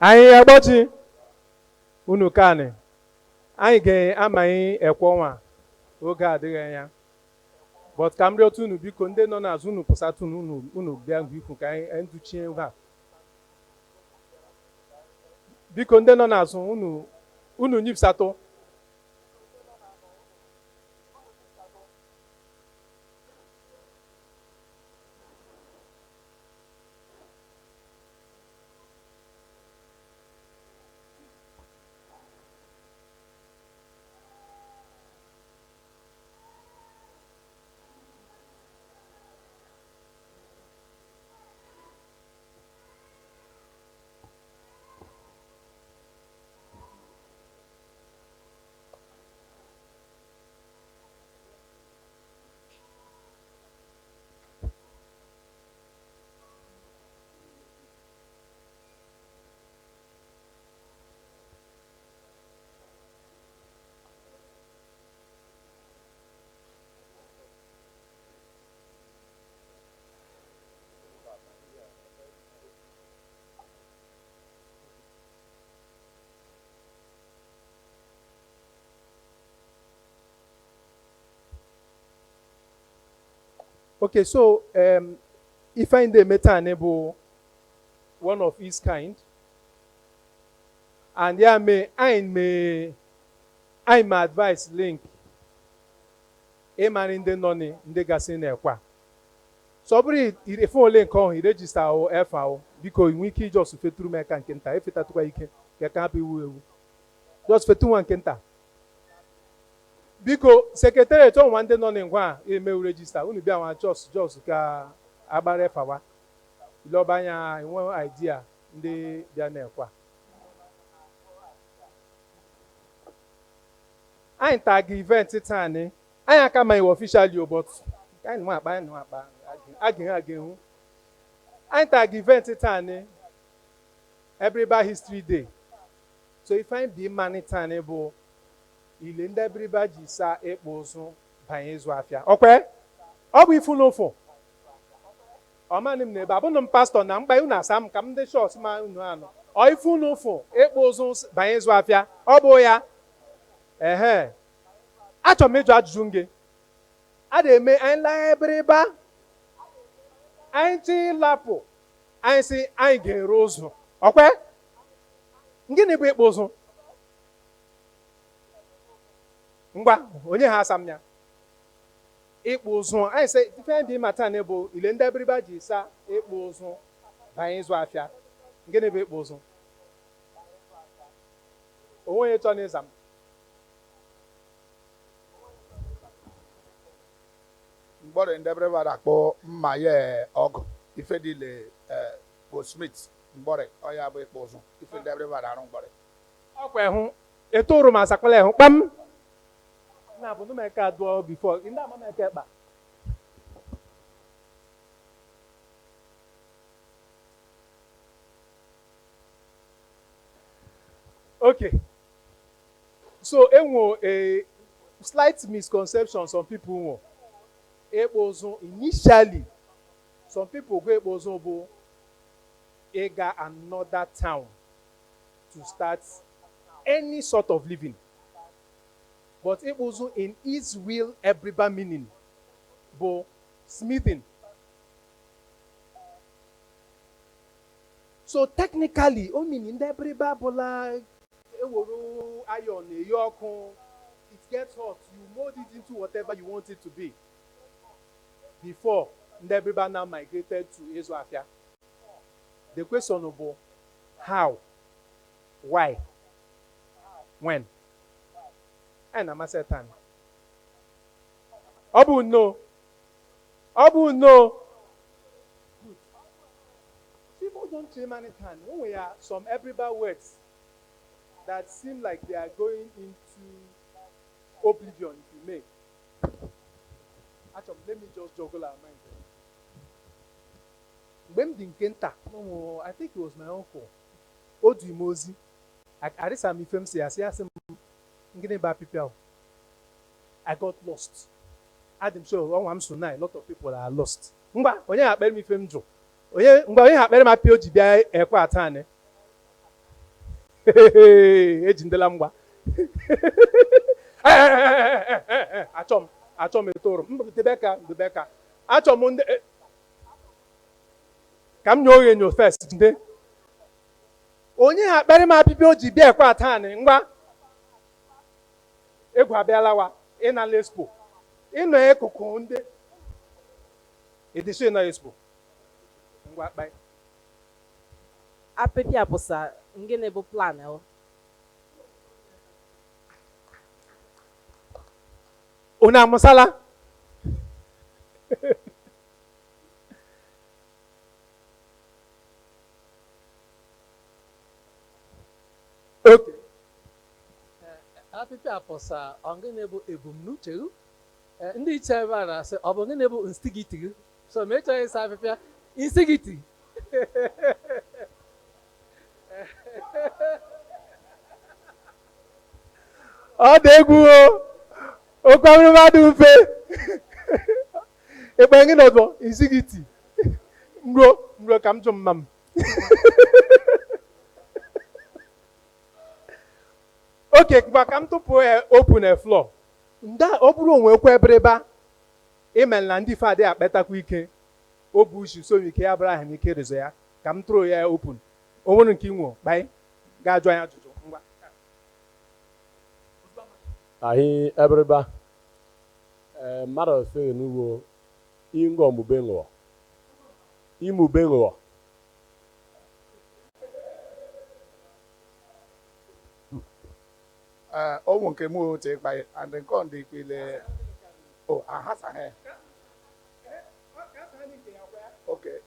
anyị agbochi unu kani anyị ga-amaghị ekwe ọnwa oge adịghị anya but ka m rịọta unu biko ndị nọ n'azụ unu pụsatụ unu bịa biko ka anyị duchie ebe a biko ndị nọ n'azụ unu nyipsatụ okay, so if find the meta enable one of its kind, and yeah, I my advice link a man in the nonny in the gas in there. So, if only link on he register or FAO because we can just fit through my can kenta. If it at why you can't be just for 2 and kenta. Biko secretary to one day non in one email register only be our just ka abare fawa lo banya one idea ndị bịa na-ekwa anyị tag event taa ni anyị aka ma officially but anyị nwa akpa agị anyị tag event taa ni Abiriba History Day, so if I be money taa bụ ile ndị Abiriba ji saa ekpo ụzụ banye ịzụ afịa okwe ọ bụ ifu n'ofu ọmanị m na-ebe abụnụ m pastọ na mgba unu asa m ka m dị shọt ma unu anọ ọ ifu n'ofu ekpo ụzụ banye ịzụ afịa ọ bụ ya achọrọ m ịjụ ajụjụ gị a na-eme anyị laa Abiriba anyị chi lapụ anyị si anyị ga-ere ụzụ okwe gịnị bụ ekpo ụzụ ngwa onye ha asam ya ekpo ụzụ anyị sị ife ndị mata na bụ ile ndị Abiriba ji sa ekpo ụzụ banye ịzụ afịa gịnị bụ ekpo ụzụ onwe chọ n'ịza m mgbọrọ ndị Abiriba na-akpọ mma ya ọgụ ife dị ile Goldsmith mgbọrọ ọ ya bụ ekpo ụzụ ife ndị Abiriba na-arụ mgbọrọ ọkwa ịhụ etoro m asakwala ịhụ kpam na bụ numeka dụọ before ndị amameka ekpa okay, so enwe a slight misconception some people know ekpo ụzụ initially some people go ekpo ụzụ bụ ịga another town to start any sort of living. But ekpo ụzụ in its real Abiriba meaning bụ smithing. So technically o mean ndị Abiriba bụla ewuru iron eyi ọkụ, it gets hot, you mold it into whatever you want it to be before ndị Abiriba now migrated to ịzụ afịa. The question bụ how, why, when? And I'm a certain. Obu no. Good. People don't say many times when we are some Abiriba words that seem like they are going into oblivion, if you may. Actually, let me just juggle our mind. When Dinkenta, no, I think it was my uncle, Odu Mozi. I read some film say, I say, I got lost. I'm sure I'm so nice. A lot of people are lost. Onye ha kpere m ife m jụ. Onye ha kpere m apịa oji bịa ekwe atane. ejindela ngwa achọ m etoro debeka achọ m ndị ka m nye oghe nyo first nde onye ha kpere m apịpịa o ji bịa ekwe atani ngwa egwu abịalawa ịna lespo ịnọ ekuku ndị edisi ịnọ lespo ngwa kpai apịpịa bụsa ngene bụ plan o unu amụsala okay apịpịa pụsa ọngịnị bụ ebumnuche ndị iche ebe a na-asị ọ bụ ngịnị bụ instigiti so ma ịchọghị ịsa apịpịa instigiti ọ dị egwu oke ọrụ mmadụ mfe ekpe gị nọdụ insigiti mruo ka m jụ mma m oke gba ka m tụpụ open a floor nda ọ bụrụ onwe ekwe ebereba imel na ndị fadị akpetakwa ike o bu uchu so ike ya bụrụ ahụ ike rezo ya ka m tụrụ ya open o nwere nke inwo kpai ga-ajụ anya ajụjụ ngwa Ahi Abiriba mmadụ sịrị n'ugbo ingo mube ṅụọ imube ṅụọ ụmụ nke m otu ịkpa and nke ọ dị ikpele o ahasaghị okay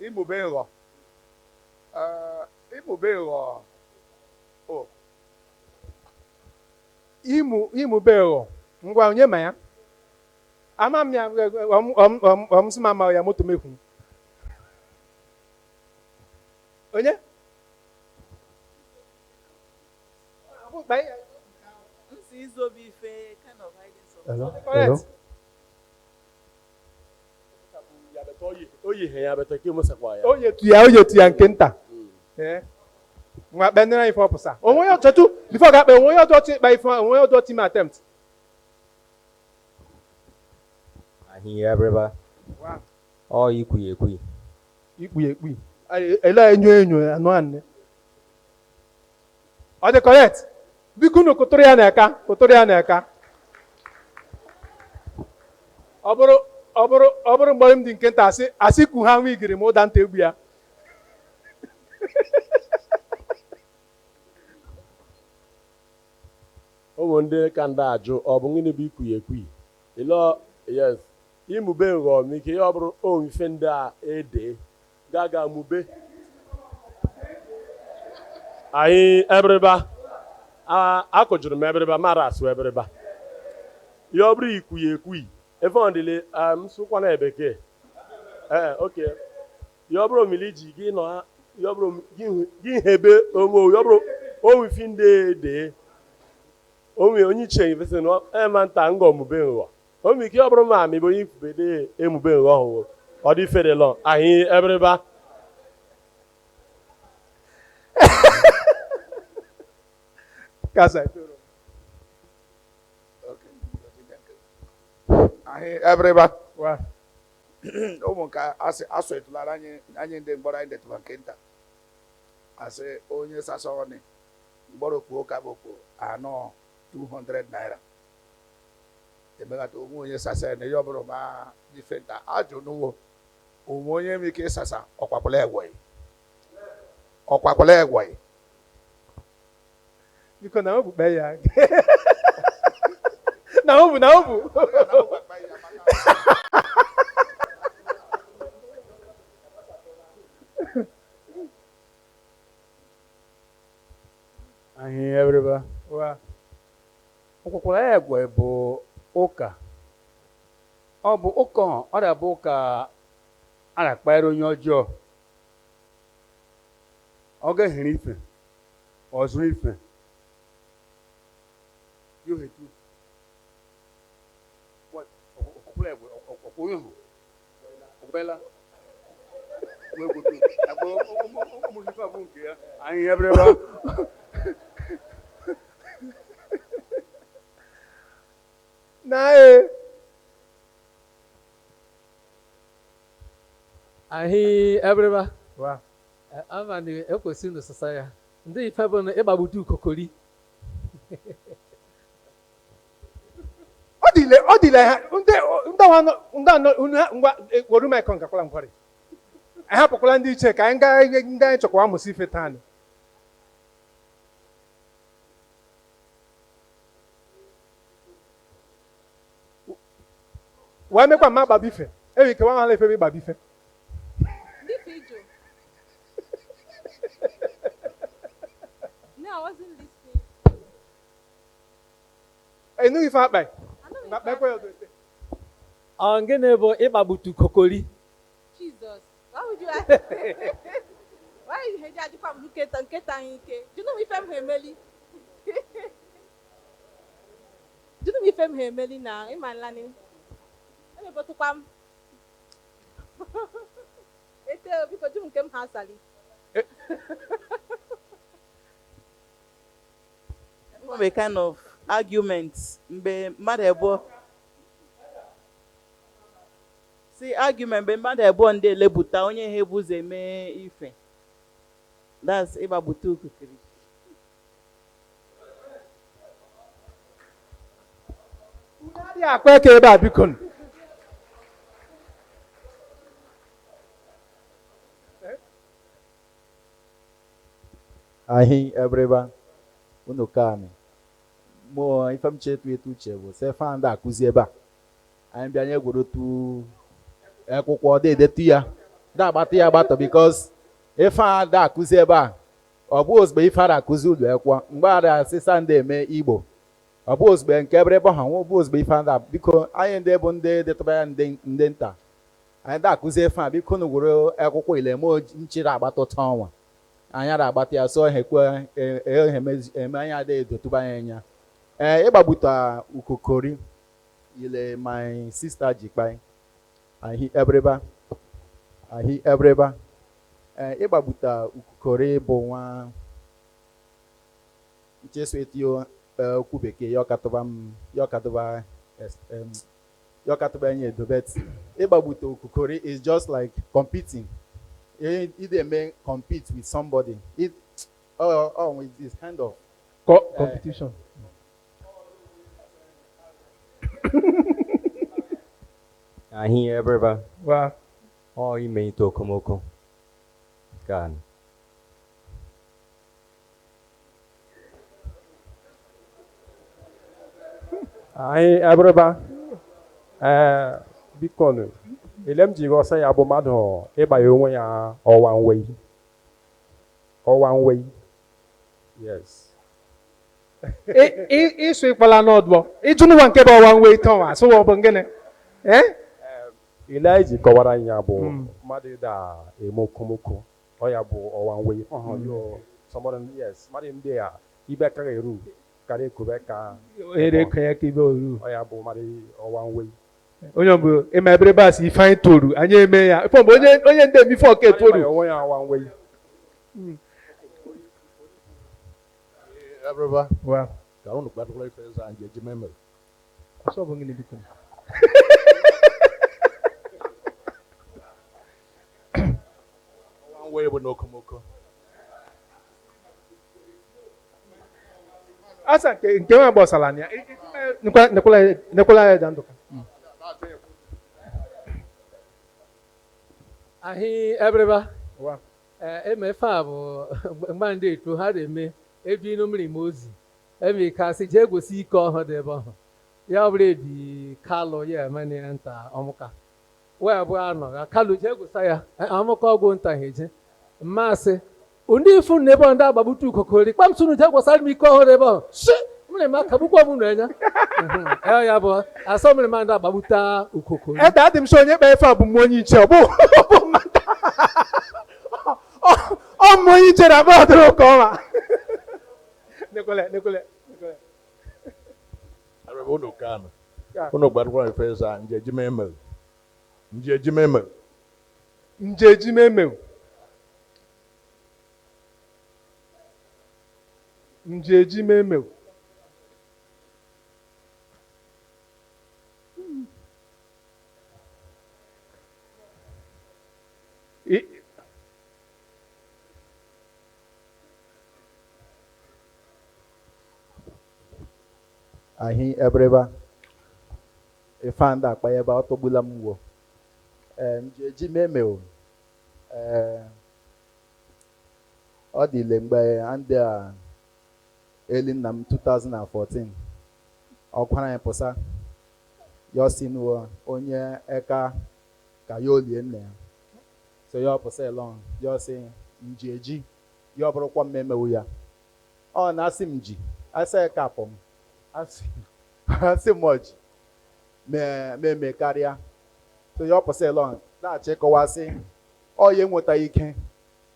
imube ṅụọ imube ṅụọ o imube ghọ ngwa onye ma ya ama m ya ọmsị m ama ya moto mekwu onye correct oyi ya beta ke musakwa ya oyetu ya nke nta nwa kpenere ife ọpụsa onwe ya ọchọchụ bifo ga-akpa onwe ya ọdọchị ịkpa ife onwe ya ọdọchị ma attempt Ahi Abiriba ọ ikwu ikpu ele enyo anụ anne ọ dị correct biko unu kụtụrụ ya n'eka ọ bụrụ mgbe m dị nke nta asị kwu ha nwa igiri m ụda nta egbu ya ụmụ ndị ka ndị ajụ ọ bụ gịnị bụ ikwu ya ekwu ilo yes imube ghọọ m ike ya ọ bụrụ omife ndị a ede ga mube anyị Abiriba akụjụrụ m Abiriba mara asụ Abiriba ya ọ bụrụ ikwu ya ekwu efe ọdịle nsụkwa na bekee oke ya ọ bụrụ omili ji gị nọ ya ọ bụrụ gị hebe onwe ya ọ bụrụ omife ndị ede onwe onye iche investi no ema nta ngo mube nwa omi ki oburu ma mi bo yin fubede emube nwa ho o di fere lo ahin Abiriba kasa okay ahi Abiriba wa ụmụ ka asụ etulara anyị ndị mgbọrọ anyị detụla nke nta asị onye sasọni mgbọrọ okpuo ka bụ okpuo anọ 200 naira emegata onwe onye sasa na ihe ọbụla ma difenta ajụ n'ụwo onwe onye m ike ịsasa ọkwakwala egwe biko na obu kpe ya na obu Ahi Abiriba wa ọkwakwara egwe bụ ụka ọ bụ ụka ọ na-abụ ụka a na-akpagharị onye ọjọọ ọ ga-ehere ife ọ zụrụ ife yohetu ọkwakwara egwe ọkwa onye hụ ọkwela ụmụ ife abụ nke ya Ahi Abiriba Na e. Ahi Abiriba. Wow. Amani ekwesị n'ụsasa ya. Ndị ife bụ na ịgbagbutu kokori. Ọ dịle ha ndị ngwa were m ekọ ngakwala ngwari. Anyị hapụkwala ndị iche ka anyị gaa chọkwa amụsị ife taa. Why make one map bife? Every can one life every babife. No, I wasn't listening. I knew if I by. Gịnị bụ ịgbagbutu kokori? Jesus, why would you ask? Why you had to come look at and do you know if I'm Hemeli? Do you know if I'm Hemeli now in my learning? I'm about to come. It's because you came Hansali. A kind of arguments mbe mmadụ ebo si argument mbe mmadụ ebo ndị elebuta onye ha ebuzo eme ife that's ịgbagbuta okukiri. Ndị akwa eke ebe a biko. Ahi Abiriba unu kani mo ifam chetu etu chebo se fan da akuzi ebe a anyị bịa nye gworo tu akwụkwọ dị edetu ya da agbata ya agbata because ife a da akuzi ebe a ọ bụ ozugbo ife a da akuzi ụlọ ekwa mgbe a da asịsa ndị eme Igbo ọ bụ ozugbo nke Abiriba ha nwa bụ ozugbo ife a da biko anyị ndị bụ ndị detụba ya ndị nta anyị da akuzi ife a biko nu gworo akwụkwọ ile mo nchiri agbata ụta ọnwa anyị agbata ya so hekwe eme anyị ada edotuba ya anya ịgbagbuta ukokori ile my sister jikpai Ahi Abiriba ịgbagbuta ukokori bụ nwa ncheso etio okwu bekee yọkatụba anyị edobet ịgbagbuta ukokori is just like competing. Either may compete with somebody. It it's kind of competition. Ahi Abiriba. Wow. Oh, you may talk komoko. Gan. Ahi Abiriba. Biko ile m ji ghọsa ya bụ mmadụ ịbanye onwe ya ọwa nwei. Yes. Ịsụ ịkpala n'ọdụ ịjụnụwa nke bụ ọwa nwei taa asụ ọ bụ ngene ile anyị ji kọwara ya bụ mmadụ ịda eme okomoko ọ ya bụ ọwa nwei mmadụ ndị a ibe karịa eru karịa ekube ka ere kanya ka ibe oru ọ ya bụ mmadụ ọwa nwei. Onye mbụ eme Abiriba si ife anyị toru anyị eme ya ife mbụ onye ndị eme ife ọka toru onwe ya ọwa nwei. Abiriba wa ka unu kpatụla ife eze anyị eji meme ọsọ bụ ngene biko ọwa nwei bụ n'okomoko asa nke nwa gbasara anya nekwala ya da ndụka. Ahi Abiriba. Wow. Emefe a bụ mgbe ndị etu ha na-eme ebi n'mmiri ma ozi eme ka sị jee gosi ike ọhụụ dị ebe ọhụ ya bụrụ ebi kalụ ya emene ya nta ọmụka wee bụ anọ ya kalụ jee gosa ya ọmụka ọgwụ nta ha eje mmasị ndị ifu na ebe ndị agbagbutu ukokori kpamsunu jee gwasara m ike ọhụrụ ebe ọhụ shi mmiri ma kagbukwa m n'enya ya bụ asọ mmiri ma ndị agbagbuta ukokori Eda adị m sọ onye kpa ife a bụ mmụọ onye iche ọ bụ mmụọ onye iche na abụọ dịrị ụka ọma. Nekwele. Abiriba unu kani unu kpatụla ife eze anyị njeji meme Njeji memeu. ahi Abiriba ifanda akpa ebe ọtọgbula m wo mjeji meme o ọ dịle mgbe ndị a eli nna m 2014 ọkwara anyị pụsa yosi nuo onye eka ka ya olie nne ya so ya pụsa elon yosi njeji ya ọbụrụkwa mmemewu ya ọ na-asị m ji asa kapụ m asị m ọji meme karịa so ya pụsa elon na-achọ ịkọwasị ọ ya enwetaghị ike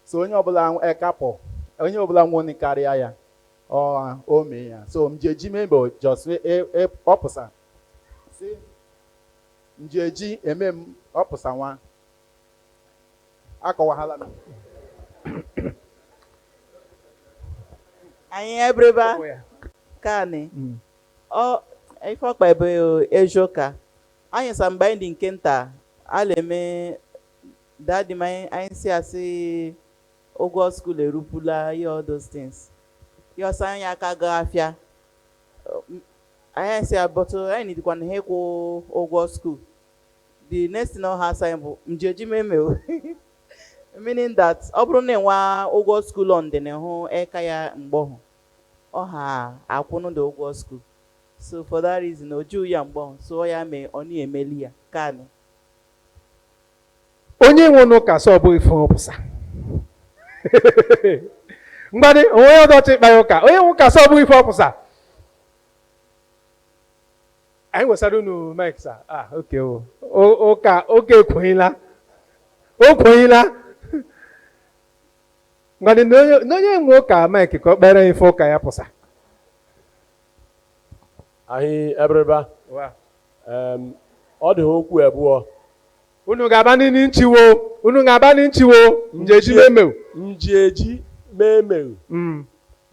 so onye ọbụla ekapụ onye ọbụla nwụni karịa ya o mee ya so mjeji meme just ọpụsa si njeji eme m ọpụsa nwa akọwaghala m anyị Abiriba kani ọ ife ọkpa ebe ejoka anyị sa mgbe anyị dị nke nta a na-eme dadi m anyị si asị ụgwọ school erupula ya all those things ya ọsọ anyị aka gaa afịa anyị si abọtụ anyị nidikwa na ha ịkwụ ụgwọ school the next thing ọ ha asa anyị bụ mjeji meme meaning that ọ bụrụ na enwe ụgwọ school on dị na-ehụ eka ya mgbọhụ ọ ha akwụnụ dị ụgwọ school so for that reason o ju ya mgbọhụ so ya mee ọ na-emeli ya kani onye nwe n'ụka sọ bụ ife ọpụsa mgbadị onwe ọdọchị ịkpa ya ụka onye nwe ụka sọ bụ ife ọpụsa anyị nwesara unu mike sa oke ụka oke ekwenyela o kwenyela mgbadị na onye nwe ụka mike ka ọ kpere ife ụka ya pụsa Anyị Abiriba ọ dị okwu abụọ unu ga-aba n'ini nchiwo unu ga-aba n'inchiwo njeji memewu njeji memewu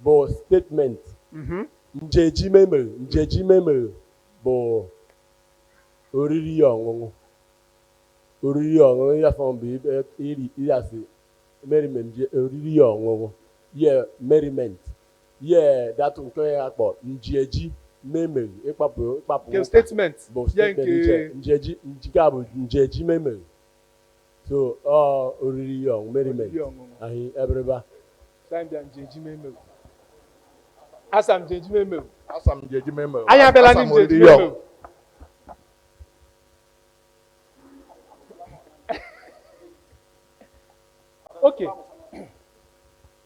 bụ statement njeji memewu bụ oriri ọṅụṅụ ya fọm bụ iri asị merriment oriri ọṅụṅụ ye merriment ye datu nke ya kpọ njeji memewu ịkpapụ statement bụ statement njeji njika bụ njeji memewu so oriri ọṅụṅụ merriment anyị Abiriba njeji memewu asam njeji memewu memewu anyị abịala ndị njeji memewu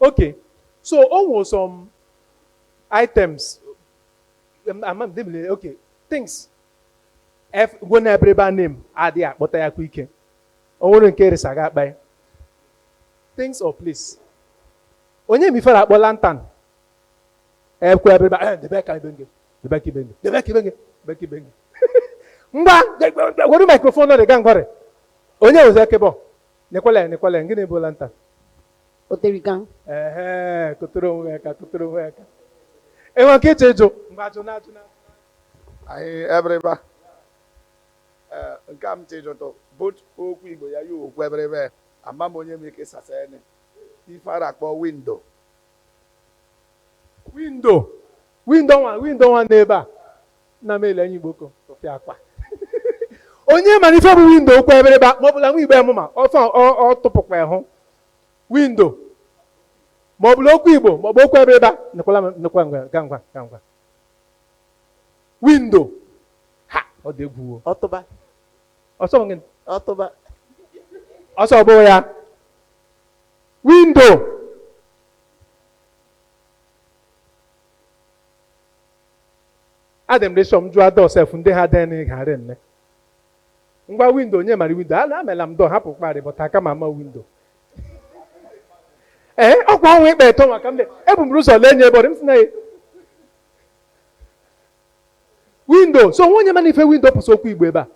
okay so o nwere some items things gwo na Abiriba name adịghị akpọta ya kwa ike o nwere nke resaga akpa ya things of place onye mifere akpọ lantan ekwe Abiriba debe kibenge ngwa gwere microphone ọ dị ga ngwere onye weze ekebe nekwele ngịnị bụ lantan Oterigan. Kụtụrụ onwe aka enwe nke iche ịjụ anyị Abiriba nke a m chejọtọ both okwu Igbo ya yi okwu Abiriba ama m onye m ike sasa ya ife a na-akpọ windo nwa n'ebe a na m ele enyi Igbo tụfịa akpa onye mara ife bụ windo okwu Abiriba ma ọ bụla nwa Igbo emụma ọ tụpụkwa ịhụ windo ma ọ bụla okwu Igbo ma ọ bụ okwu Abiriba nekwa ngwa windo ha ọ dị egwu ọtụba ọsọ ngị ọtụba ọsọ bụ ya windo adị m reshọ m jụọ dọsef ndị ha dị ghara nne ngwa windo onye mara windo a na-amela m dọ hapụ kparị bụta aka ma ama windo ọkwa ọnwa ikpe eto maka mbe ebu m ụzọ lee nye ebe m si na windo so nwa onye mana ife windo pụsị okwu Igbo ebe a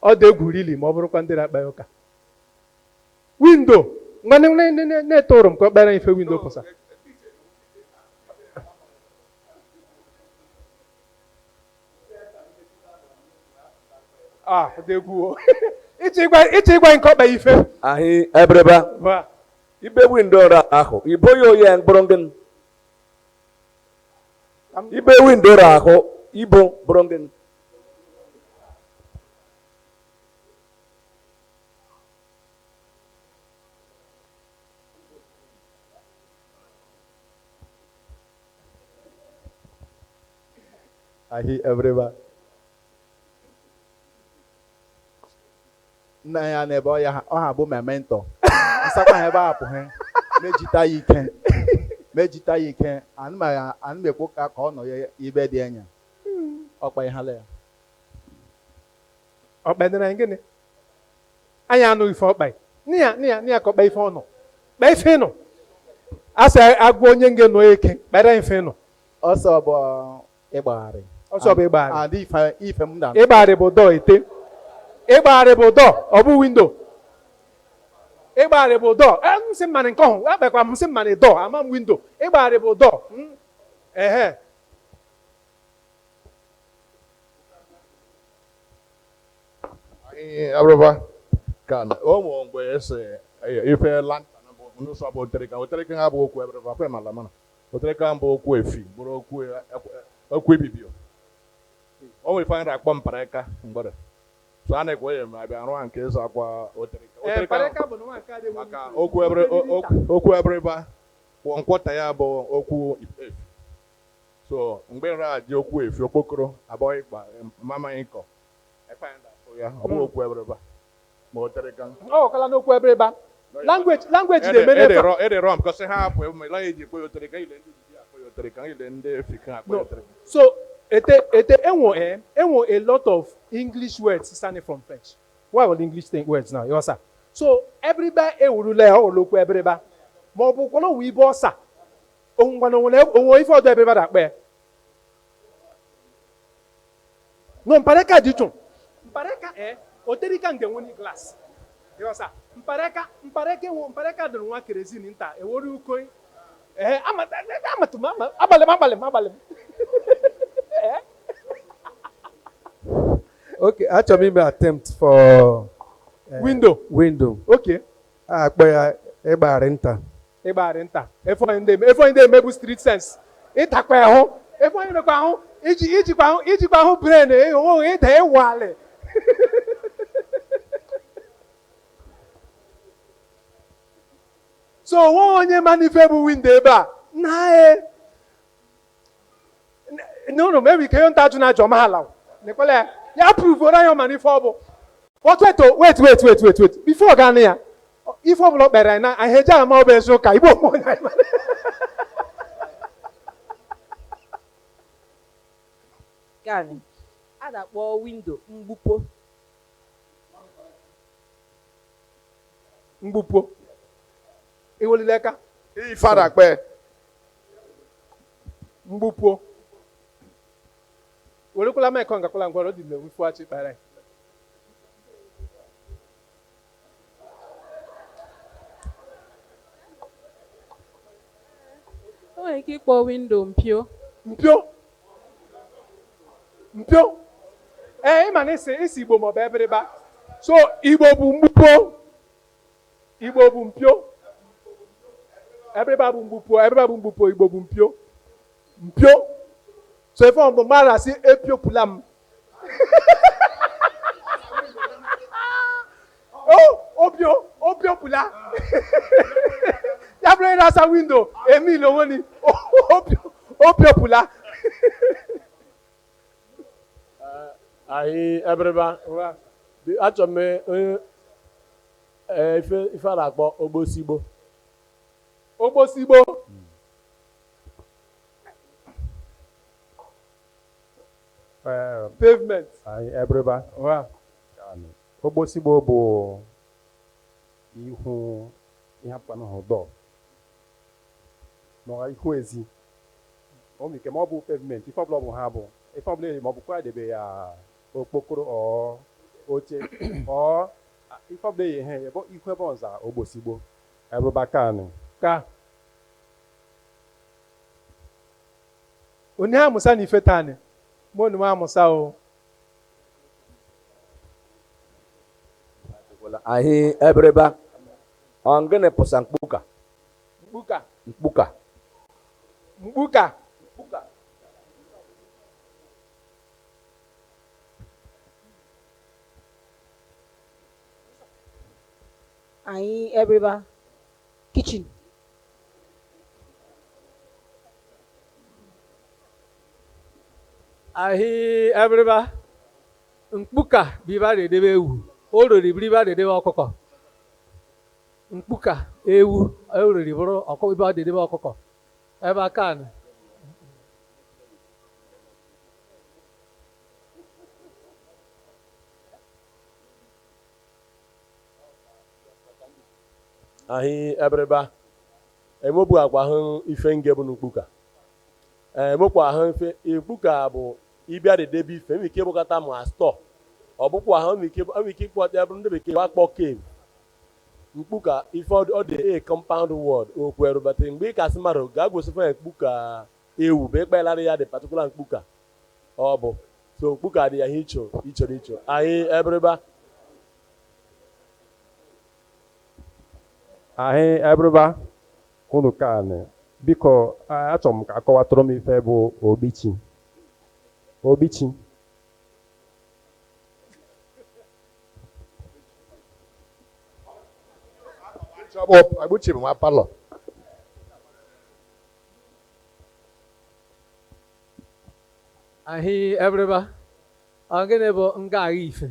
ọ dị egwu rili ma ọ bụrụkwa ndị na-akpa ya ụka windo ngwa na-etoro m ka ọ kpara ife windo pụsa dị egwu ịchọ ịgwa nke ọkpa ife anyị Abiriba ibe windo ahụ ibo ya oye mkpụrụ ngị Ibe window rako. Ibo brongen. Ahi Abiriba. Nna ya na ebe ọ ha bụ memento. Nsakwa ha ebe a apụ he. Mejita ya ike. Anụ ekwu ka ọ nọ ya ibe dị anya. Ọkpa ihe ala ya. Ọkpa dị na gịnị? Anyị anụ ife ọkpa. N'iya ka ọkpa ife ọnụ. Kpa ife nọ. Asị agwọ onye nge nọ eke. Kpere ife nọ. Ọsọ bụ ịgbagharị. Ọsọ bụ ịgbagharị. Adị ife m na. Ịgbagharị bụ dọọ ete. Ịgbagharị bụ dọọ, ọ bụ windo. Ịgbagharị bụ dọọ. Nsị mmanụ nke ọhụ. Akpakwa m nsị mmanụ dọọ, ama m windo. Ịgbagharị bụ dọọ. Ehe. Abiriba kan o mgbe ese ife lantern bụ n'ụsọ bụ oterika ha bụ okwu Abiriba kwe mala mana oterika bụ okwu efi bụrụ okwu ibibio o nwere ife anyị akpọ mpareka mgbere so a na-ekwe ya ma bịa rụọ nke ịzụ akwa oterika maka okwu Abiriba nkwọta ya bụ okwu efi so mgbe nra dị okwu efi okpokoro abụọ ịkpa mama ịkọ ya ọ bụ okwu Abiriba ma oterika ọ kala n'okwu Abiriba language na-eme n'efa ede rom because ha apụ ma la eji ekwe oterika ile ndị ji akpọ oterika ile ndị efika akpọ oterika so enwo a lot of English words starting from French. Why all English words now? Yosa. So Abiriba ewurule ya okwu Abiriba. Ma ọ bụ kwala owu ibe ọsa. Onwe ife ọdụ Abiriba da-akpe. No, mpareka dị chụ. Mpareka oterika nke nwere glass. Yosa. Mpareka dụrụ nwa kerezin nta ewori ukoi. Abalị. Okay, achọrọ m ime attempt for window. Okay. Akpọ ya ịgbagharị nta. Ịgbagharị nta. Efo ndị emebu street sense. Ịtakwa ahụ. Efo ndị mekwa ahụ. Ijikwa ahụ brain ịda ịwalị. So onye manife bụ window ebe a. No, maybe can you touch na Jomala? Nicola, ya prove what your money for. What wait. Before Ghana, if I'm not better now, I had a mobile so Kaibo. Ghana. Add that wall window, Mbupo. It will like a father kpe. Mbupo. Wolukula me konga kula ngoro di le wifu achi pare. O nwere ike ịkpọ window mpio. Mpio. Ịma na isi Igbo maọbụ Abiriba. So Igbo bụ mgbupo. Igbo bụ mpio. Abiriba bụ mgbupo, Igbo bụ mpio. Mpio. So if I'm mara si epio pulam. Opio pula. Ya bring us a window. Emilio woni. Opio pula. Ahi Abiriba. Achọ m ife a na-akpọ Ogbosigbo. Pavement. Abiriba. Ogbosigbo bụ ihu ihe apụkwana ha ụdọ ma ihu ezi ọ bụ ike ma ọ bụ pavement ife ọbụla bụ ha bụ ife ọbụla ma ọ bụkwa debe ya okpokoro ọ oche ọ ife ọbụla yi ihe ebe ihu ebe ọza Ogbosigbo Abiriba ka onye amụsa na ife tani monu ma amụsa o Ahi Abiriba. Angene posa mkpuka. Mkpuka. anyị Abiriba kitchen. Ahi Abiriba mkpuka biba dedebe ewu. Orori biba dedebe ọkụkọ. Mkpuka ewu orori bụrụ ọkụkọ biba dedebe ọkụkọ. Ebe aka anị. Ahi Abiriba emobu agwa hụ ife nge bụ n'ukpuka. Emokwa ahụ ife ikpuka bụ ịbịa dedebe ife nwere ike bụkata ma stọọ. Ọ bụkwa ahụ nwere ike ịkpọta ebe ndị bekee wakpọ cave. Mkpuka ife ọ dị a compound word okweru but mgbe ị kasị mmadụ ga-agosifa mkpuka ewu bụ ekpelara ya dị particular mkpuka ọ bụ so mkpuka dị ya ihe ichoro anyị Abiriba. Anyị Abiriba unu ka anị biko achọrọ m ka akọwatụrụ m ife bụ obichi. Agbuchi bụ nwa palọ. Ahi Abiriba ọ gịnị bụ nga agha ife?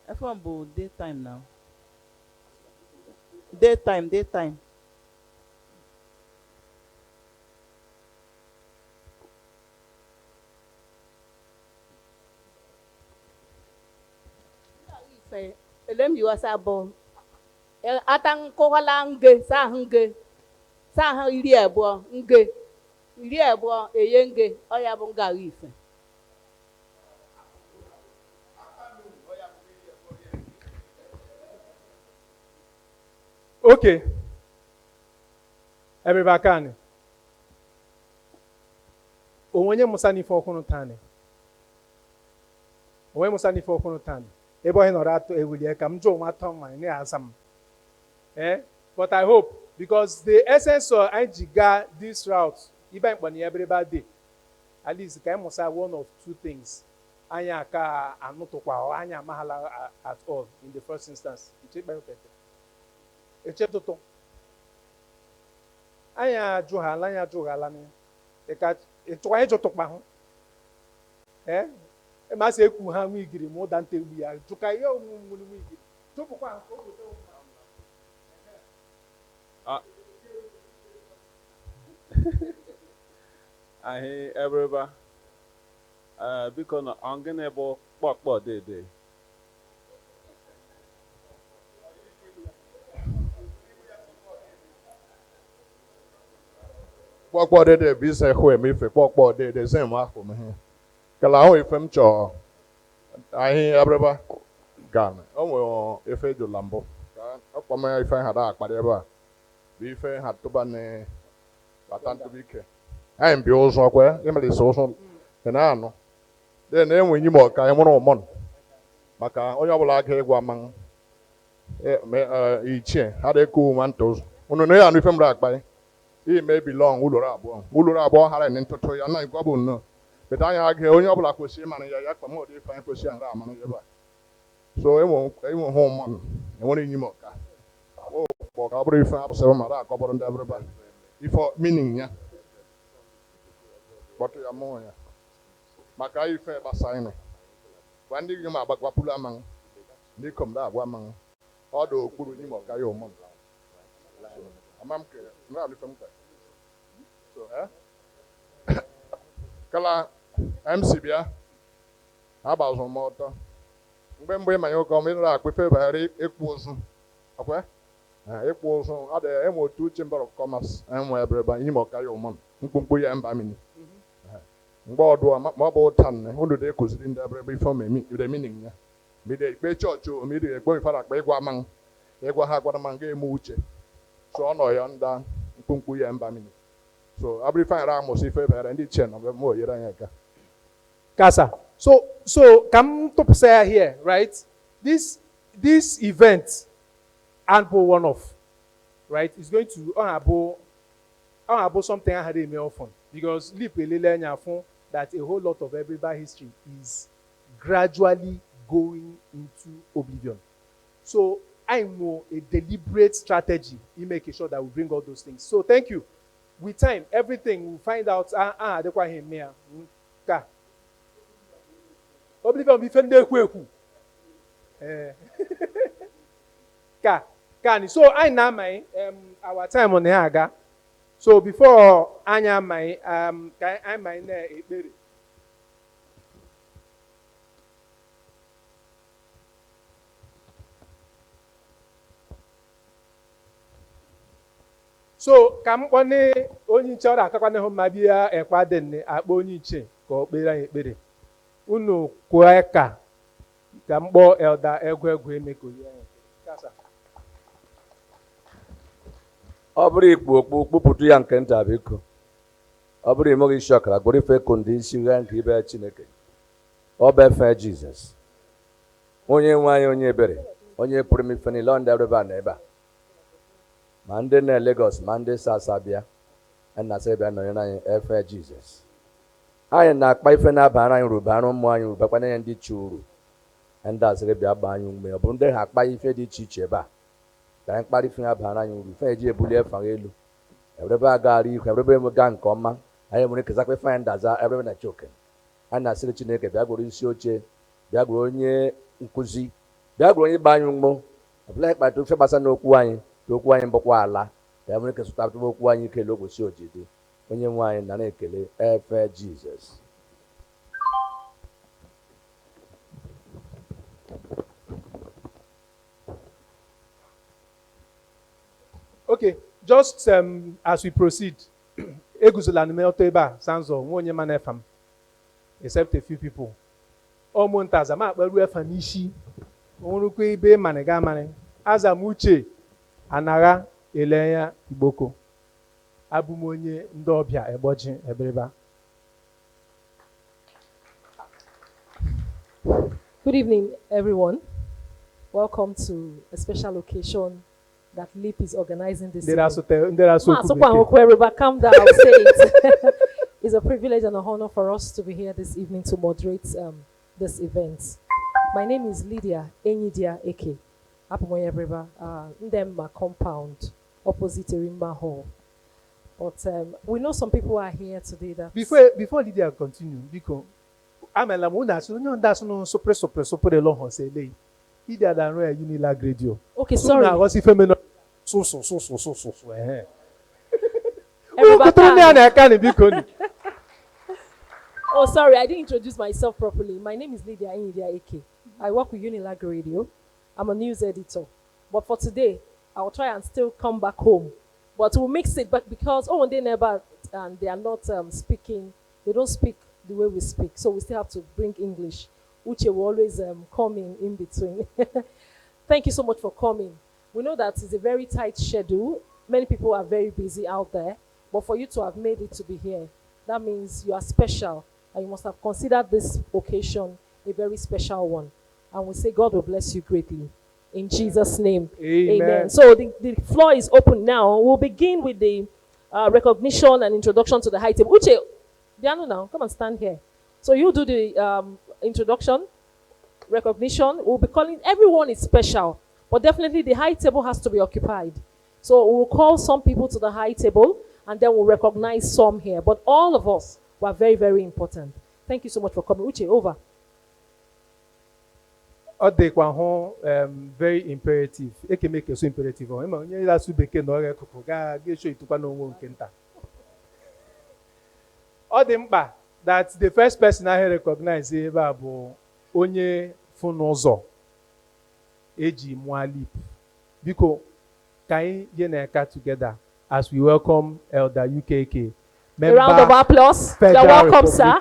F1 bụ daytime now. Daytime. Elem yuasa bo. Atang kohala nge sa ha iri abụọ eye nge ọ ya bụ nga agha ife. Okay. Abiriba kani. Onwenye musa n'ife ọkụnụ tani. Onwenye musa n'ife ọkụnụ tani. Ebe onye nọrọ atọ ewulie ka m jụọ nwa atọ ma ị na-asa m. But I hope because the essence of anyị ji gaa this route ibe anyị kpọrọ Abiriba day at least ka anyị musa one of two things. Anyị aka anụtụkwa anyị amaghala at all in the first instance. Echetụtụ anyị ajụghala ka ịchụkwa anyị jụtụkpa hụ masị ekwu ha nwa igiri ma ụda nta egbu ya jụka ihe omume nwa igiri tụpụkwa nke obodo Ahi Abiriba biko na ọ gịnị bụ kpọkpọ dede? Kpọkpọ dede bụ ise hụ eme ife kpọkpọ dede zem ahụ m ihe. Kala ahụ ife m chọọ Ahi Abiriba gana. O nwere ife jụla mbụ. Ọkpọ m ife ha da akpara ebe a. Bụ ife ha tụba na bata ntụba ike. Anyị bi ụzọ kwe imelisi ụzọ na anụ. De na enwe nyime ọka ịmụrụ ụmọn. Maka onye ọbụla aga ịgwa mmanụ. Ichie ha da eku nwa ntozu. Unu na ya anụ ife m da akpa. He may belong ulura abụọ hara ni ntụtụ ya na igwa bụ nnọọ bete anya aga onye ọbụla kwesịrị ịmara ya kpa m ụdị ife anyị kwesịrị ara amara ebe a so enwe hụ mmanụ enwere enyi m ọka ọ ka ọ bụrụ ife abụsịrị mara akọbụrụ ndị Abiriba ife meaning ya kpọtụ ya mụọ ya maka ife gbasa anyị gwa ndị gị ma agbakwapụrụ amanụ ndị kom da agwa amanụ ọ dị okpuru enyi m ọka ya ụmụ amam ke na alifam ka so kala MC bia aba zo moto mgbe ma yo ko mi ra pe fe ba ri ekwu ozu akwa ekwu ozu ade emo tu chamber of commerce enwe Abiriba ihe mo ka yo mo mkpumkpu ya mba mini mgbe ọdụ ma ọ bụ tan ne unu de kuziri ndị Abiriba ife me the meaning ya mi de pe church o mi de egbo ifara pa igwa man igwa ha gwara man ga emu uche so ọ nọ ya nda mkpumkpu ya mba mini so Abiriba ra mo si fe bere ndị chen no mo yere anya ka Kasa. So come to say here, right? This event, ample one off, right? Is going to honorable something I had in me often. because LeAP elele fun that a whole lot of Abiriba history is gradually going into oblivion. So I know a deliberate strategy in making sure that we bring all those things. So thank you. With time, everything we'll find out. Adekwa him here. Ka. Oblivion bi fende kweku. Ka. So I na my our time on the aga. So before anya my I my na ekpere. So ka m kpọne onye nche ọrụ akakwana hụ ma bịa ekwa dị nne akpọ onye nche ka ọ kpere anyị ekpere unu kwuo ka m kpọọ elda egwu emeko ya kasa ọ bụrụ ikpu okpu kpụpụtụ ya nke nta biko ọ bụrụ ime isi ọkara gboro ife kụndị isi gha nke ibe Chineke ọ bụ efe Jizọs onye nwe anyị onye ebere onye pụrụ ime ife niile ọ ndị Abiriba na ebe a ma ndị na Lagos ma ndị sasa bịa na-asị bịa nọnyere anyị efe Jizọs anyị na-akpa ife na-abara anyị uru bara ụmụ anyị uru bakwana ya ndị chi uru ndị asịrị bịa gbaa anyị ume ọ bụ ndị ha akpa ife dị iche iche ebe a ka anyị kparị ife na-abara anyị uru ife eji ebuli efe elu Abiriba agara ihu Abiriba gaa nke ọma anyị nwere kezakwa ife anyị ndaza Abiriba na choke anyị na-asịrị Chineke bịa gworo isi oche bịa gworo onye nkụzi bịa gworo onye gba anyị umo ọbụla ịkpata ife gbasa n'okwu anyị okwu anyị mbụkwa ala ya nwere ike sụtapụta okwu anyị ikele ogbosi ojide onye nwe anyị na na-ekele efe Jizọs. Okay, just as we proceed, eguzola n'otu ebe a sanzo nwa onye mana efam except a few people. Ụmụntaza ma akparu efa n'isi onwurukwa ibe maniga mani aza m uche anagha elenya igboko abụ m onye ndị ọbịa egboji Abiriba. Good evening, everyone. Welcome to a special occasion that LeAP is organizing this evening. Calm down, I'll say it. It's a privilege and an honor for us to be here this evening to moderate this event. My name is Lydia Enyidia Eke. Apomoye Abiriba, Ndemma compound, opposite Erimba Hall. But we know some people are here today that... Before Lydia continue, because I'm a lamuna, so no, that's no suppress long say lay. Lydia than rare Unilag radio. Okay, sorry. I was if I'm so. Oh, sorry, I didn't introduce myself properly. My name is Lydia Enyidia Eke. I work with Unilag Radio. I'm a news editor. But for today, I'll try and still come back home. But we'll mix it, but because they never, and they are not speaking, they don't speak the way we speak. So we still have to bring English, which will always come in between. Thank you so much for coming. We know that it's a very tight schedule. Many people are very busy out there. But for you to have made it to be here, that means you are special. And you must have considered this occasion a very special one. And we say God will bless you greatly. In Jesus' name. Amen. So the floor is open now. We'll begin with the recognition and introduction to the high table. Uche, Diano now, come and stand here. So you do the introduction, recognition. We'll be calling, everyone is special, but definitely the high table has to be occupied. So we'll call some people to the high table and then we'll recognize some here. But all of us were very, very important. Thank you so much for coming. Uche, over. Very imperative. It can make it so imperative. That the first person I recognize is Onye Funozo Eji Mwalip. Because can you together as we welcome Elder UKK. A round of applause. You're welcome, sir.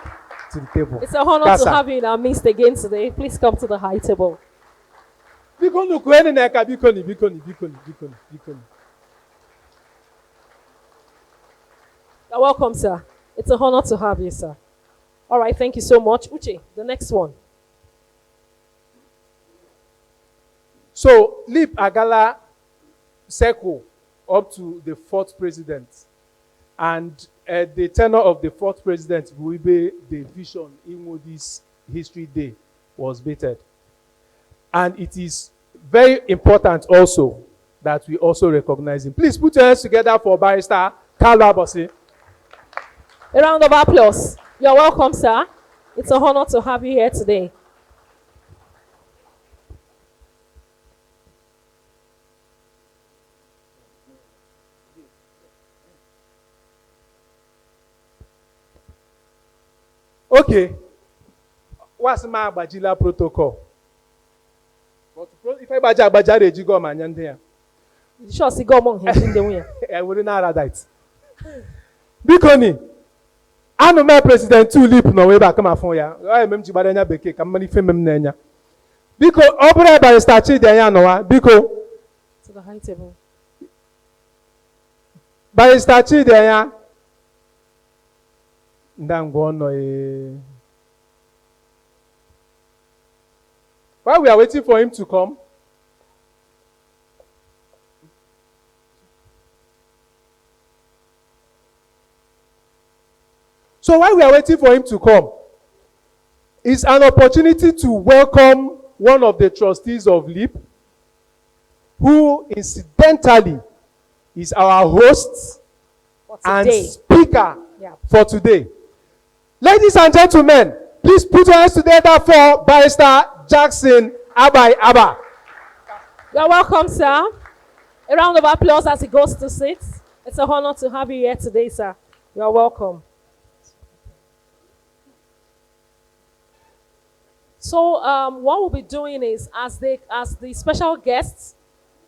To the table. It's an honor to have you in our midst again today. Please come to the high table. You're welcome, sir. It's an honor to have you, sir. All right, thank you so much. Uche, the next one. So, LeAP Agala circle up to the 4th president. And the tenure of the fourth president, Wibe, the vision in this history day was baited. And it is very important also that we also recognize him. Please put your hands together for Barrister Carlo Abosi. A round of applause. You're welcome, sir. It's an honor to have you here today. Okay. What's my Bajila protocol? But if I Baja Rejigo Manyandea. Sure, see, go among him in the way. I wouldn't know that. Bikoni. I know my president too leap no way back my phone. I am Jibaranya Beke, come many fame nenya. Because Obra by statue de Yanoa, Biko. To the high table. By statue de Ya. Ndangono. While we are waiting for him to come, so while we are waiting for him to come, it's an opportunity to welcome one of the trustees of LeAP, who incidentally is our host and speaker for today. Ladies and gentlemen, please put your hands together for Barrister Jackson Abai Abba. You're welcome, sir. A round of applause as he goes to sit. It's an honor to have you here today, sir. You're welcome. So what we'll be doing is, as the special guests,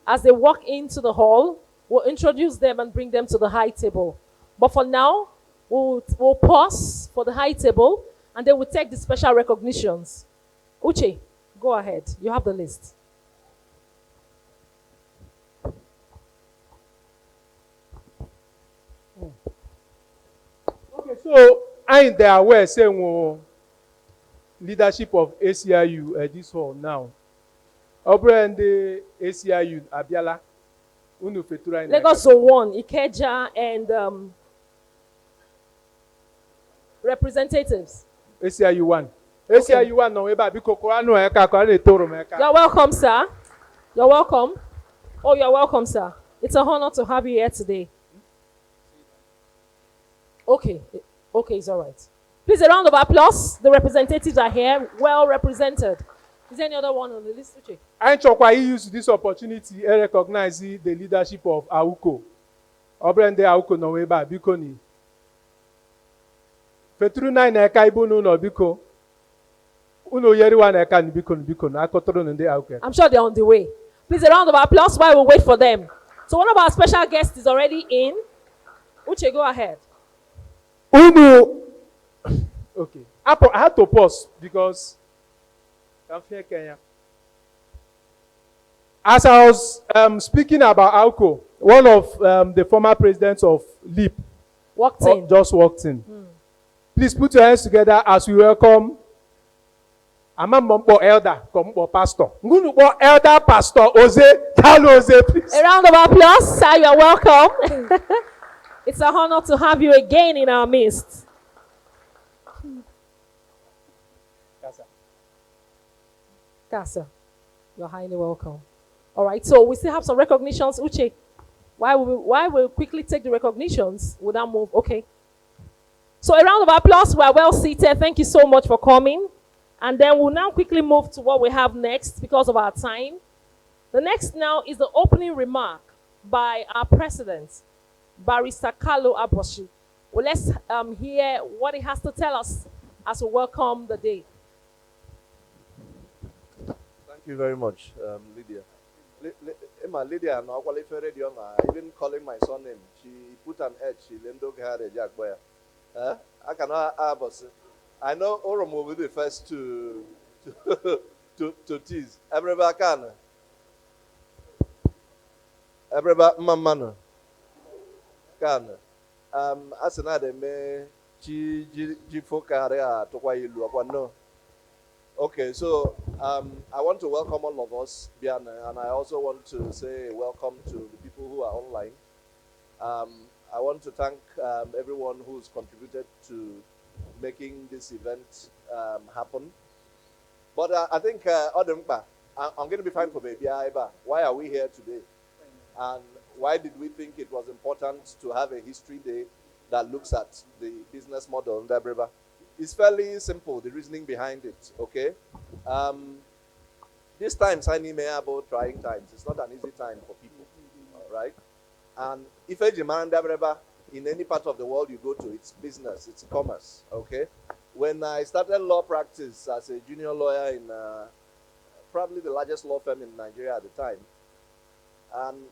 as they walk into the hall, we'll introduce them and bring them to the high table. But for now, we'll pause for the high table, and then we'll take the special recognitions. Uche, go ahead. You have the list. Okay, so I'm there aware saying leadership of ACIU at this hall now. Obre and the ACIU Abiala, Unu Fetura. Lagos Zone 1, Ikeja, and representatives. ACIU 1. ACIU 1 no eba biko ko anu e ka ko na etoro meka. You're welcome, sir. You're welcome. Oh, you're welcome, sir. It's an honor to have you here today. Okay. Okay, it's all right. Please, a round of applause. The representatives are here, well represented. Is there any other one on the list? Uche? I Chokwa use this opportunity to recognize the leadership of AUKO. Obrende AUKO no eba biko ni. Fetru na eka ibu no biko. Uno yeri wa na eka ni biko na akotoro nde AUKO. I'm sure they're on the way. Please, a round of applause while we wait for them. So one of our special guests is already in. Uche, go ahead. Uno. Okay. I had to pause because I'm here, Kenya. As I was speaking about AUKO, one of the former presidents of LeAP just walked in. Please put your hands together as we welcome Amambo Elder, Pastor. Elder Pastor Oze, Carlo Oze, please. A round of applause, sir. You're welcome. It's an honor to have you again in our midst. Casa, you're highly welcome. All right, so we still have some recognitions. Uche, why we'll quickly take the recognitions without move. Okay. So a round of applause. We are well seated. Thank you so much for coming. And then we'll now quickly move to what we have next because of our time. The next now is the opening remark by our president, Barrister Carlo Abosi. Well, let's hear what he has to tell us as we welcome the day. Thank you very much, Lydia. Lydia, no qualified radio, even calling my son name. She put an edge. She lendo had a jack boy. I cannot Abosi. I know Orom will be the first to tease. Everybody can. Everybody, mamma. Can. As another me, chi focare to why you look no. Okay, so I want to welcome all of us, Biana, and I also want to say welcome to the people who are online. I want to thank everyone who's contributed to making this event happen. But I think, Odemba, I'm going to be fine for baby Aiba. Why are we here today? And why did we think it was important to have a history day that looks at the business model in Abiriba? It's fairly simple, the reasoning behind it, okay? These times, I need about trying times. It's not an easy time for people, all right? And if a demand in any part of the world you go to, it's business, it's commerce, okay? When I started law practice as a junior lawyer in probably the largest law firm in Nigeria at the time, and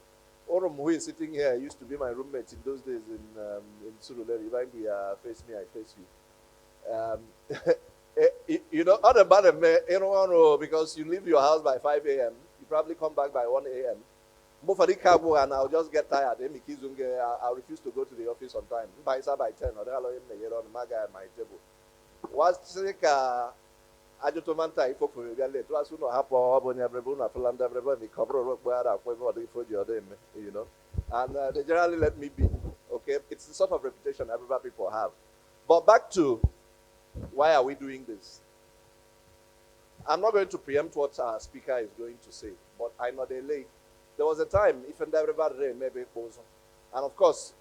Orum, who is sitting here, used to be my roommate in those days in Surulere. When we face me, I face you. You know, other than me, you know, because you leave your house by 5 a.m., you probably come back by 1 a.m. And I'll just get tired. I'll refuse to go to the office on time. By 10, or my guy at my table. What's like Ajotomanta ifo for late. Was no happen on everyone at Fulanda, everyone, the cover of where I for your name, you know. And they generally let me be. Okay, it's the sort of reputation everybody people have. But back to why are we doing this? I'm not going to preempt what our speaker is going to say, but I know they late. There was a time, if everybody maybe goes on. And of course,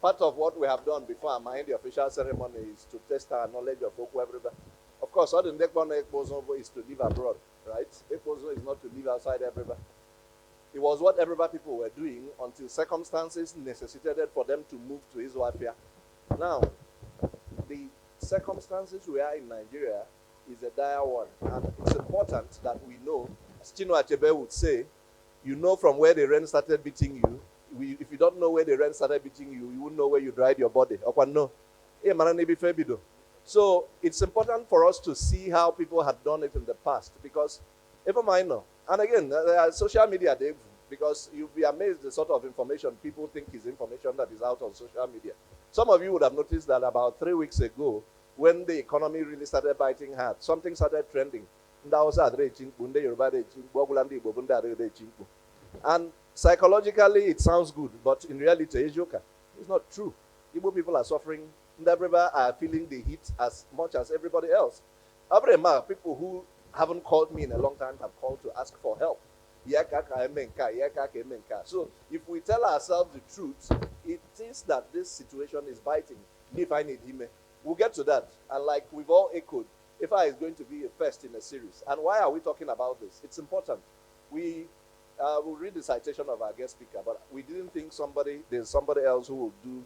part of what we have done before mind the official ceremony is to test our knowledge of Oku everybody. Of course, all the Ekbozo is to live abroad, right? Ekbozo is not to live outside everybody. It was what everybody people were doing until circumstances necessitated for them to move to Iswapia. Now, the circumstances we are in Nigeria is a dire one, and it's important that we know, as Chino Achebe would say, you know from where the rain started beating you. If you don't know where the rain started beating you, you wouldn't know where you dried your body. So it's important for us to see how people had done it in the past, because even minor, and again, social media, Dave, because you'll be amazed the sort of information people think is information that is out on social media. Some of you would have noticed that about 3 weeks ago, when the economy really started biting hard, something started trending. And psychologically, it sounds good, but in reality, it's not true. Igbo people are suffering. Everybody are feeling the heat as much as everybody else. People who haven't called me in a long time have called to ask for help. So if we tell ourselves the truth, it is that this situation is biting. We'll get to that. And like we've all echoed, IFA is going to be a first in a series. And why are we talking about this? It's important. We will read the citation of our guest speaker, but we didn't think there's somebody else who will do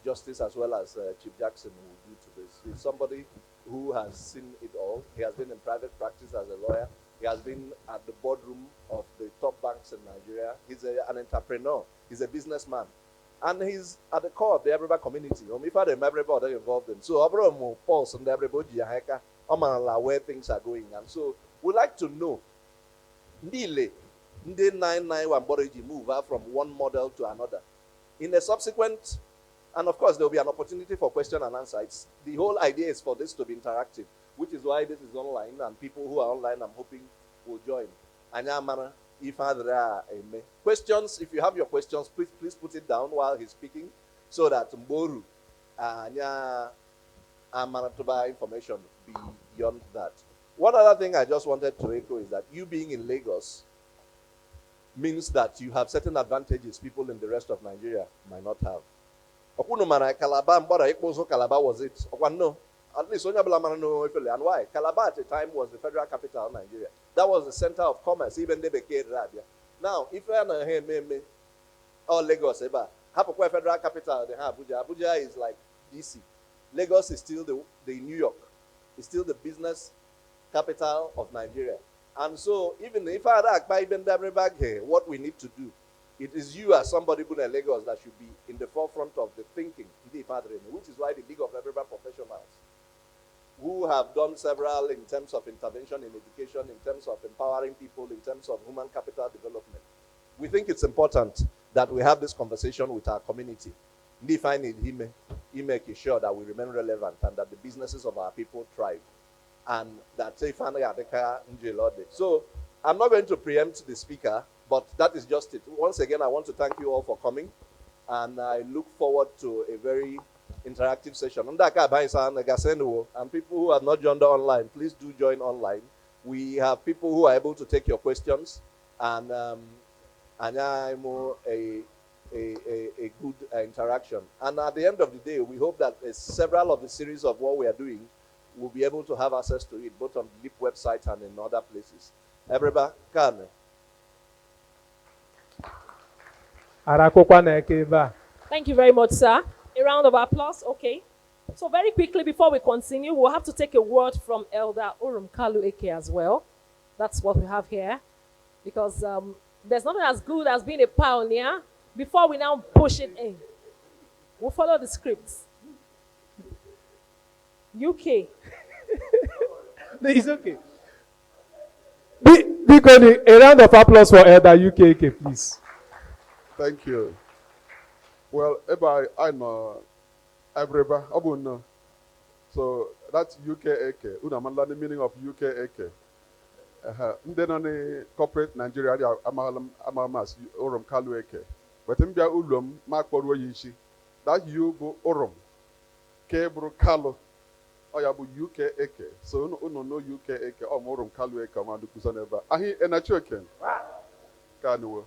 justice as well as Chief Jackson will do to this. He's somebody who has seen it all. He has been in private practice as a lawyer. He has been at the boardroom of the top banks in Nigeria. He's an entrepreneur. He's a businessman. And he's at the core of the Abiriba community. Everybody involved in. So, pulse and everybody where things are going. And so, we'd like to know, Ndile, Nde 991 move from one model to another. In the subsequent, and of course, there will be an opportunity for question and answer. The whole idea is for this to be interactive, which is why this is online, and people who are online, I'm hoping, will join. Questions, if you have your questions, please put it down while he's speaking, so that Mboru Manatoba information beyond that. One other thing I just wanted to echo is that you being in Lagos means that you have certain advantages people in the rest of Nigeria might not have. Calabar was it? No. At least and why? Calabar at the time was the federal capital of Nigeria. That was the center of commerce, even the Rabia. Now, if you're or Lagos, federal capital, Abuja is like DC. Lagos is still the New York. It's still the business capital of Nigeria. And so, even if I back here, what we need to do, it is you as somebody who in Lagos that should be in the forefront of the thinking, which is why the League of Abiriba Professionals, who have done several in terms of intervention in education, in terms of empowering people, in terms of human capital development. We think it's important that we have this conversation with our community. Make sure that we remain relevant and that the businesses of our people thrive. And that so I'm not going to preempt the speaker, but that is just it. Once again, I want to thank you all for coming. and I look forward to a very interactive session. And people who have not joined online, please do join online. We have people who are able to take your questions, and I'm a good interaction. And at the end of the day, we hope that several of the series of what we are doing will be able to have access to it, both on the LeAP website and in other places. Abiriba, Kane. Thank you very much, sir. A round of applause, okay. So very quickly, before we continue, we'll have to take a word from Elder Urum Kalu Eke as well. That's what we have here. Because there's nothing as good as being a pioneer. Before we now push it in, we'll follow the scripts. UK. It's okay. A round of applause for Elder UK, please. Thank you. Well, I know Abiriba, Abuno. So that's UK Eke. Unamanda the meaning of UK Eke. Then on the corporate Nigeria, Amamas, Orum Kalu Eke. But in Bia Ulum, Mark Borwa Yishi. That you go Orum. Kebro Kalu. Oyabu UK Eke. So no UK Eke or Morum Kalu Eke, Mandu Kusaneva. Ahi Enachoken. Kanuwa.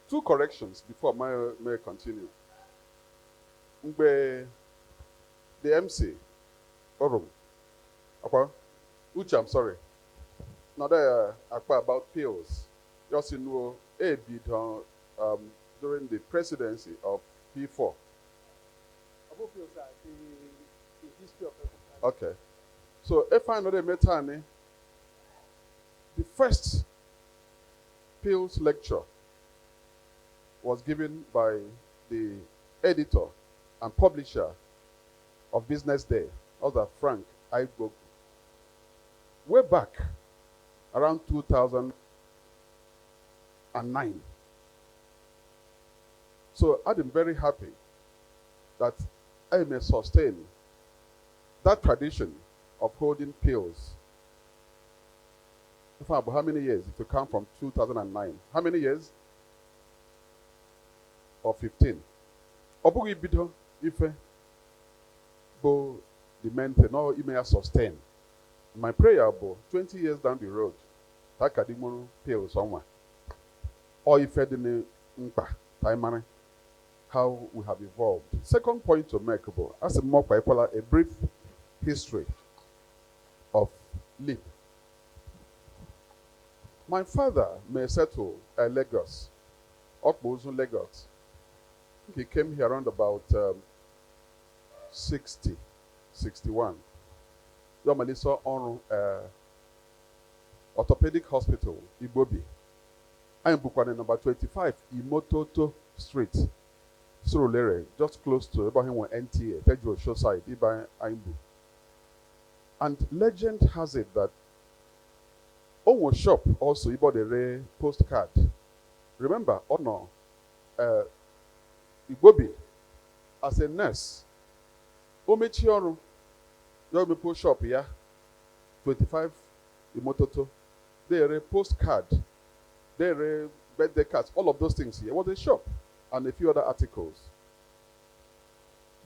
Two corrections before may continue. The MC, Orum, Uche, I'm sorry. Now there about pills. Just in know a bit during the presidency of P4. Okay. So if I know the metane, the first pills lecture was given by the editor and publisher of Business Day, Other Frank Igbok. Way back around 2009. So I'm very happy that I may sustain that tradition of holding pills. How many years? If you count from 2009. How many years? Or 15. Obugi bido ife bo the mente no ime sustain. My prayer bo 20 years down the road, takadimono pay somewhere. Or ife dine mpa timane how we have evolved. Second point to make bo as a more popular a brief history of LeAP. My father may settle Lagos, Okbozun Lagos. He came here around about 60, 61. Normally saw on orthopedic hospital, Ibobi. I am Bukwane number 25, Imototo Street, Surulere, just close to Ibrahim NTA, Tejo Show side, Iba Aimbu. And legend has it that Owo shop also Ibo the postcard. Remember, Ono Igobi, as a nurse, Omechioro, Yomipo shop here, 25 Imototo. They're a postcard, they're a birthday cards, all of those things here. Was a shop and a few other articles.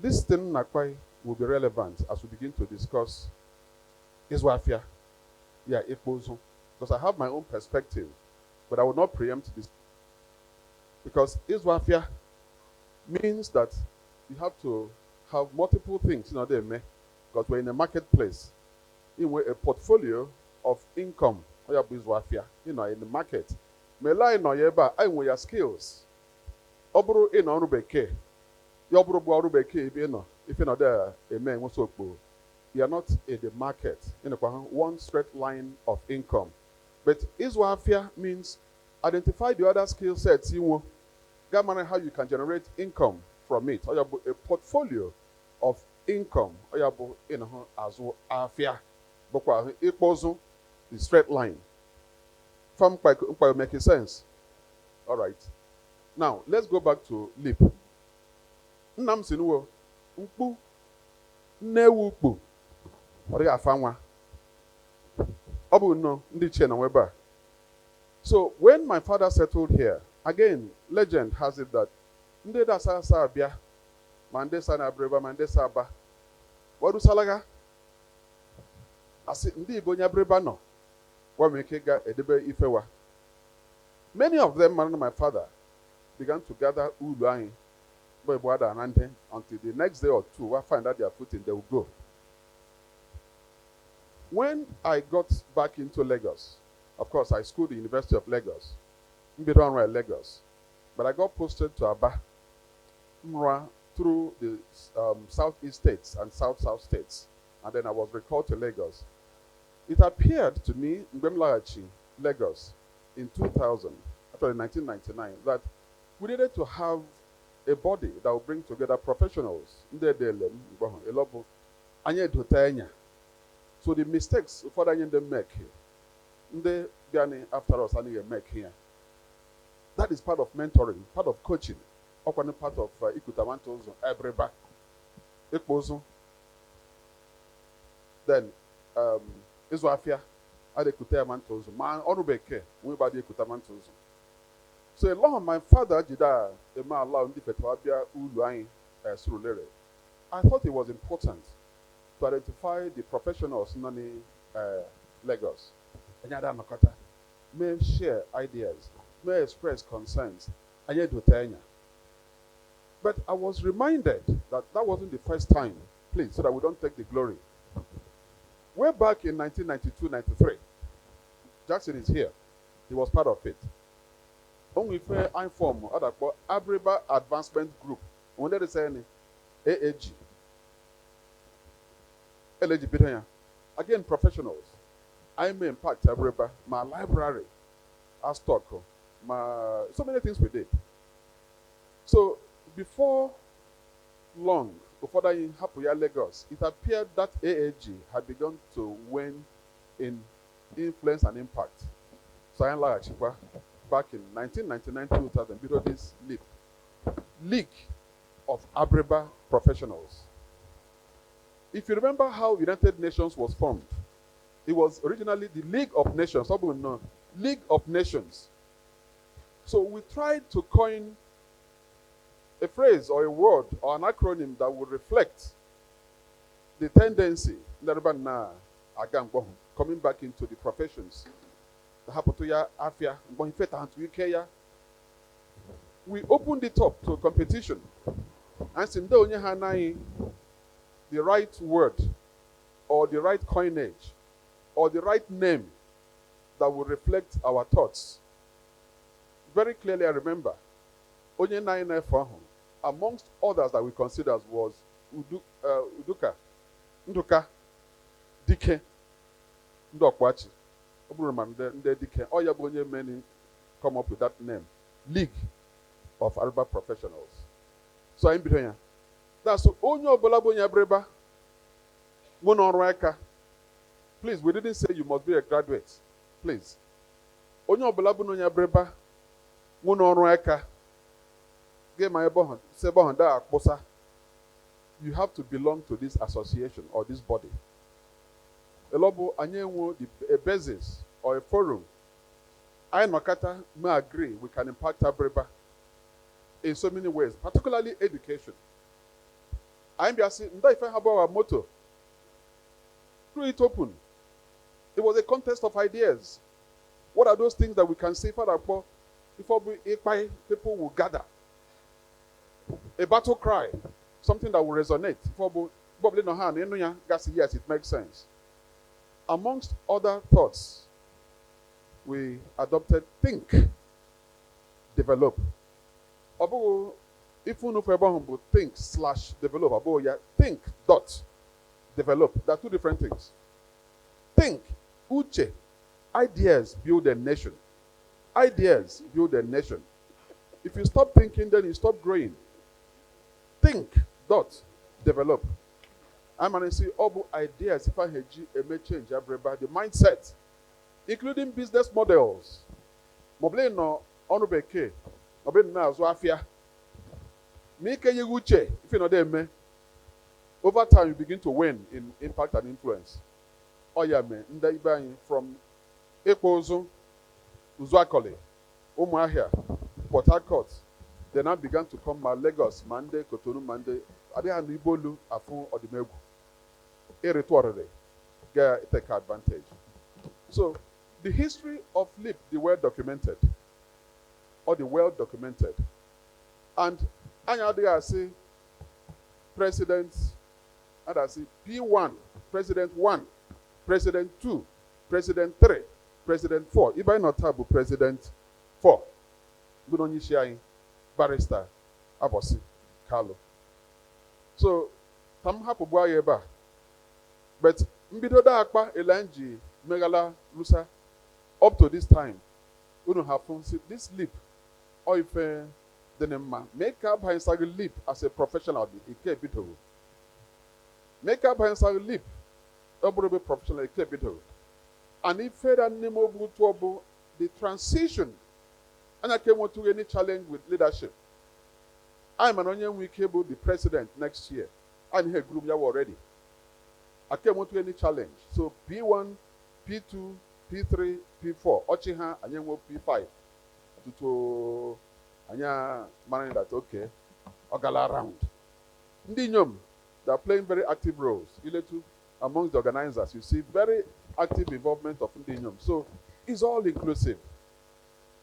This thing Nakwai will be relevant as we begin to discuss Iswafia. Yeah, Ikbozo. Because I have my own perspective, but I will not preempt this. Because Iswafia means that you have to have multiple things in order to make, because we're in a marketplace. In a portfolio of income, in the market. Mela no yeba, I know your skills. Obro in on Rubeke. Yobro Rubeke, if you're not there, a man was so poor. You are not in the market, in one straight line of income. But Iswafia means identify the other skill sets you want. Government how you can generate income from it. Or a portfolio of income. Or you as well afia. Bokwa equals the straight line. From making sense. All right. Now let's go back to LeAP. Nnam sinuwo ukpu newu ukpu. Ori afanwa. Obu no ndi che na weba. So when my father settled here, again, legend has it that Ndị da sa abịa, ma ndị sa na Abiriba, ma ndị sa Aba. Warusalaga. Asị ndị Igbo onye Abiriba nọ. Wa meke ga edebe ifewa. Many of them, and my father, began to gather ulu anyị. Until the next day or two, we'll find out their footing, they will go. When I got back into Lagos, of course, I schooled at the University of Lagos, Mbidonra, Lagos, but I got posted to Aba, Mra, through the southeast states and south states, and then I was recalled to Lagos. It appeared to me in Bemlahachi, Lagos, in 2000, after 1999, that we needed to have a body that will bring together professionals. So the mistakes Father them make here, after us and make here. That is part of mentoring, part of coaching, or part of Ikutamantos, Abiriba, Ekpozo. Then Iswafia, Adekutamantos, man, Onubeke, we body Ekutamantos. So along my father Jida, the man allowed Ndifetwabia Uluain Surulere. I thought it was important to identify the professionals in Lagos. May share ideas, may express concerns, but I was reminded that that wasn't the first time, please, so that we don't take the glory. Way back in 1992-93, Jackson is here. He was part of it. Only fair I form other Abiriba Advancement Group. When they say AAG. LAG again, professionals. I may impact Abiriba, my library, our stock, so many things we did. So before long, before that in Hapuya Lagos, it appeared that AAG had begun to wane in influence and impact. So I like back in 1999-2000, we wrote this LeAP, League of Abiriba Professionals. If you remember how United Nations was formed, it was originally the League of Nations, some people know, League of Nations. So we tried to coin a phrase or a word or an acronym that would reflect the tendency coming back into the professions. We opened it up to competition. And the right word or the right coinage or the right name that will reflect our thoughts. Very clearly I remember, amongst others that we considered was Nduka, Dike, Ndokwachi. Many come up with that name. League of Abiriba Professionals. So I'm between you. That's Onyo Bolabonya Abiriba. Please, we didn't say you must be a graduate. Please. Onyo Bolabonya Abiriba. You have to belong to this association or this body. A basis or a forum. I Makata may agree we can impact Abiriba in so many ways, particularly education. I'm just saying, if I have our motto, through it open. It was a contest of ideas. What are those things that we can say before people will gather? A battle cry, something that will resonate. Yes, it makes sense. Amongst other thoughts, we adopted think, develop. If you know think/develop, think dot develop. There are two different things. Think, uche, ideas build a nation. Ideas build a nation. If you stop thinking, then you stop growing. Think dot develop. I'm going to see all ideas if I had may change Abiriba, the mindset, including business models. Mobley no onubeke, mobley na zwafia. Make a uche if you know them. Over time, you begin to win in impact and influence. Oh yeah, man. From Ekpozo, Uzwakole, Umuahia, Port Harcourt, They now began to come Lagos, Monday, Cotonou, Monday. Ade anu Ibolu afun odimegu. Eretuarere. Get take advantage. So the history of LeAP, the well documented, or the well documented, and anya I say President, and I say P1, President 1, President 2, President 3, President 4. Iba not tabu President 4. Bunonyi Shiai, Barrister, Abosi, Carlo. So, tam hapu bwa yeba. But mbido da akpa elanji megala lusa up to this time. Uno have this LeAP, or if the make up Hansag LeAP as a professional, it bit of make up Hansag LeAP, a professional, it bit of. And if further nemo to the transition, and I came to any challenge with leadership. I'm an onion week able the president next year. I'm here group already. I came to any challenge. So P1, P2, P3, P4, Ochiha, and then P5. To anya managing that okay, Ogala around. Ndinyom, they are playing very active roles. Iletu, amongst the organizers, you see very active involvement of Ndinyom. So it's all inclusive.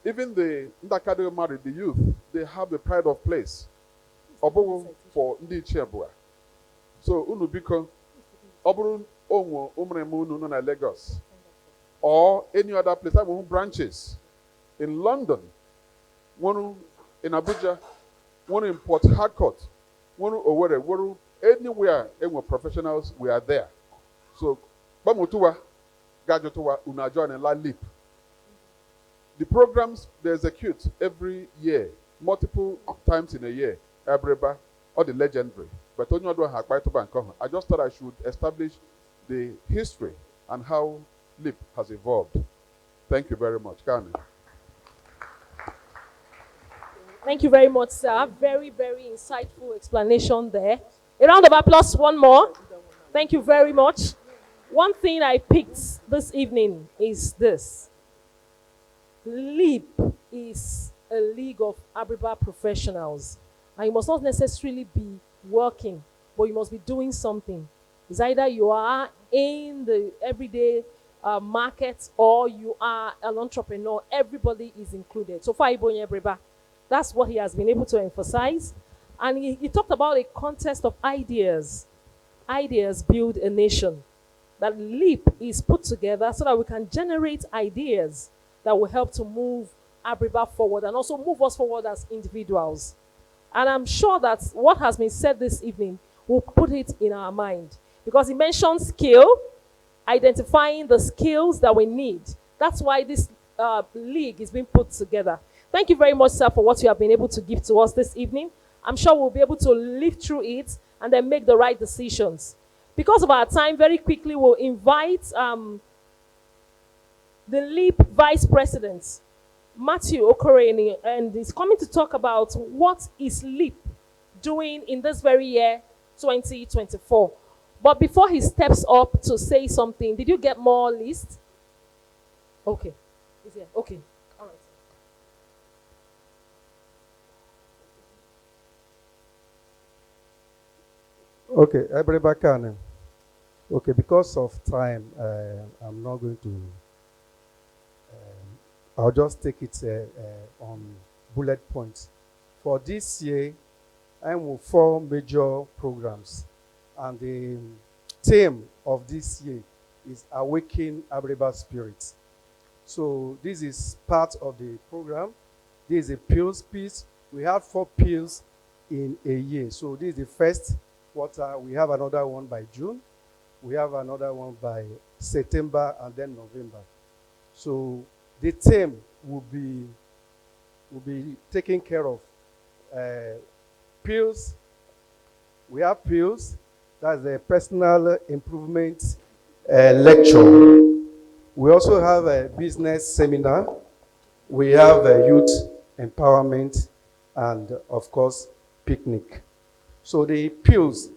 Even the Ndakado married, the youth, they have a pride of place. Obo for Ndi Chebua. So Unubiko, Oburun Onwo, Umremunu, no Lagos. Or any other place, I have branches. In London, one in Abuja, one in Port Harcourt, one over one anywhere, anywhere professionals, we are there. So, Bamutua, Gajotua, Unajon, and LeAP. The programs they execute every year, multiple times in a year, Abiriba, or the legendary. But I just thought I should establish the history and how LeAP has evolved. Thank you very much. Carmen. Thank you very much, sir. Very, very insightful explanation there. A round of applause, one more. Thank you very much. One thing I picked this evening is this. LeAP is a league of Abiriba professionals. And you must not necessarily be working, but you must be doing something. It's either you are in the everyday market or you are an entrepreneur. Everybody is included. So far, Ibonye Abiriba. That's what he has been able to emphasize. And he talked about a contest of ideas. Ideas build a nation. That LeAP is put together so that we can generate ideas that will help to move Abiriba forward and also move us forward as individuals. And I'm sure that what has been said this evening will put it in our mind. Because he mentioned skill, identifying the skills that we need. That's why this league is being put together. Thank you very much, sir, for what you have been able to give to us this evening. I'm sure we'll be able to live through it and then make the right decisions. Because of our time, very quickly, we'll invite the LeAP Vice President, Matthew Okoreni, and he's coming to talk about what is LeAP doing in this very year, 2024. But before he steps up to say something, did you get more list? Okay. Is here? Okay. All right. Okay, Abiriba Kane. Okay, because of time, I'm not going to. I'll just take it on bullet points. For this year, I'm with 4 major programs, and the theme of this year is Awaken Abiriba Spirit. So this is part of the program. This is a pills piece. We have 4 pills in a year. So this is the first quarter. We have another one by June. We have another one by September and then November. So the theme will be taken care of. Pills. We have pills. That's a personal improvement lecture. We also have a business seminar. We have a youth empowerment and, of course, picnic. So the pills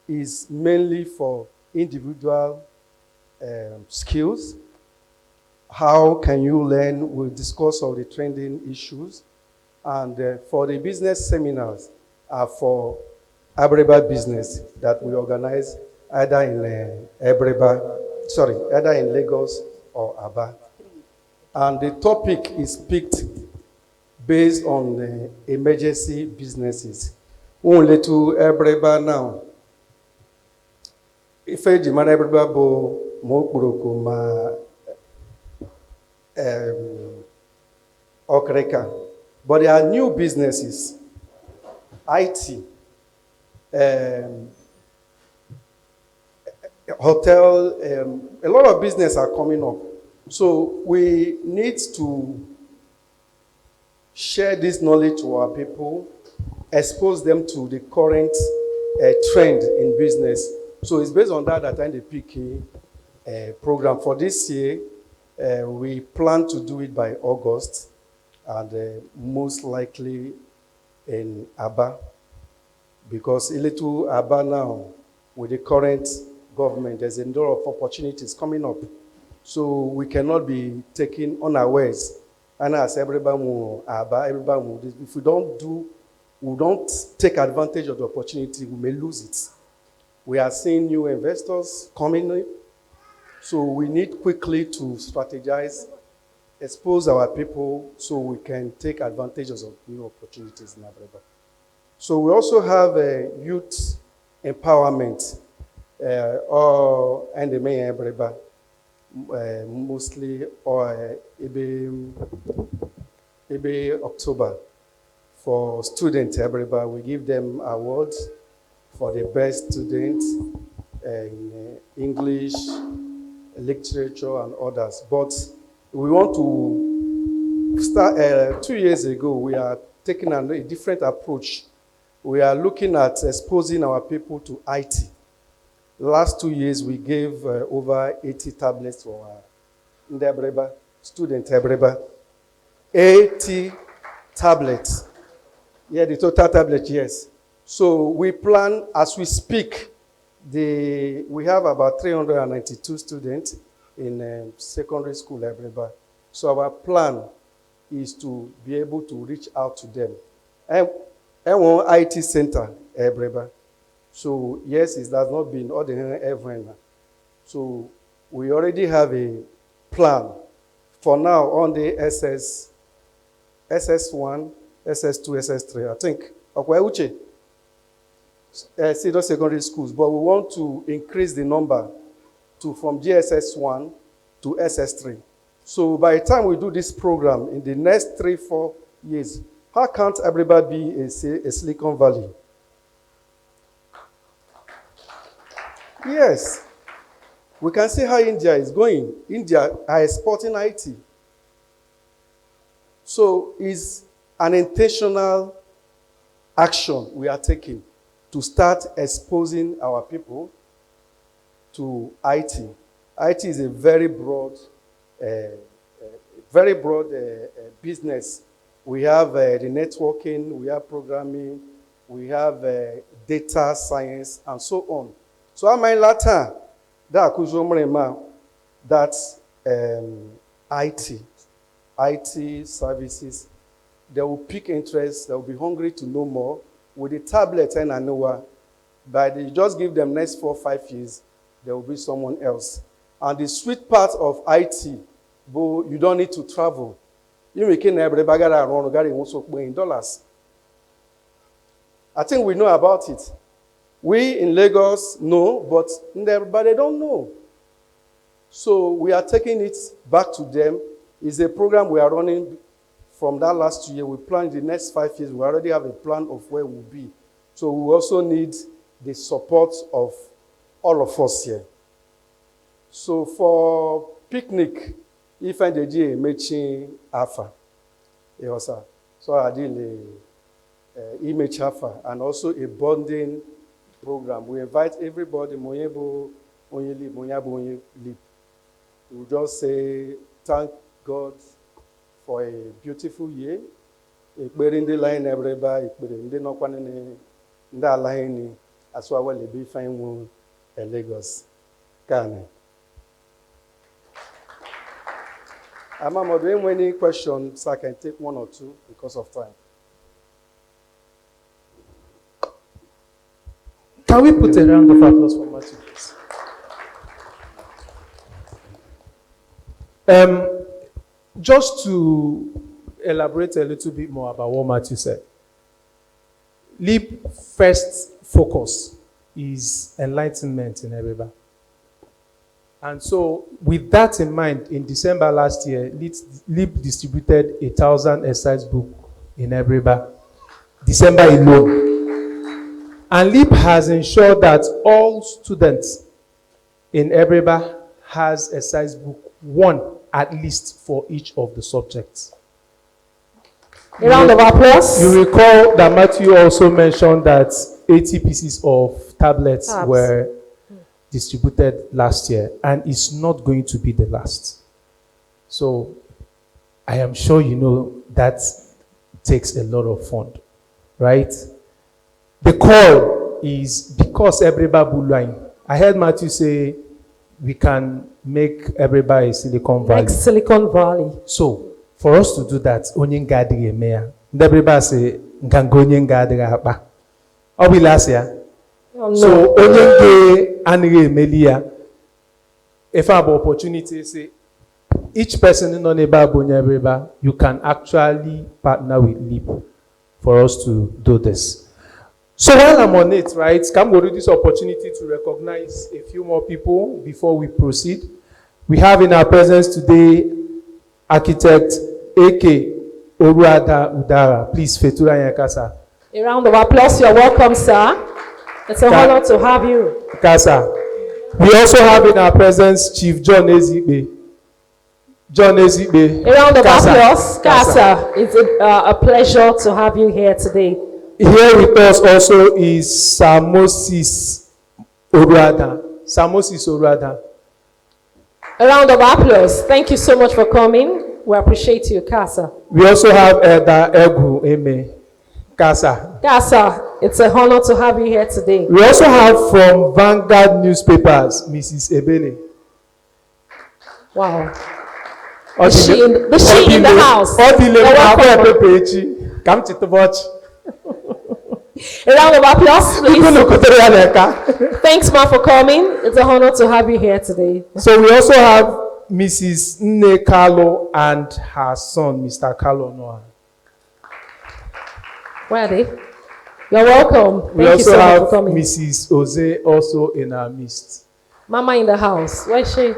is mainly for individual skills. How can you learn? We'll discuss all the trending issues. And for the business seminars are for Abiriba business that we organize either in either in Lagos or Aba. And the topic is picked based on the emergency businesses. Only to Abiriba now. If I demand Abiriba bo mo ma Okreka. But there are new businesses, IT, hotel, a lot of business are coming up. So we need to share this knowledge to our people, expose them to the current trend in business. So it's based on that I the PK program. For this year, we plan to do it by August, and most likely in Aba, because a little Aba now, with the current government, there's a lot of opportunities coming up. So we cannot be taken unawares. And as everybody Aba, everybody, if we don't take advantage of the opportunity, we may lose it. We are seeing new investors coming in, so we need quickly to strategize, expose our people so we can take advantages of new opportunities in Abiriba. So we also have youth empowerment, and the main Abiriba, mostly or maybe October for students Abiriba. We give them awards for the best students in English, literature, and others. But we want to start, 2 years ago, we are taking a different approach. We are looking at exposing our people to IT. Last 2 years, we gave over 80 tablets to our Abiriba, student Abiriba. 80 tablets. Yeah, the total tablet, yes. So we plan, as we speak, we have about 392 students in secondary school Abiriba. So our plan is to be able to reach out to them. And one IT center Abiriba. So yes, it has not been all the everyone. So we already have a plan for now on the SS1, SS2, SS3. I think Okwauche, Cedar Secondary Schools, but we want to increase the number from GSS1 to SS3. So by the time we do this program in the next 3-4 years, how can't everybody be a Silicon Valley? Yes. We can see how India is going. India are exporting IT. So it's an intentional action we are taking to start exposing our people to IT. IT is a very broad business. We have the networking, we have programming, we have data science, and so on. So I might later that's IT services. They will pick interest, they will be hungry to know more. With the tablet and ANOA, but you just give them next 4 or 5 years, there will be someone else. And the sweet part of IT, but you don't need to travel. You can in dollars. I think we know about it. We in Lagos know, but they don't know. So we are taking it back to them. It's a program we are running from that last year. We plan the next 5 years. We already have a plan of where we'll be. So we also need the support of all of us here. So for picnic, if I did a matching alpha, so I did a image alpha and also a bonding program. We invite everybody, Monyebo, Onyeli, Monyabo, Onyeli. We just say, thank God for a beautiful year. Ekberinde line Abiriba, ekberinde nokwane nda line as well le be fine one Lagos. Kane. Amamo, do you have any questions? I can take 1 or 2 because of time. Can we put a round of applause for Matthew, please? Just to elaborate a little bit more about what Matthew said. LeAP first focus is enlightenment in Abiriba. And so, with that in mind, in December last year, LeAP distributed 1,000 exercise books in Abiriba. December alone. And LeAP has ensured that all students in Abiriba has exercise book one at least for each of the subjects. A round of applause. You recall that Matthew also mentioned that 80 pieces of tablets were distributed last year, and it's not going to be the last. So I am sure you know that takes a lot of fund, right? The call is because Abiriba Buluine. I heard Matthew say we can make Abiriba a Silicon Valley. Like Silicon Valley. So for us to do that, onye ngadi emea. Abiriba say ngango onye ngadi apa. Obi last year. Oh, no. So onye nge anige emelia. If I have opportunity, say each person in Abiriba, you can actually partner with LeAP for us to do this. So while I'm on it, right, I'm going to use this opportunity to recognize a few more people before we proceed. We have in our presence today architect A.K. Oruada Udara. Please, Fetura Yakasa. A round of applause. You're welcome, sir. It's an honor to have you. Kasa. We also have in our presence Chief John Ezigbe. John Ezigbe. A round of Kasa. applause. Kasa, it's a pleasure to have you here today. Here with us also is Samosis Oruada. Samosis Oruada. A round of applause. Thank you so much for coming. We appreciate you, Kasa. We also have Elder Egu Eme. Kasa. Kasa, it's an honor to have you here today. We also have from Vanguard Newspapers, Mrs. Ebele. Wow. Is she in the house? Come to watch. A round of applause, please. Thanks, Ma, for coming. It's an honor to have you here today. So we also have Mrs. Nne Carlo and her son, Mr. Carlo Noah. Where are they? You're welcome. We Thank you also so much have for coming. Mrs. Oze also in our midst. Mama in the house. Where is she?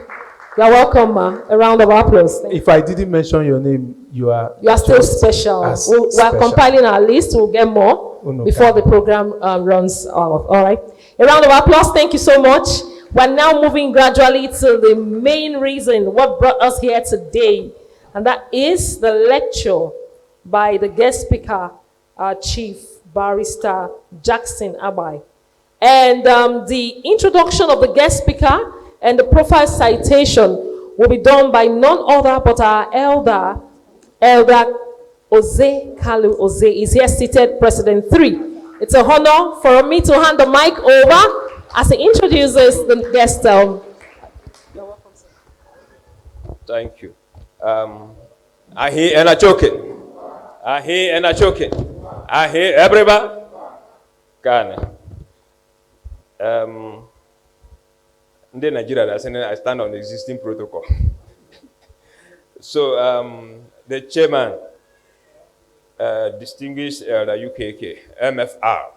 You're welcome, Ma. A round of applause. If I didn't mention your name, you are still special. We are compiling our list. We'll get more before the program runs off. All right. A round of applause. Thank you so much. We're now moving gradually to the main reason what brought us here today, and that is the lecture by the guest speaker, our Chief Barrister Jackson Abai. And the introduction of the guest speaker and the profile citation will be done by none other but our elder Oze Kalu Oze is here seated, President 3. It's an honor for me to hand the mic over as he introduces the guest. You're welcome, sir. Thank you. I hear and I choking. I hear and I choking. I hear everybody. Ghana. In Nigeria, I stand on the existing protocol. So, the chairman, distinguished Elder UKK, MFR,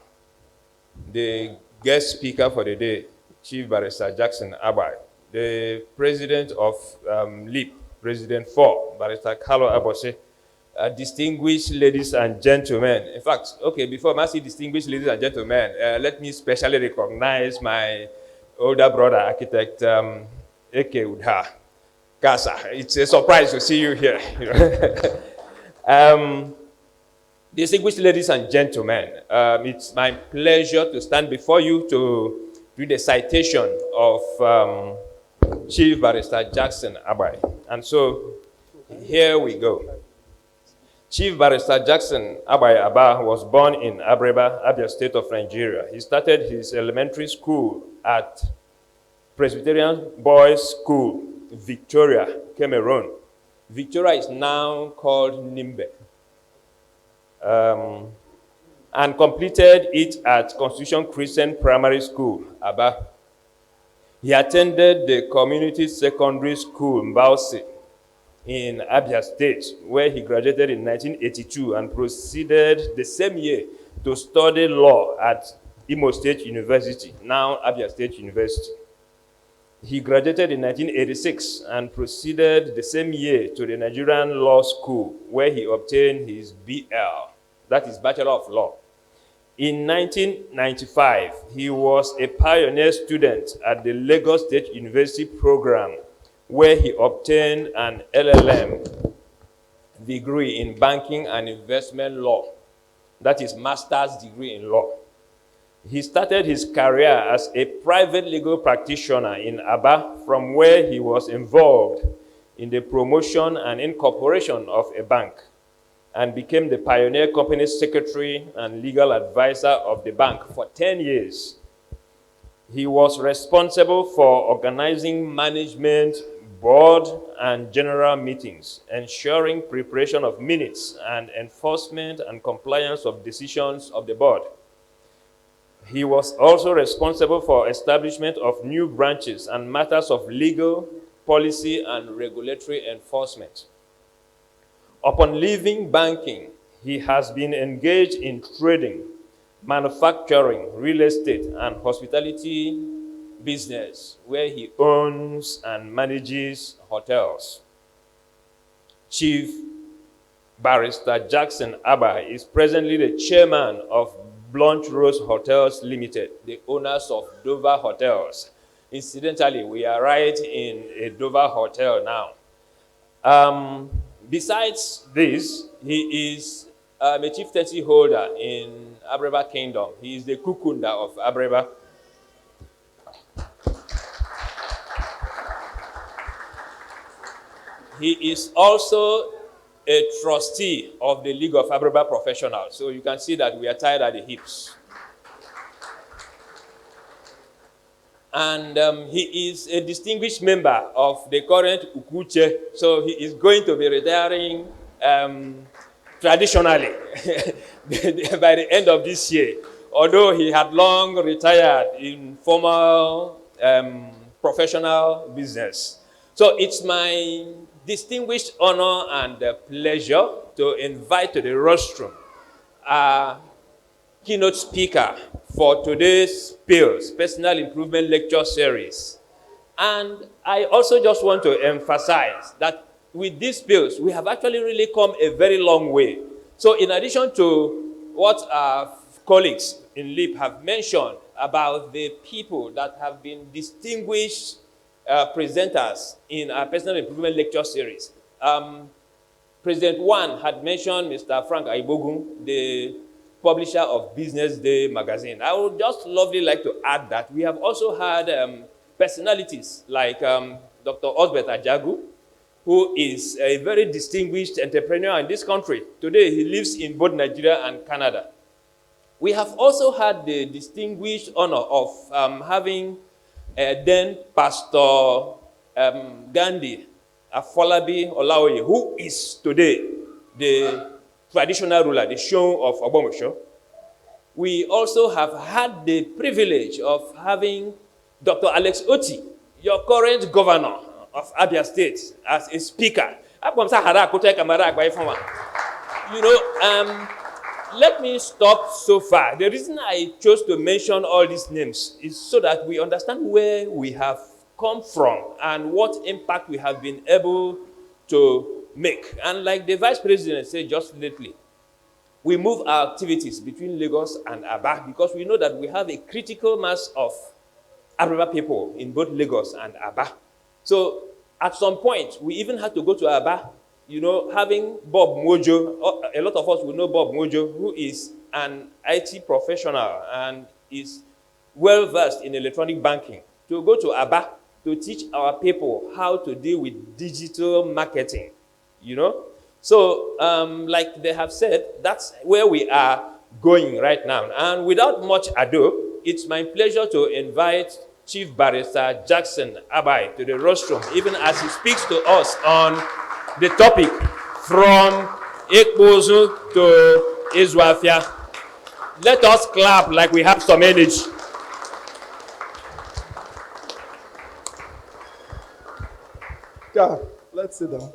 the guest speaker for the day, Chief Barrister Jackson Abai, the president of LeAP, President 4, Barrister Carlo Abose, distinguished ladies and gentlemen. In fact, okay, before I say distinguished ladies and gentlemen, let me specially recognize my older brother, architect A.K. Udha. Kasa, it's a surprise to see you here. Distinguished ladies and gentlemen, it's my pleasure to stand before you to read the citation of Chief Barrister Jackson Abai. And so, here we go. Chief Barrister Jackson Abai Aba was born in Abiriba, Abia State of Nigeria. He started his elementary school at Presbyterian Boys School, Victoria, Cameroon. Victoria is now called Nimbe. and completed it at Constitution Christian Primary School, Aba. He attended the Community Secondary School, Mbausi, in Abia State, where he graduated in 1982 and proceeded the same year to study law at Imo State University, now Abia State University. He graduated in 1986 and proceeded the same year to the Nigerian Law School, where he obtained his BL, that is Bachelor of Law. In 1995, he was a pioneer student at the Lagos State University program, where he obtained an LLM degree in banking and investment law, that is master's degree in law. He started his career as a private legal practitioner in Aba, from where he was involved in the promotion and incorporation of a bank, and became the pioneer company secretary and legal advisor of the bank for 10 years. He was responsible for organizing management, board, and general meetings, ensuring preparation of minutes and enforcement and compliance of decisions of the board. He was also responsible for establishment of new branches and matters of legal, policy, and regulatory enforcement. Upon leaving banking, he has been engaged in trading, manufacturing, real estate, and hospitality business, where he owns and manages hotels. Chief Barrister Jackson Abai is presently the chairman of Blunt Rose Hotels Limited, the owners of Dover Hotels. Incidentally, we are right in a Dover hotel now. Besides this, he is a chieftaincy holder in Abiriba Kingdom. He is the Kukunda of Abiriba. He is also a trustee of the League of Abiriba Professionals. So you can see that we are tied at the hips. And he is a distinguished member of the current Ukuche. So he is going to be retiring traditionally by the end of this year. Although he had long retired in formal professional business. So it's my distinguished honor and pleasure to invite to the rostrum keynote speaker for today's PILS, Personal Improvement Lecture Series. And I also just want to emphasize that with these PILS, we have actually really come a very long way. So in addition to what our colleagues in LeAP have mentioned about the people that have been distinguished presenters in our Personal Improvement Lecture Series, President One had mentioned Mr. Frank Aibogun, the publisher of Business Day magazine. I would just lovely like to add that we have also had personalities like Dr. Osbert Ajagu, who is a very distinguished entrepreneur in this country. Today, he lives in both Nigeria and Canada. We have also had the distinguished honor of having then Pastor Gandhi Afolabi Olaoye, who is today the traditional ruler, the Shon of Obomosho. We also have had the privilege of having Dr. Alex Oti, your current governor of Abia State, as a speaker. You know, let me stop so far. The reason I chose to mention all these names is so that we understand where we have come from and what impact we have been able to make. And like the Vice President said just lately, we move our activities between Lagos and Aba because we know that we have a critical mass of Abiriba people in both Lagos and Aba. So at some point, we even had to go to Aba, you know, having Bob Mojo. A lot of us will know Bob Mojo, who is an IT professional and is well-versed in electronic banking, to go to Aba to teach our people how to deal with digital marketing, you know. So, like they have said, that's where we are going right now. And without much ado, it's my pleasure to invite Chief Barrister Jackson Abai to the rostrum, even as he speaks to us on the topic from Ekbozu to Izwafia. Let us clap like we have some energy. Yeah, let's sit down.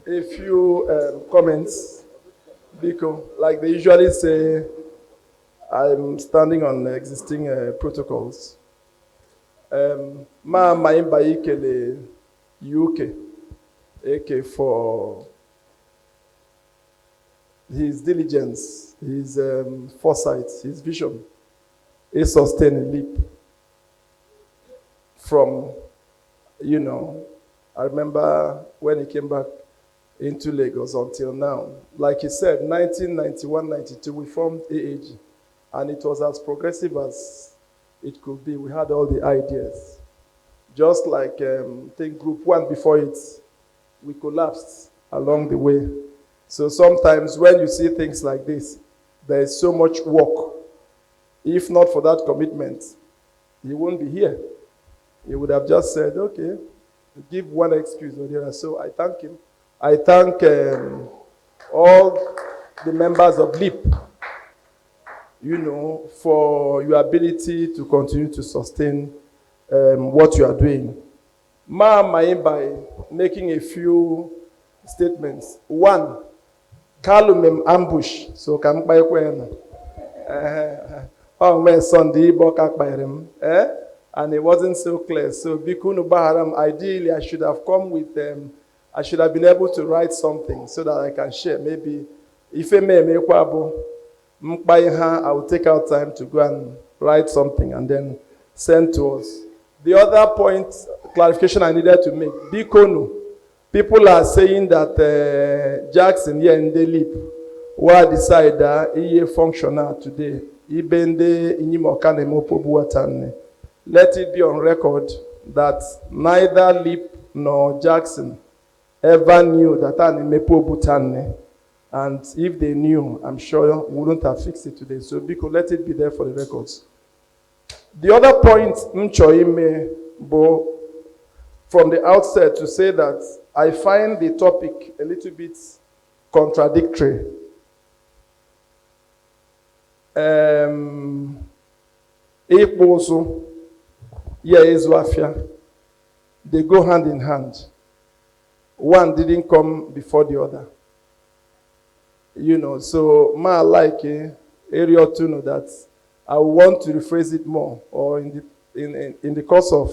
A few comments, because like they usually say, I'm standing on existing protocols. Ma maimba ikele UK, AK for his diligence, his foresight, his vision, a sustained leap from, I remember when he came back into Lagos until now. Like he said, 1991-92, we formed AAG, and it was as progressive as it could be. We had all the ideas. Just like, I think Group 1 before it, we collapsed along the way. So sometimes when you see things like this, there is so much work. If not for that commitment, he won't be here. He would have just said, okay, give one excuse or the other. So I thank him. I thank all the members of LeAP, for your ability to continue to sustain what you are doing. By making a few statements. One, Kalumem ambush. So come by when my Sunday and it wasn't so clear. So Bikunu Baharam, ideally I should have come with I should have been able to write something so that I can share. Maybe if I may make I will take out time to go and write something and then send to us. The other point, clarification I needed to make, Bikunu. People are saying that Jackson here in the LeAP will decide that he functional today. Let it be on record that neither LeAP nor Jackson ever knew that Mepo Butane. And if they knew, I'm sure we wouldn't have fixed it today. So because let it be there for the records. The other point, from the outset to say that I find the topic a little bit contradictory. They go hand in hand. One didn't come before the other. So I like area to know that I want to rephrase it more, or in the course of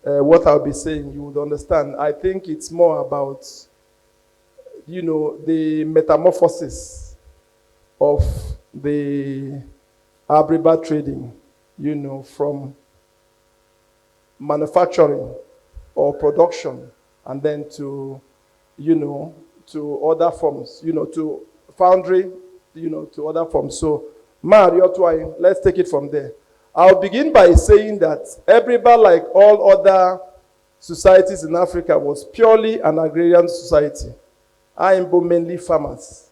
what I'll be saying, you would understand. I think it's more about, the metamorphosis of the Abiriba trading, from manufacturing or production, and then to, to other forms, to foundry, to other forms. So, Mario, let's take it from there. I'll begin by saying that Abiriba, like all other societies in Africa, was purely an agrarian society. I am mainly farmers.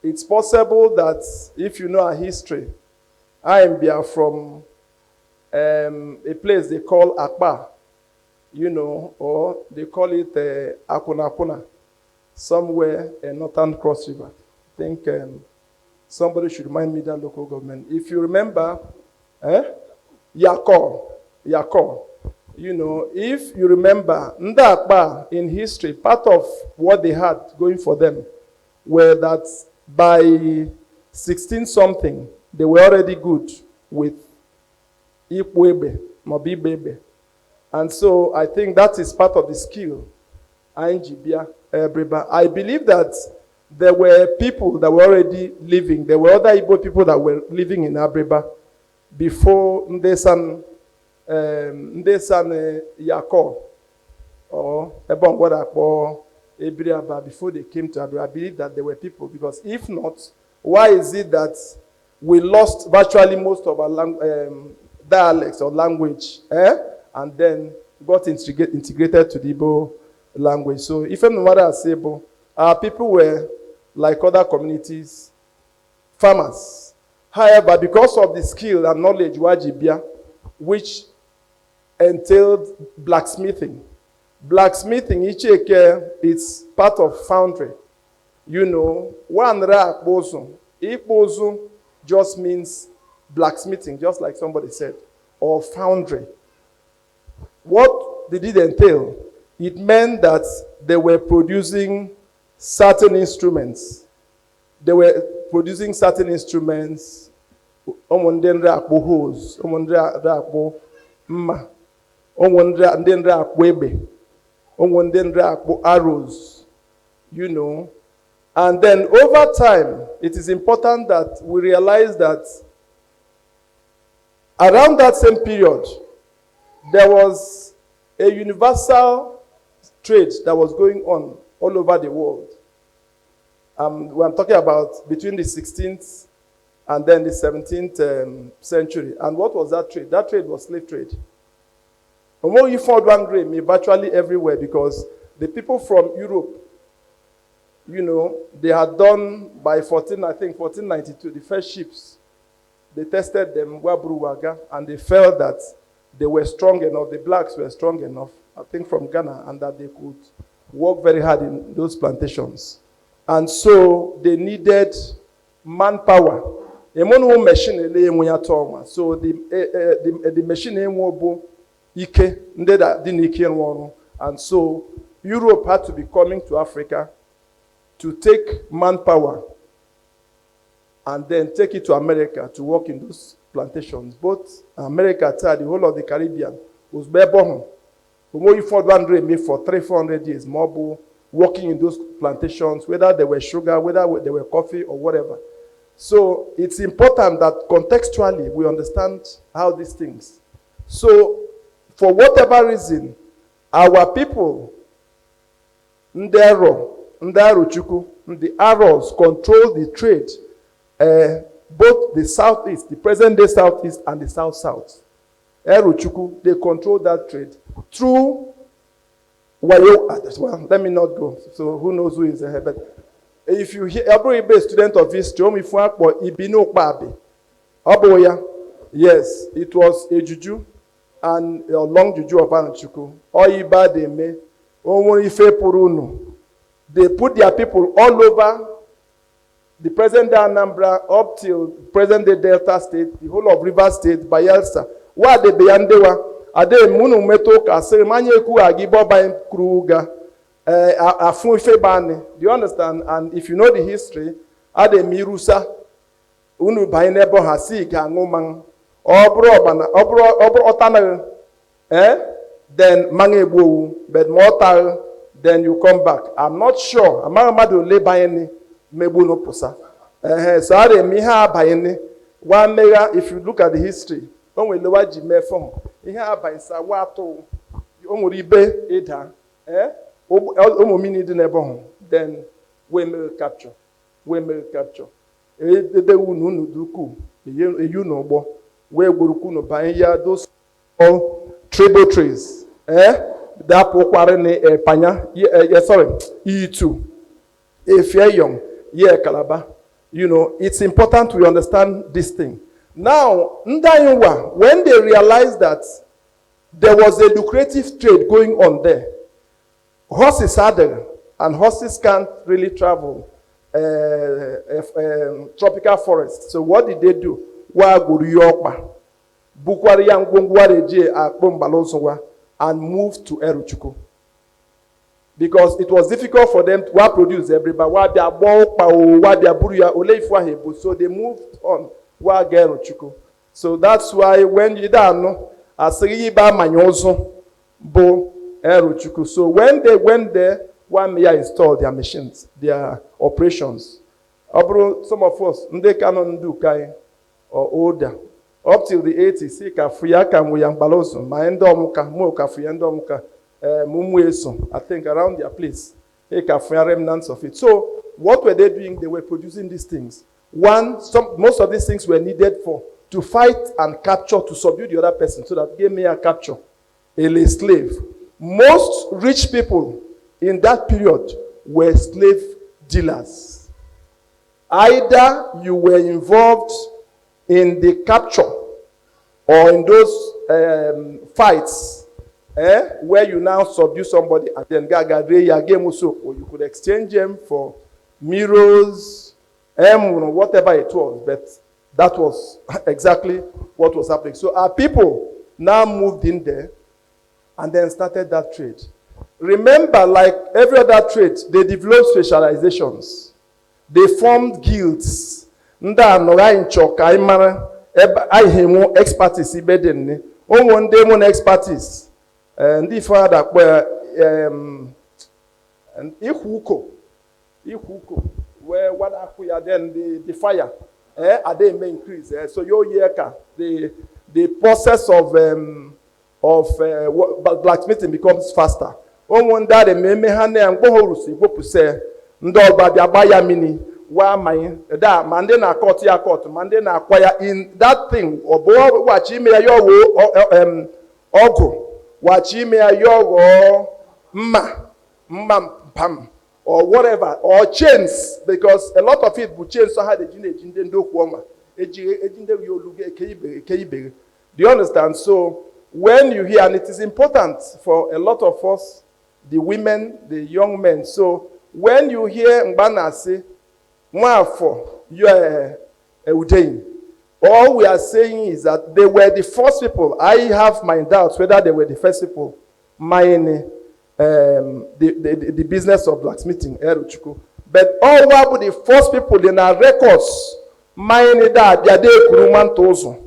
It's possible that if you know our history, I am from a place they call Akba, or they call it Akunakuna, somewhere in Northern Cross River. I think somebody should remind me that local government. If you remember, Yakor. If you remember, Ndakba in history, part of what they had going for them were that by 16 something, they were already good with Ipwebe, Mobibebe. And so I think that is part of the skill. I believe that there were people that were already living. There were other Igbo people that were living in Abiriba before Ndesan Yakor or Ebongwada Abiriba, before they came to Abiriba. I believe that there were people, because if not, why is it that we lost virtually most of our dialects or language, and then got integrated to the Igbo language? So if no matter say, our people were, like other communities, farmers. However, because of the skill and knowledge wajibia, which entailed blacksmithing. Blacksmithing, it's part of foundry. You know, one rakbozo. Ikbozo just means blacksmithing, just like somebody said, or foundry. What did it entail? It meant that they were producing certain instruments. They were producing certain instruments. Omondendra akbo hose, omondendra akbo mma, omondendra akbo ebe, omondendra akbo arrows, you know. And then over time, it is important that we realize that around that same period, there was a universal trade that was going on all over the world. I'm talking about between the 16th and then the 17th century. And what was that trade? That trade was slave trade. And when you found one grain, virtually everywhere, because the people from Europe, you know, they had done by 1492, the first ships, they tested them, Wabruwaga, and they felt that they were strong enough, the blacks were strong enough, I think from Ghana, and that they could work very hard in those plantations. And so they needed manpower. So the machine and so Europe had to be coming to Africa to take manpower and then take it to America to work in those plantations. Both America, the whole of the Caribbean, was Bebon. For 300-400 years, more working in those plantations, whether they were sugar, whether they were coffee or whatever. So it's important that contextually we understand how these things. So for whatever reason, our people, the arrows control the trade, both the southeast, the present day southeast, and the south-south. Eruchuku, they control that trade through Wayo. Well, let me not go. So who knows who is ahead? But if you hear Abiriba student of history, yes, it was a juju and a long juju of Anachuku. Oiba de me, Omorife Purunu. They put their people all over the present day Anambra up till present day Delta State, the whole of River State, Bayelsa. What they beyandewa? Ade munu meto kase manyeku agibo by kruga afunfe bani. Do you understand? And if you know the history, ade mirusa unu bainebo hasi gangomang obro otana then mangebu but mortal then you come back. I'm not sure. Amamado le bayeni mebu no posa. So ade miha bayeni one mega. If you look at the history. When we lower Jimmy phone, he have by Sawato, Omuribe, Eda, Omomini Dinebon, then we may capture. We may capture. They will know Duku, you know, where Gurukuno Panya, those all tributaries, that Pokwarene, Panya, sorry, E2, if you're young, Calabar, you know, it's important to understand this thing. Now, Ndayinwa, when they realized that there was a lucrative trade going on there, horses are there, and horses can't really travel tropical forests. So what did they do? And moved to Eruchuku. Because it was difficult for them to produce everybody. So they moved on. So that's why when you don't know, so when they went there, 1 year installed their machines, their operations. Some of us, they cannot do kai or older. Up till the 80s, I think around their place, remnants of it. So what were they doing? They were producing these things. Most of these things were needed to fight and capture, to subdue the other person, so that game may capture a slave. Most rich people in that period were slave dealers. Either you were involved in the capture or in those fights where you now subdue somebody and then or you could exchange them for mirrors, whatever it was. But that was exactly what was happening. So our people now moved in there and then started that trade. Remember, like every other trade, they developed specializations. They formed guilds. Nda nora incho kaimara I expertise ibedenne. One day one expertise. And if father and ihuko where what are then the fire are they may increase. So your year the process of blacksmithing becomes faster. One day the mehane and bohorusi say ndolba the abaya mini wa my da mande na court ya court mande na acquire in that thing or bo watch me your ogo watch me your pam or whatever or chains because a lot of it will change so how the jinde do kwoma ejinde you look do you understand? So when you hear, and it is important for a lot of us, the women, the young men, so when you hear Mbana say Mwafo, you are a Udein, all we are saying is that they were the first people. I have my doubts whether they were the first people mining the business of blacksmithing, but all were the first people in our records mining that they are Kuruman Tozo,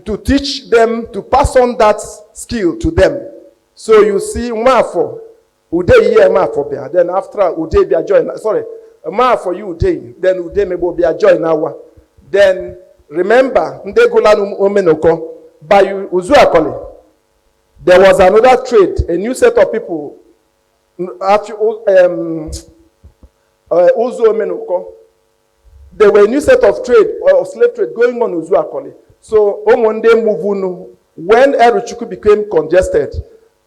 to teach them, to pass on that skill to them. So you see, Mafo, Ude ye Mafo be, then after Ude be a join. Sorry, Mafo you Ude, then Ude mebo be a join now. Then remember, Ndegulanu Omenoko, by Uzuakole. There was another trade, a new set of people. After Uzu Omenoko, there were a new set of trade or slave trade going on Uzuakole. So one day Muvunu, when Eruchuku became congested,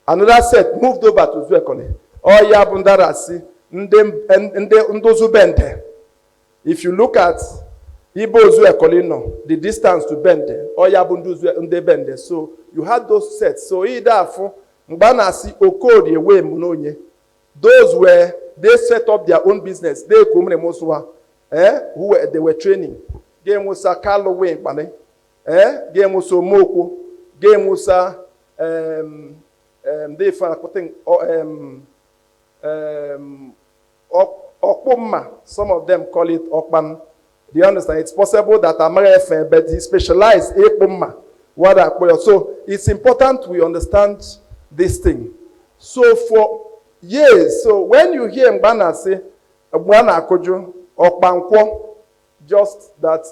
another set moved over to Zuekole. Oya Bundarasi, Ndozu Bende. If you look at Ibo Zuekole, no, the distance to Bende, Oya Bundu Nde Bende. So you had those sets. So therefore, Mbanasi Okodi Ewe Munonye. Those were, they set up their own business. They kumre moswa, they were training. Game was a Carlo Way, Bane. Game was so moko, game was a they found Okpoma, some of them call it Okban. Do you understand? It's possible that American, but he specialized Ekpoma. So it's important we understand this thing. So for years, so when you hear Mbana say Mbana Kojo Okbankwo, just that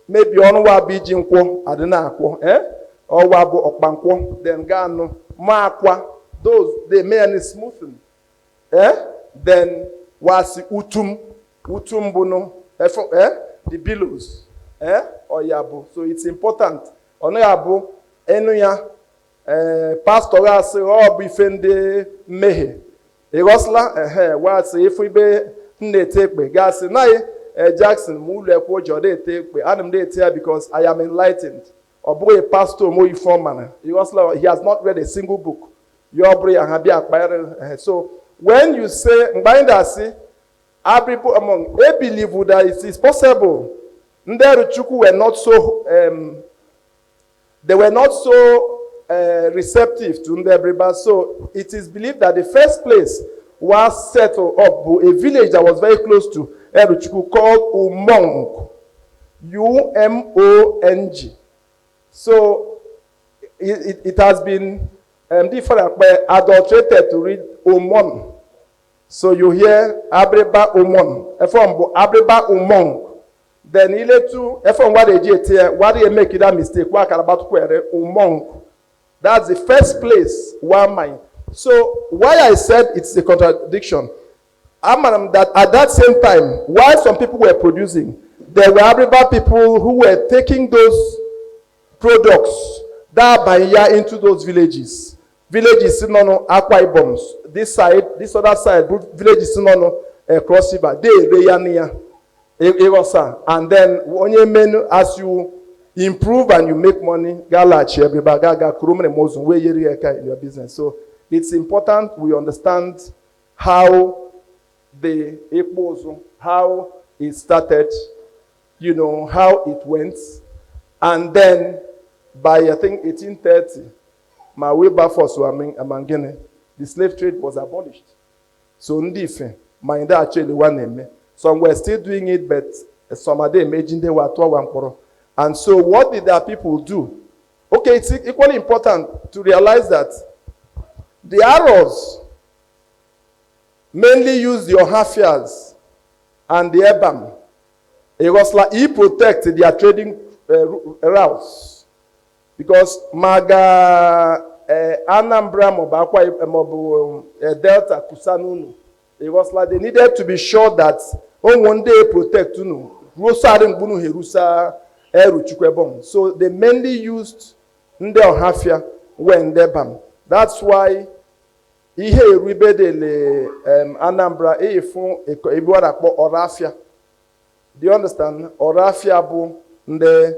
maybe on wa bijinkwo adina akwo or wabo okbankwo then gano makwa those they may any smoothing then wasi utum buno the billows or yabo. So it's important ono yabo enuya pastoral say oh bifende mehe egosla wasi ifibe nnetekbe gasi nai Jackson, because I am enlightened. Or boy, a pastor, more informal. He has not read a single book. So when you say, among they believe that it is possible. They were not so receptive to Abiriba. So it is believed that the first place was settled up a village that was very close to Eruchuku called Umong. Umong. So it has been different, but adulterated to read Umon. So you hear Abiriba Umon. From Abiriba Umong. Then he let to from what do you make that mistake? What about Umong? That's the first place where mine. So why I said it's a contradiction, that at that same time, while some people were producing, there were Abiriba people who were taking those products that by year into those villages. Villages in Akwa Ibom, this side, this other side, villages in Cross River. They are near. And then when you menu as you improve and you make money, galachi Abiriba gaga kurumene mozu we in your business. So it's important we understand how the Ekpozo, how it started, you know, how it went. And then by, I think, 1830, my way back for Amangene, the slave trade was abolished. So, Ndife, my actually one name. Some were still doing it, but some of them imagine they were 12. And so, what did our people do? Okay, it's equally important to realize that the arrows mainly used the Ohafias and the Ebam. It was like he protected their trading routes. Because Maga Anambra Mobu Delta Kusanunu, it was like they needed to be sure that one day protect Bunu Herusa Eru. So they mainly used Nde Ohafia when Debam. That's why ihe ribedele Anambra efun ebiwara kpo Orafia. Do you understand? Orafia bu Nde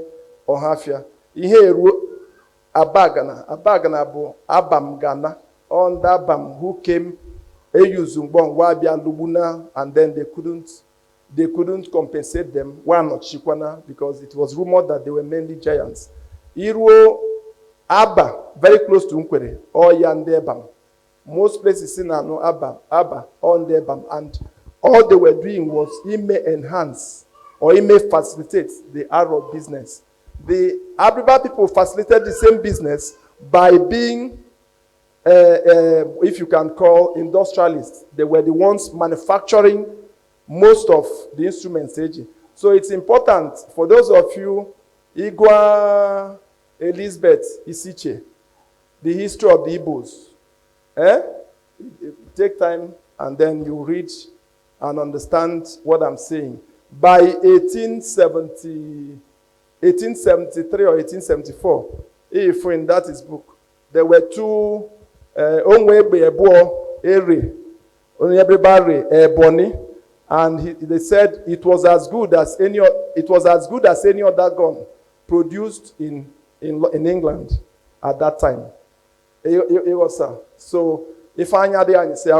Ohafia. Ihe eru Abagana bu Abam Gana. On that Abam who came Eyuzumbon Wabia Lubuna, and then they couldn't compensate them. Why not Chikwana? Because it was rumored that they were mainly giants. Iruo Abba, very close to Nkwere, or Yandebam. Most places in no Abba, on Debam, and all they were doing was it may enhance or it may facilitate the Arab business. The Abiriba people facilitated the same business by being, if you can call, industrialists. They were the ones manufacturing most of the instruments. So it's important for those of you, Igwa Elizabeth Isiche, the history of the Igbos. Take time and then you read and understand what I'm saying. By 1873 or 1874, if in that is book, there were two Onwebe Ebo Ere, Onwebe Ebony, and they said it was as good as any other gun produced in England at that time. It was so if I there and say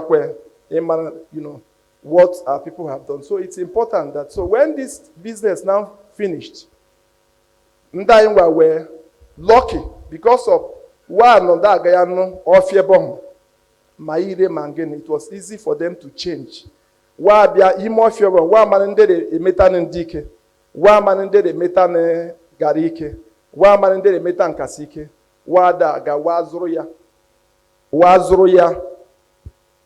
you know what our people have done. So it's important that when this business now finished, Ndaimwa were lucky because of one of that Gayano or Fiebom Maire Mangene. It was easy for them to change. Wabia imo Fiebom, one man did a metan dike, one man did a metan garike, one man did a metan kasike, wada gawazroya, wazroya,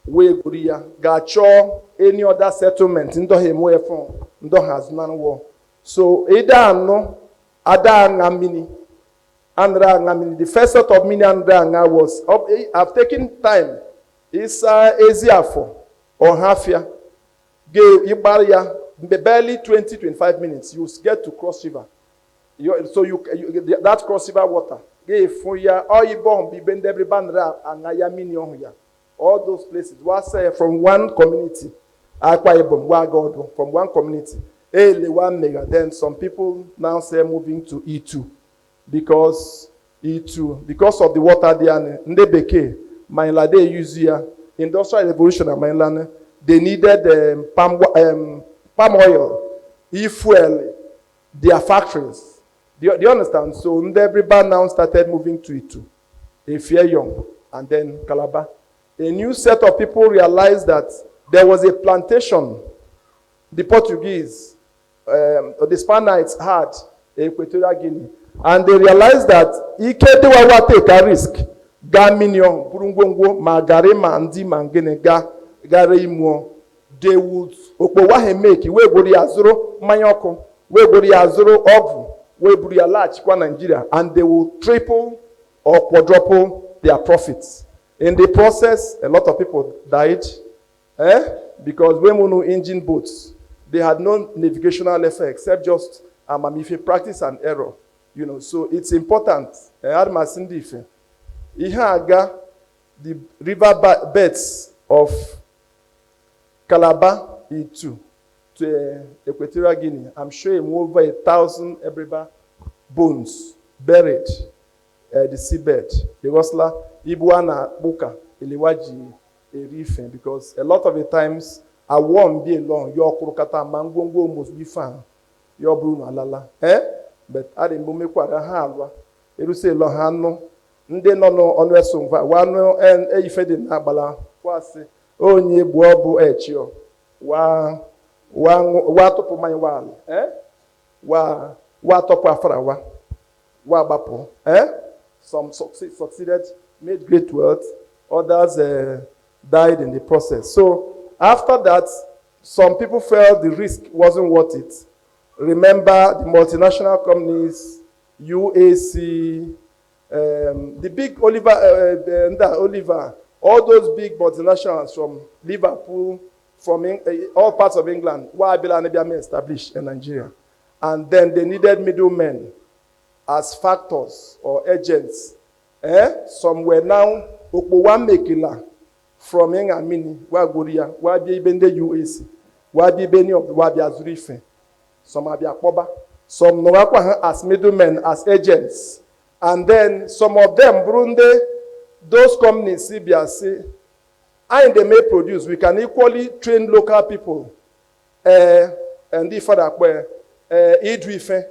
weguria, gacho, any other settlement, into him way from, ndo has none war. So, Edano, Ada Ngamini, Andra Ngamini, the first sort of mini Andra Nga was, I've taken time, it's easier for, or half year, Ibaria, barely 20-25 minutes, you get to Cross River. That Cross River water, all those places was from one community, from one community. Then some people now say moving to E2 because of the water there. Ndebeke, Mainlade use here, industrial revolution at Mainland, they needed palm oil, e-fuel, their factories. Do you understand? So Ndebeba now started moving to E2, Efie and then Calabar. A new set of people realized that there was a plantation the Portuguese, the Spaniards had in Equatorial Guinea. And they realized that Ike take a risk. Ga minyon, Burungongo, Magarema, Andi, Mangene, Gare Imo. They would, Okwahe make, we buri azuro, Mayoko, we buri azuro, Ovu, we buri large, Kwa Nigeria. And they will triple or quadruple their profits. In the process, a lot of people died. Because when we know engine boats, they had no navigational effect except just if you practice and error, you know. So it's important. The river beds of Calabar to Equatorial Guinea. I'm sure over 1,000 Abiriba bones buried the seabed. The Rosla, Ibuana, Buka, Iliwaji, Erife, because a lot of the times I won't be alone. Your Kurukata Mangongo must be found. Your Bruno Alala. But I didn't make quite a halwa. It will say Lohano. Nde no onwe sumva. Wano and a fed nabala. Was onye buobu echio. Wa topo my wall. Wa topo afrawa. Wa bapo. Some succeeded, made great wealth. Others died in the process. So after that, some people felt the risk wasn't worth it. Remember the multinational companies, UAC, the big Oliver, all those big multinationals from Liverpool, from all parts of England, were established in Nigeria. And then they needed middlemen as factors or agents. Some were now Okpowamekila from Engamini, Wagoria, Wabi Bende UAC, Wabi Beni of the Wabi Azurife, some Abiakoba, some Noakwa as middlemen, as agents. And then some of them, Burundi, those companies, CBRC, and they may produce. We can equally train local people. And if Idrife.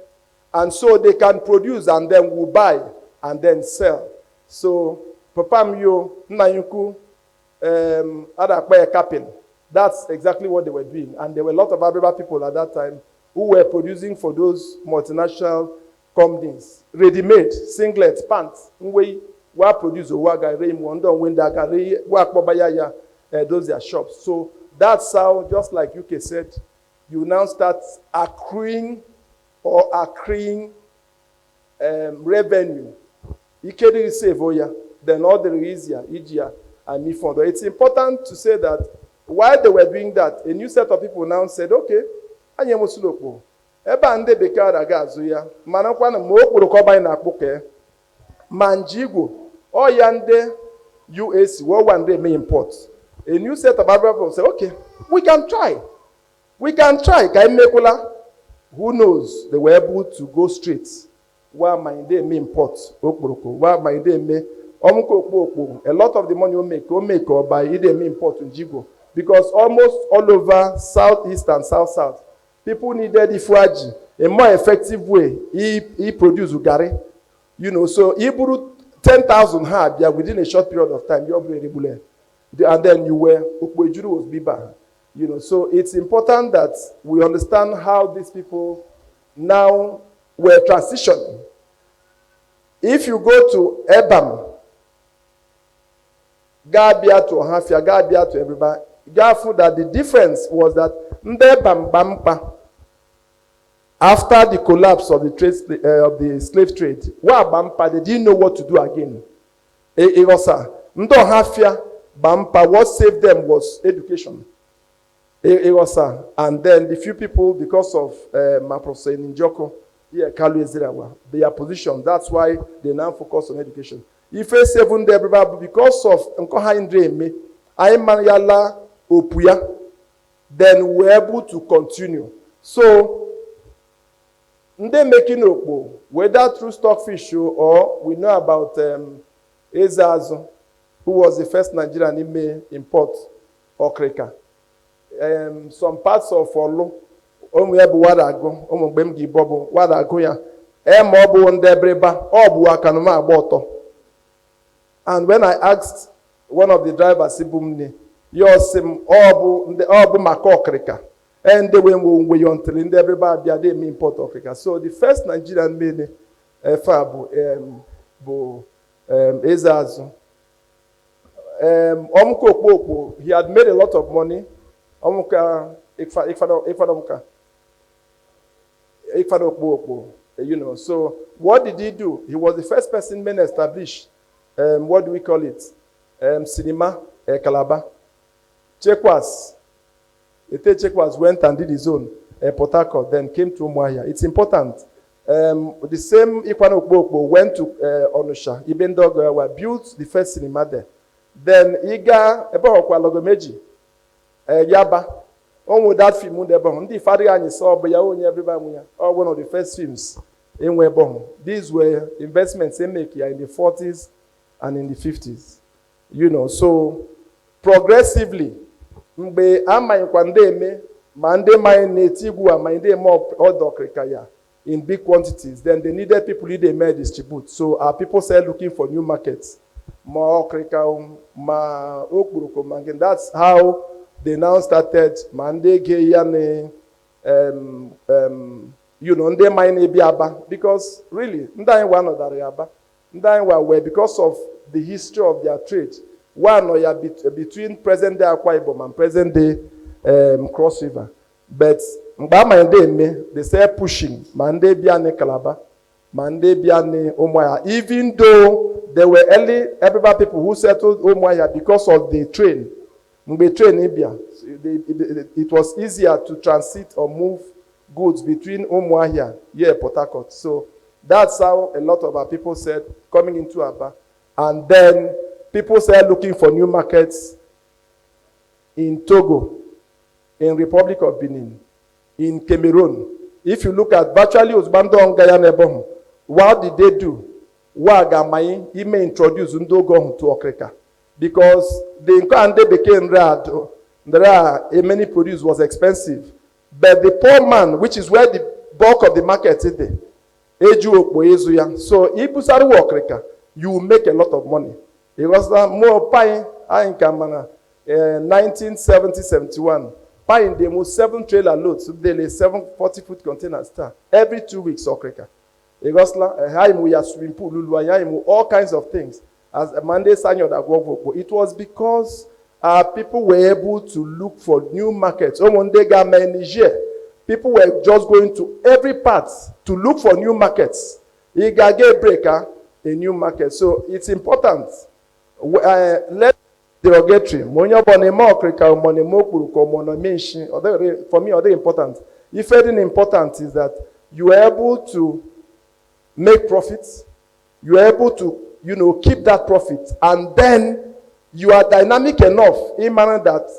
And so they can produce and then we'll buy and then sell. So, Papa Mio, Nayuku, Adakwe Kapin. That's exactly what they were doing. And there were a lot of Abiriba people at that time who were producing for those multinational companies. Ready-made, singlets, pants. We were producing, those are shops. So that's how, just like UK said, you now start accruing revenue. Then all the easier, and me further. It's important to say that while they were doing that, a new set of people now said, okay, Anyemosuloko, Eba nde bekara gazuya, manakwana mokuro koba ina akpuke, manjigo, oyande UAC, what one day may import. A new set of people said, okay, we can try. Kaimekula. Who knows? They were able to go straight. Why my day may import? Why my day may a lot of the money we make or buy it may import in Jigo. Because almost all over southeast and south, people needed Ifuaji. A more effective way, he produced Ugari. So he brought 10,000 hard within a short period of time. And then you were Ukbejuru was Biba. So it's important that we understand how these people now were transitioning. If you go to Ebam, Gabia to Ohafia, Gabia to everybody, Gafu, that the difference was that Ndebam Bampa, after the collapse of the slave trade, Bampa, they didn't know what to do again. It was Ndo Ohafia, Bampa, what saved them was education. And then the few people, because of Maprose in Njoko, their position, that's why they now focus on education. If I say because of Nkoha Aymanayala Opuya, then we're able to continue. So, Nde making Okbo, whether through Stockfish Show or we know about Ezazo, who was the first Nigerian import Okreka. Some parts of Olo, Omuebu Wadago, Omubemgi Bobo, Wadagoya, Mobu and Debreba, Obu Akanuma Boto. And when I asked one of the drivers, Sibumni, Yosim Obu, the Obu Makokrika, and they went way on till in Debreba, they made import Okrika. So the first Nigerian made Fabu, Ezazo. Omko, he had made a lot of money. So what did he do? He was the first person men established. What do we call it? Cinema, Calabar. Chekwas went and did his own. Port Harcourt, then came to Umuahia. It's important. The same Ikwanokbo went to Onusha. Ibn Dog built the first cinema there. Then Iga Ebokwa Logomeji. Yaba, with that film, the father and his son, everybody, all one of the first films in Webon. These were investments they make here in the 40s and in the 50s. So progressively, mgbe amanyekwa ndị eme ma ndị mmanya na-eti igwu a ma ndị eme ọdọkịrịka ya in big quantities, then they needed people who they may distribute. So our people started looking for new markets. More okrika, ma okburuko mangin. That's how they now started mande geyane you know, nde mine biaba, because really ndai one of the ndai were because of the history of their trade. One or ya between present day Akwa Ibom and present day Cross River. But they start pushing mande biane Calabar, mande biane Omoya, even though there were early Abiriba people who settled Omoya because of the train. It was easier to transit or move goods between Omoya and Port Harcourt. So that's how a lot of our people said coming into Aba. And then people started looking for new markets in Togo, in Republic of Benin, in Cameroon. If you look at virtually Uzbando and Guyana, what did they do? Wagamai, he may introduce Ndogo to Okreka. Because the Nkande became rare. There are many produce was expensive. But the poor man, which is where the bulk of the market is there, so if you Okreka, you will make a lot of money. It was more pie, I in Kamana, 1970-71. Buying them with 7 trailer loads, daily 7 40-foot containers every 2 weeks. Okreka, swimming pool, all kinds of things. As a Monday Sanyo that go, it was because people were able to look for new markets. One day, Niger, people were just going to every part to look for new markets. You got a breaker, a new market. So it's important. Let derogatory. For me, other important. If anything important is that you are able to make profits, you are able to, you know, keep that profit, and then you are dynamic enough in manner that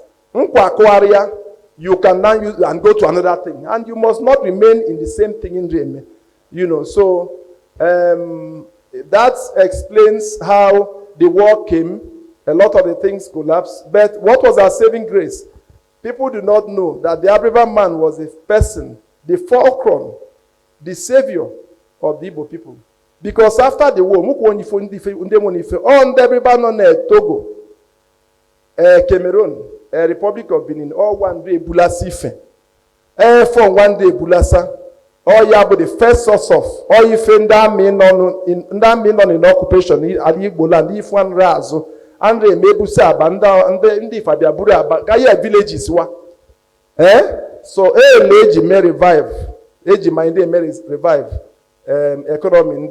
you can now use and go to another thing, and you must not remain in the same thing in dream, you know. So that explains how the war came. A lot of the things collapsed. But what was our saving grace? People do not know that the Abiriba man was a person, the fulcrum, the savior of the Igbo people. Because after the war, on Abiriba Togo, Cameroon, Republic of Benin, all one day Bulasife, from one day Bulasa, all Yabo the first source of all you find that mean on in occupation, Ali Boland, if one razo. And they may be said, and the Fabiabura, Gaya villages. So, age may revive, age may revive economy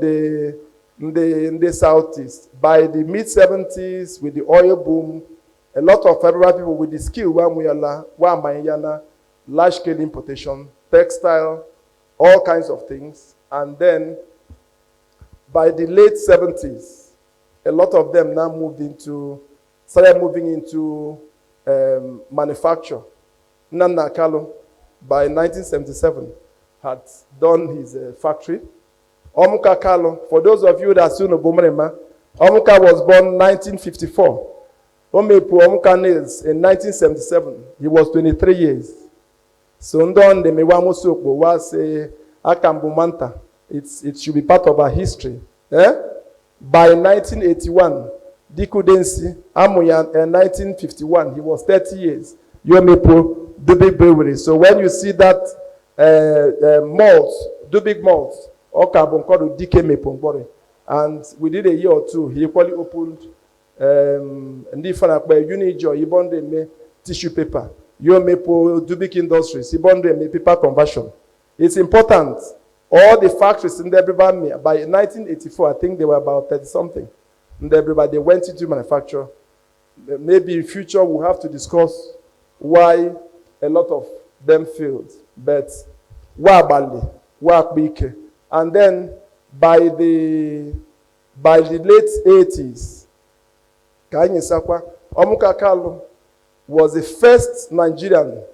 in the southeast. By the mid 70s, with the oil boom, a lot of federal people with the skill, large scale importation, textile, all kinds of things. And then by the late 70s, a lot of them now started moving into manufacture. Nana Kalo, by 1977, had done his factory. Omuka Kalo, for those of you that still know Bomerema, Omuka was born 1954. Omepu Omuka Nails in 1977. He was 23 years. So Ndon de Mewamusoko was a Akambumanta. It should be part of our history. By 1981, Dikudensi, Amuyan, in 1951, he was 30 years. Yomepo, Dubig Brewery. So when you see that malts, Dubig malts, or carbon called DK Mepombore, and within a year or two, he equally opened different Unijo, Ibonde me tissue paper, Yomepo, Dubig Industries, Ibonde me paper conversion. It's important. All the factories in Abiriba, by 1984, I think they were about 30-something. In Abiriba, they went into manufacture. Maybe in future we'll have to discuss why a lot of them failed. But and then by the late 80s, Kanye Sakwa, Omuka Kalu was the first Nigerian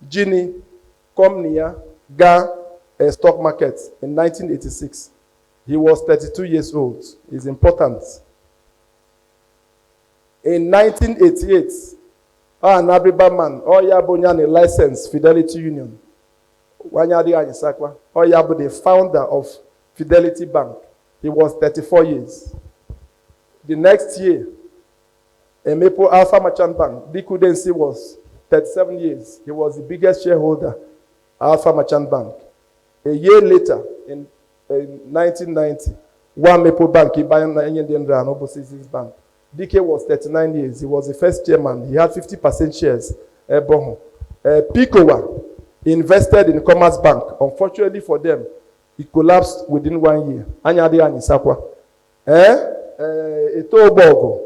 genie company a stock market in 1986. He was 32 years old. It's important. In 1988, an Abiriba man, ya bụ onye license Fidelity Union. Wanyadi Anyisakwa, ya bụ the founder of Fidelity Bank. He was 34 years. The next year, Emepo Alpha Merchant Bank, Dikudensi was 37 years. He was the biggest shareholder, Alpha Merchant Bank. A year later, in 1990, One Maple Bank, Indian Bank. DK was 39 years. He was the first chairman. He had 50% shares. Picowa invested in Commerce Bank. Unfortunately for them, it collapsed within 1 year. Anyade Anyisakwa. Etobogo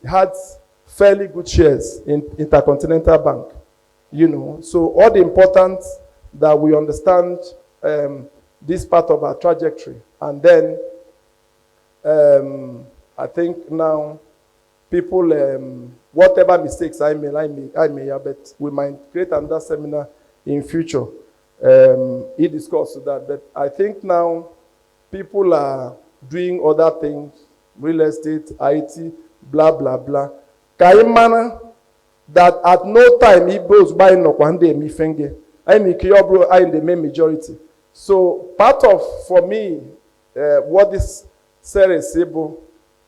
had fairly good shares in Intercontinental Bank. You know, so all the important that we understand this part of our trajectory. And then I think now people, whatever mistakes I may, but we might create another seminar in future. He discussed that, but I think now people are doing other things, real estate, IT, blah, blah, blah. Kaimana, that at no time he goes by no kwande mi fenge. I mean, Kiyobro are in the main majority. So part of, for me, what this series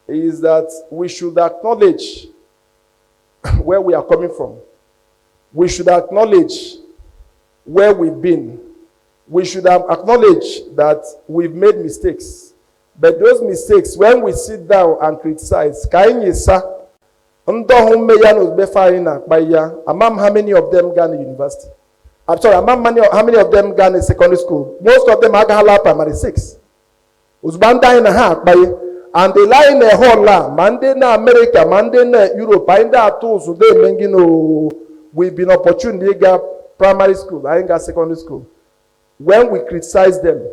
is that we should acknowledge where we are coming from. We should acknowledge where we've been. We should have acknowledged that we've made mistakes. But those mistakes, when we sit down and criticize, amam how many of them gone to university? I'm sorry, how many of them gone to secondary school? Most of them are primary 6. Uzbanda in a heart by and they lie in a whole lot. Monday na America, Monday na Europe, I that too, so they mengino we've been opportunity got primary school, I ain't got secondary school. When we criticize them,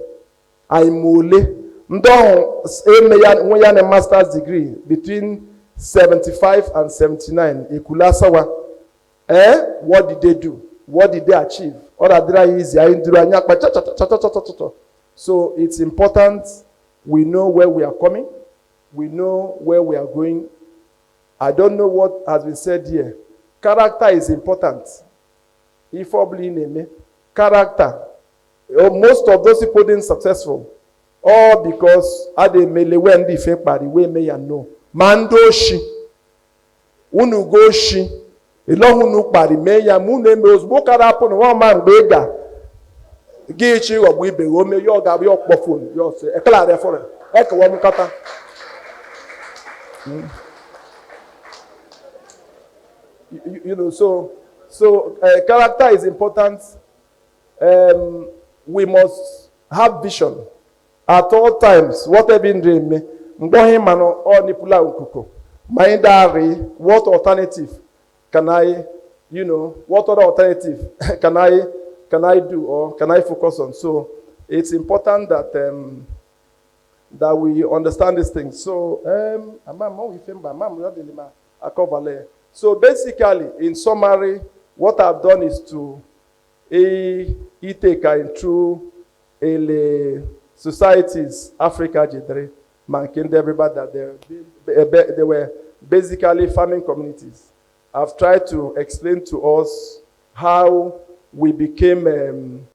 I mole Ndo a master's degree between 75 and 79. Ikulasawa. What did they do? What did they achieve? So it's important we know where we are coming. We know where we are going. I don't know what has been said here. Character is important. If character. Most of those people didn't successful. All because they mele when the fake body we may know. Mando shi. Unu go shi. Ilo unu body me ya mune me ozbo kara pon one man bega. Gichi obu ibe o me yo ga bi okpo phone yo se e kala de for e ko wo kata. You know, so character is important. We must have vision at all times. What I've been dreaming, what alternative can I, what other alternative can I do or can I focus on? So it's important that that we understand these things. So so basically, in summary, what I've done is to take through societies, Africa, Jedre, Mankind, everybody that they were basically farming communities. I've tried to explain to us how we became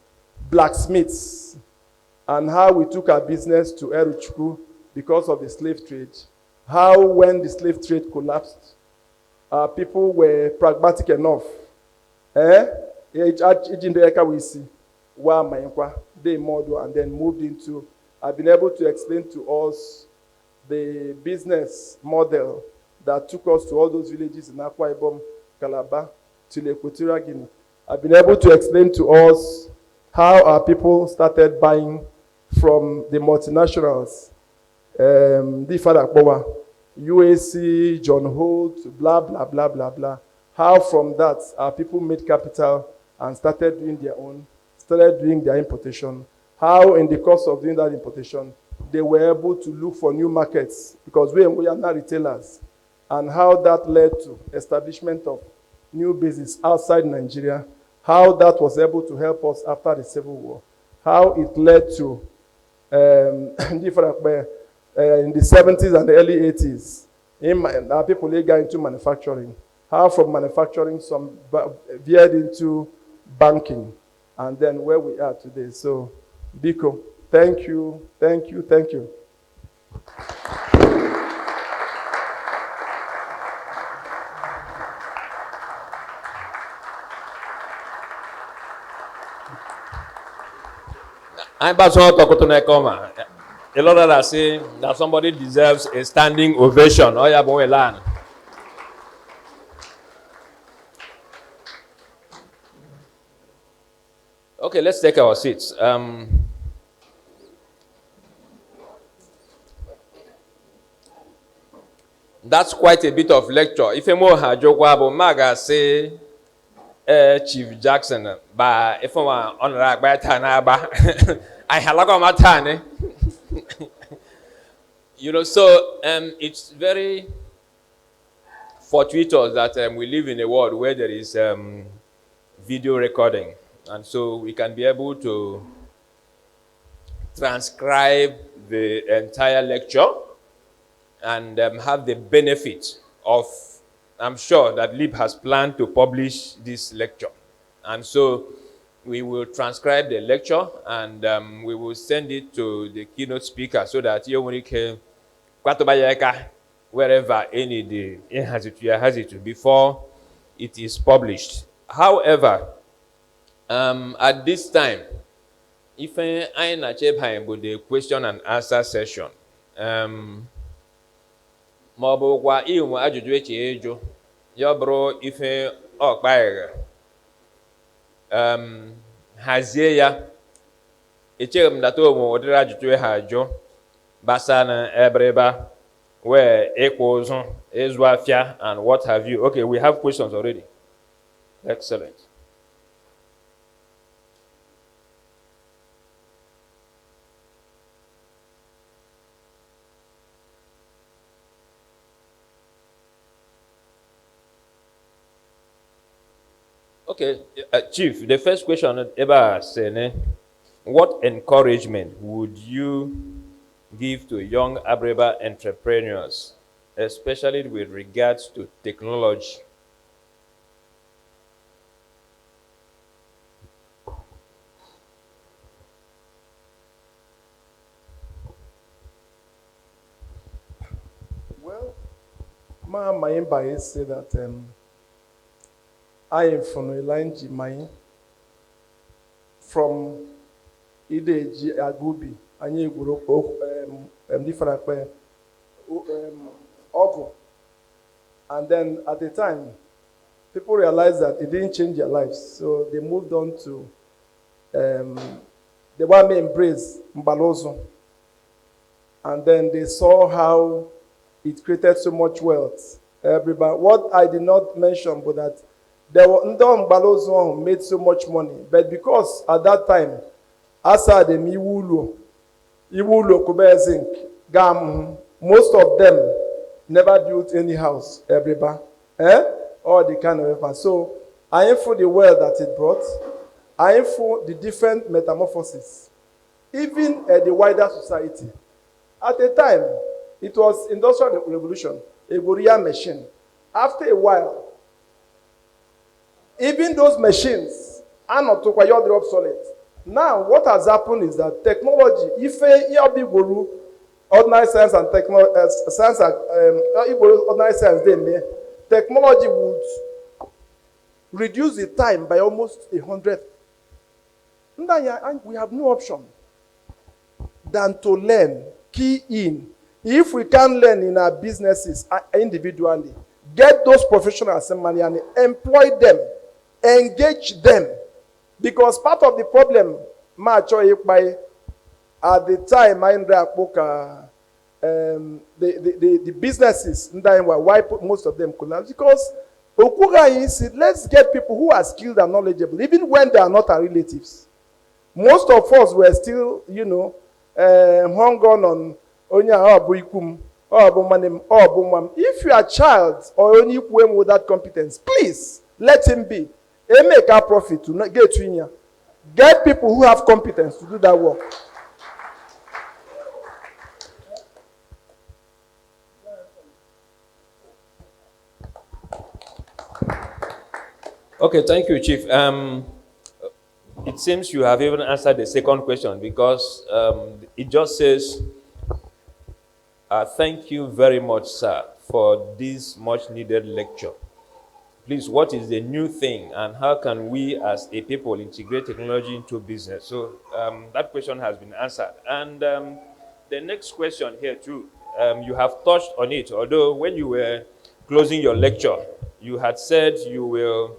blacksmiths and how we took our business to Eruchku because of the slave trade. How when the slave trade collapsed, people were pragmatic enough. They model and then moved into, I've been able to explain to us the business model that took us to all those villages in Akwa Ibom, Calabar, till Equatorial Guinea. I've been able to explain to us how our people started buying from the multinationals, the Father Bowa, UAC, John Holt, blah, blah, blah, blah, blah. How from that our people made capital and started doing their own, started doing their importation. How in the course of doing that importation, they were able to look for new markets because we are not retailers. And how that led to establishment of new bases outside Nigeria. How that was able to help us after the Civil War. How it led to, in the 70s and the early 80s, People they got into manufacturing. How from manufacturing some veered into banking, and then where we are today. So, Biko, thank you, thank you, thank you. I'm about to talk to Nekoma. A lot of that say that somebody deserves a standing ovation. Oh, yeah, boy, land. Okay, let's take our seats. That's quite a bit of lecture. If you more Hajokwa Maga say Chief Jackson, but if I'm on the right time, I have a lot of time. You know, so it's very fortuitous that we live in a world where there is video recording, and so we can be able to transcribe the entire lecture and have the benefit of, I'm sure that LeAP has planned to publish this lecture. And so we will transcribe the lecture and we will send it to the keynote speaker so that you can, wherever any has it before it is published. However, at this time, if I achieve with the question and answer session, ma ọ bụkwa inwe ajụjụ eche eju ya bụrụ ife ọkpaghịrị hazie ya echeghị m data onwe ụdịrị ajụjụ ha ajụ gbasara Abiriba wee ịkwa ụzụ ịzụ afịa and what have you. Okay, we have questions already. Excellent. Okay, Chief, the first question ever said, what encouragement would you give to young Abiriba entrepreneurs, especially with regards to technology? Well, my Mayimba say that I am from Elanji Mai from Ideji Agubi, Anye Guru, different Ogo. And then at the time, people realized that it didn't change their lives. So they moved on to, they want to embrace Mbalozo. And then they saw how it created so much wealth. Everybody, what I did not mention, but that there were Ndom Balozo made so much money, but because at that time, Asa de Iwulo, Kobe Zinc, Gam, most of them never built any house, everybody, all the kind of effort. So I am for the wealth that it brought. I am for the different metamorphoses, even the wider society. At the time, it was industrial revolution, a Goria machine. After a while, even those machines are not obsolete. Now, what has happened is that technology, if you guru ordinary science and technology, science and ordinary science, technology would reduce the time by almost 100. We have no option than to learn, key in. If we can learn in our businesses individually, get those professionals some money and employ them, engage them. Because part of the problem, at the time, the businesses, why most of them collapse? Because Okuga said, let's get people who are skilled and knowledgeable, even when they are not our relatives. Most of us were still, hung on if you are a child or only with that competence, please let him be. And make a profit to not get in here. Get people who have competence to do that work. Okay, thank you, Chief. It seems you have even answered the second question because it just says, thank you very much, sir, for this much needed lecture. Please, what is the new thing and how can we as a people integrate technology into business? So that question has been answered. And the next question here too, you have touched on it, although when you were closing your lecture, you had said you will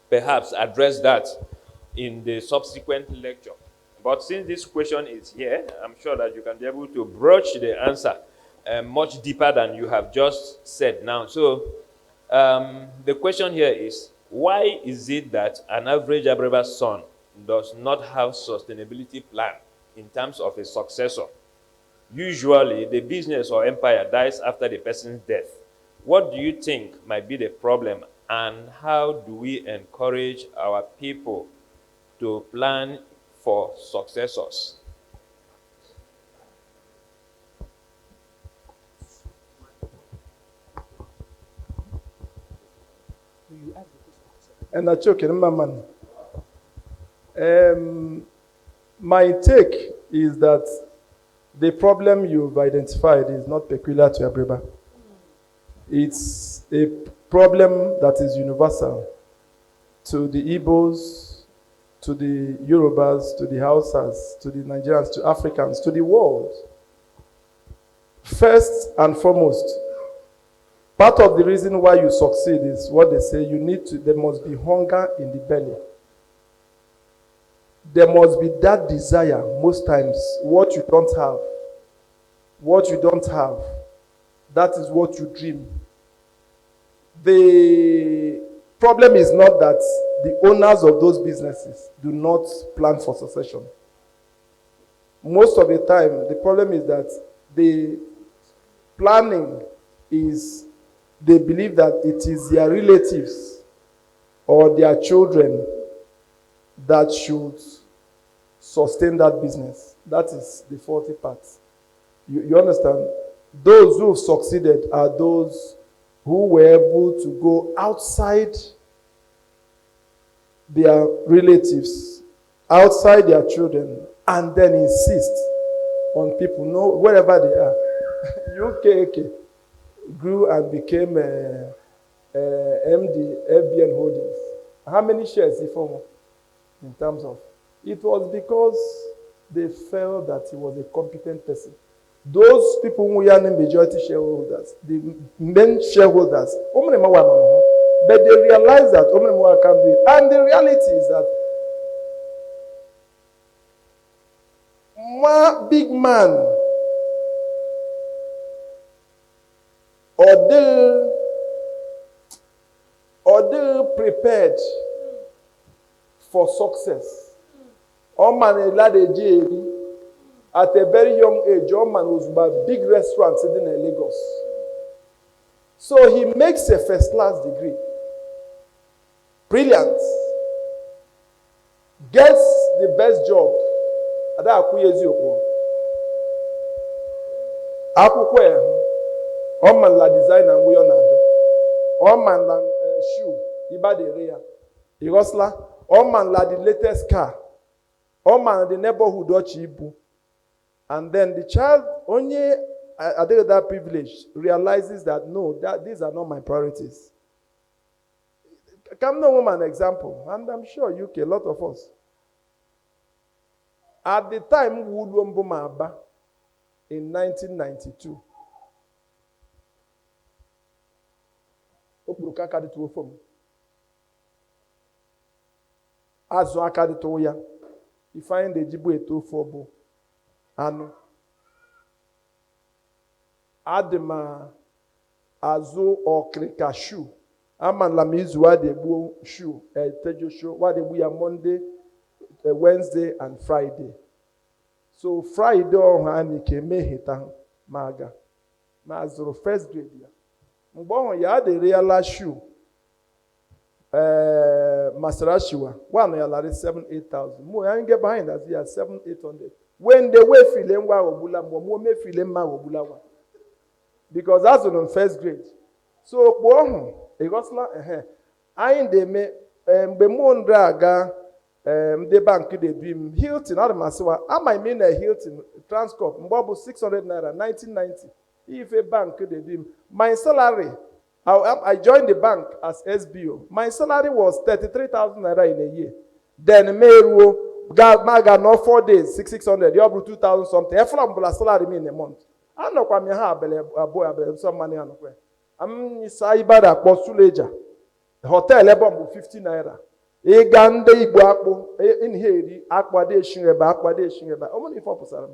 perhaps address that in the subsequent lecture. But since this question is here, I'm sure that you can be able to broach the answer much deeper than you have just said now. So the question here is, why is it that an average Abiriba son does not have sustainability plan in terms of a successor? Usually, the business or empire dies after the person's death. What do you think might be the problem, and how do we encourage our people to plan for successors? And that's okay, man. My take is that the problem you've identified is not peculiar to Abiriba. It's a problem that is universal to the Igbos, to the Yorubas, to the Hausas, to the Nigerians, to Africans, to the world. First and foremost, part of the reason why you succeed is what they say, there must be hunger in the belly. There must be that desire most times, what you don't have. What you don't have, that is what you dream. The problem is not that the owners of those businesses do not plan for succession. Most of the time, the problem is that the planning is, they believe that it is their relatives or their children that should sustain that business. That is the faulty part. You understand? Those who have succeeded are those who were able to go outside their relatives, outside their children, and then insist on people, know wherever they are. UKK grew and became MD, FBN Holdings. How many shares he formed in terms of? It was because they felt that he was a competent person. Those people who are the majority shareholders, the main shareholders, but they realize that can do it. And the reality is that one big man or they prepared for success. All man at a very young age, all man was by big restaurants sitting in Lagos. So he makes a first class degree. Brilliant. Gets the best job. All man la design and we on all man la shoe. Iba de rea. Igosla. All man la the latest car. All man the neighborhood ochibu. And then the child only at that privilege realizes that no, that these are not my priorities. Come no woman example, and I'm sure UK, a lot of us. At the time, Wulumbumaba in 1992. Azo akadito ya. You find the jibu eto fobo. Anu. Adema azo okrika shoe. Aman la mizu wadebu shoe. Tejo show wadebu ya Monday, Wednesday and Friday. So Friday on hani keme hita maga. Mazoro first grade ya. Mbongo ya de real shoe. Masarashiwa. One ya lari 7,000-8,000. Mo ya get behind us here 700-800. When they were feeling wa obula mo me feeling ma obula wa. Because that's on first grade. So bohun e gosla I in the me mgbe mụ nri aga ndị bank debi m Hilton ana m asịwa ama m na Hilton Transcorp mgbe ọ bụ 600 naira 1990 ife bank debi m my salary I joined the bank as SBO. My salary was 33,000 naira in a year. Then meruo ga no 4 days 600 you 2,000 something. Efla mbula salary me in a month. Anokwa mi ha abele some money anokwa. Am isa ibada akpo Suleja. Hotel ebe bụ 50 naira. Ịga ndị Igbo akpụ inheri akpade eshinreba akpade eshinreba. Omo if opusara.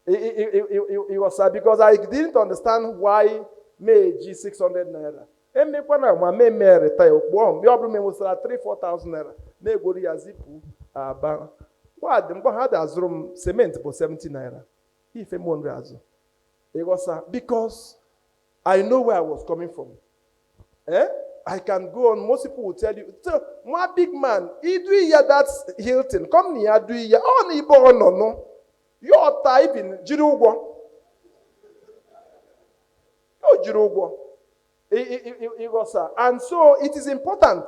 It was sad because I didn't understand why meji 600 naira. Emekwa na ma me retire okpo mi obru me musara 3-4,000 naira. Na egori ya zipu aba. What mgbe ha da azụrụ m cement bụ 70 naira. Ife mo nri azụ. It was because I know where I was coming from. I can go on. Most people will tell you, so, my big man, he do ya that's Hilton. Come near do ya. Oh, ni bo no. You're typing Jirugwo. Oh, Jirugwo. And so it is important,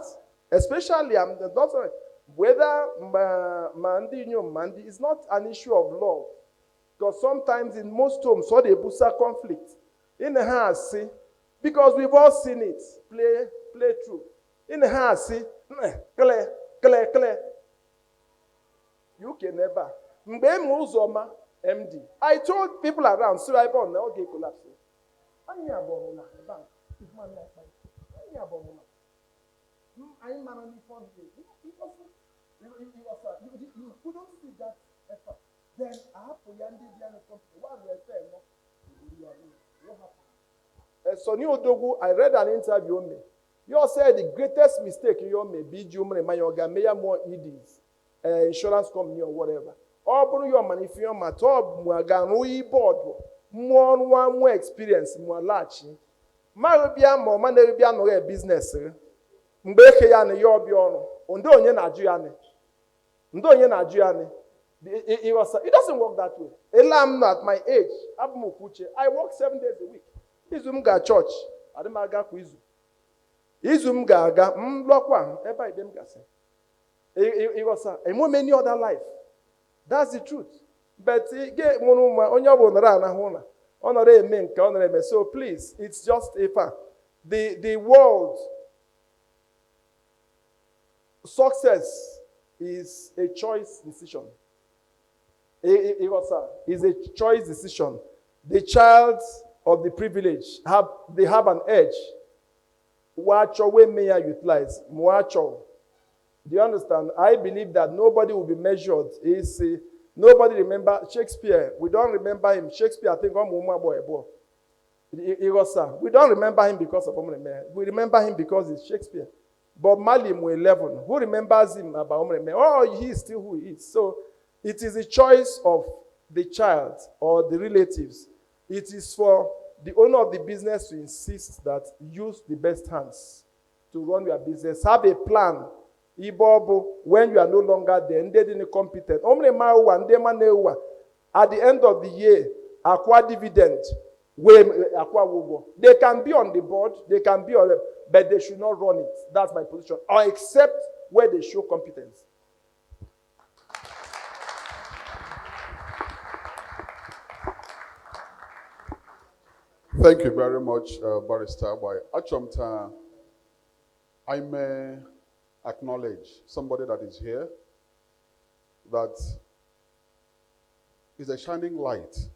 especially the doctor, whether Mandi is not an issue of law. Because sometimes in most homes, so they busa conflict. In the house, see, because we've all seen it. Play through. In the house, see, clear. You can never. MD. I told people around, so I bought now, okay, collapse. You couldn't see that effort. Then I have to yandi the company. What happened? Sonny Odogu, I read an interview on me. You said the greatest mistake you made be Jumre Mayoga, Mayor more EDs, insurance company or whatever. All your money for your matob, Muagan, board, more experience, more large. Marabia, more Manabia, no business. Mbeke ya ne yobion, Undo Yen Adriane. Undo Yen Adriane. It doesn't work that way. Elam at my age, Abu Kuche, I work 7 days a week. Izum ga church, Ademaga Kwizu. Izum ga mlokwa, eba idem gase. It was a many other life. That's the truth. But so please, it's just a fact. The world success is a choice decision. Is a choice decision. The child of the privileged they have an edge. Wacho we may utilize. Wacho. Do you understand? I believe that nobody will be measured. Nobody remember Shakespeare. We don't remember him. Shakespeare, I think, we don't remember him because of Omreme. We remember him because he's Shakespeare. But Malim 11, who remembers him about Omreme? Oh, he is still who he is. So it is a choice of the child or the relatives. It is for the owner of the business to insist that use the best hands to run your business. Have a plan. Ibobo, when you are no longer there, and they didn't competent. At the end of the year, acquire dividend. They can be on the board, they can be on it, but they should not run it. That's my position. Or except where they show competence. Thank you very much, Barrister Boy. Achomta, I may acknowledge somebody that is here that is a shining light.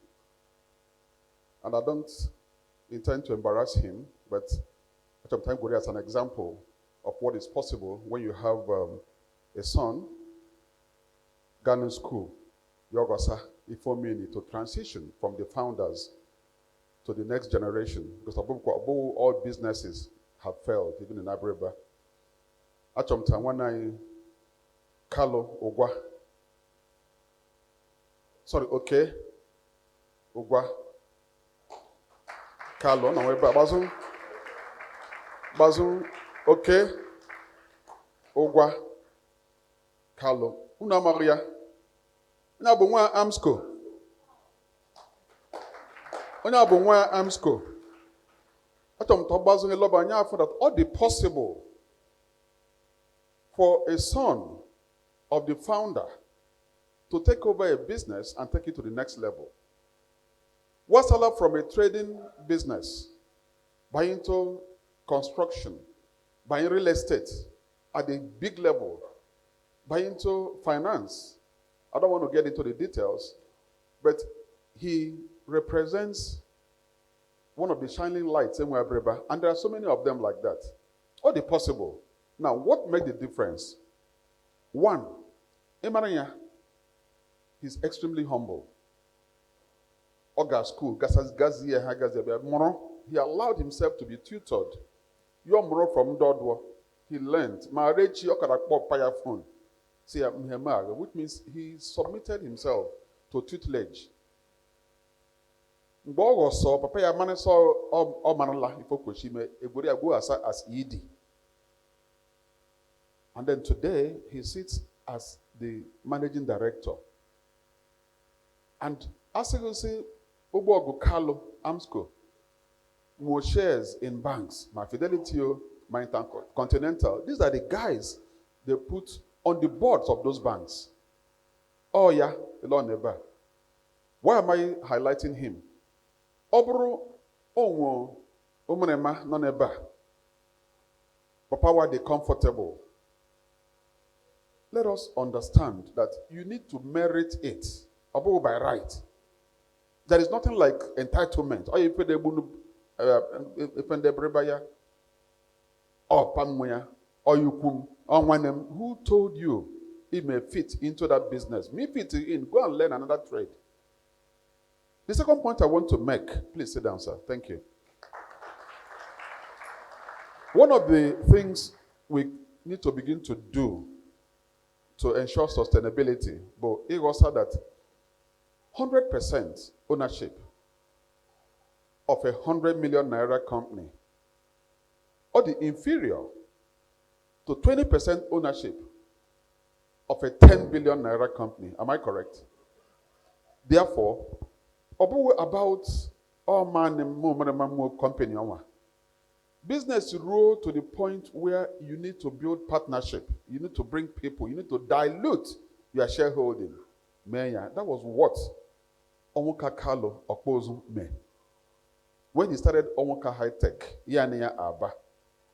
And I don't intend to embarrass him, but Achomta Nguri as an example of what is possible when you have a son, Ghana school, Yogosa, Ifomini, to transition from the founders to the next generation, because all businesses have failed, even in Abiriba. Achomta Wanai Kalo Ogwa. Sorry, okay. Ogwa. Kalo, no way, Bazum, okay. Ogwa. Kalo. Una Maria. Una Bungwa Amsco. Onya Bungwa Amsco. Achomta Bazum Elobanya for that all the possible for a son of the founder to take over a business and take it to the next level. What's allowed from a trading business, buying into construction, buying real estate at a big level, buying into finance. I don't want to get into the details, but he represents one of the shining lights in Abiriba, and there are so many of them like that. All the possible. Now, what made the difference? One, Emaranya, he's extremely humble. Oga school, he allowed himself to be tutored. Yomro from Dodwa, he learned. Marechi Okarakpo Payafon, which means he submitted himself to tutelage. Mgbe saw papa ya mane saw omanala ifokoshime egori ago as ED. And then today he sits as the managing director. And as you see, Obogo Carlo Amsco, more shares in banks, my Fidelity, my Intercontinental. These are the guys they put on the boards of those banks. Oh yeah, Elon Neba. Why am I highlighting him? Obro onwo umunema noneba. Papa why they comfortable. Let us understand that you need to merit it. Abo by right. There is nothing like entitlement. Or you pay the bunu or pamuya or you kum or wanem. Who told you it may fit into that business? Me fit in. Go and learn another trade. The second point I want to make, please sit down, sir. Thank you. One of the things we need to begin to do to ensure sustainability, but it was that 100% ownership of a 100 million naira company, or the inferior to 20% ownership of a 10 billion naira company. Am I correct? Therefore, about all man and more company, business grow to the point where you need to build partnership. You need to bring people. You need to dilute your shareholding. That was what Onwuka Carlo Okpozu made. When he started Onwuka High Tech, Aba,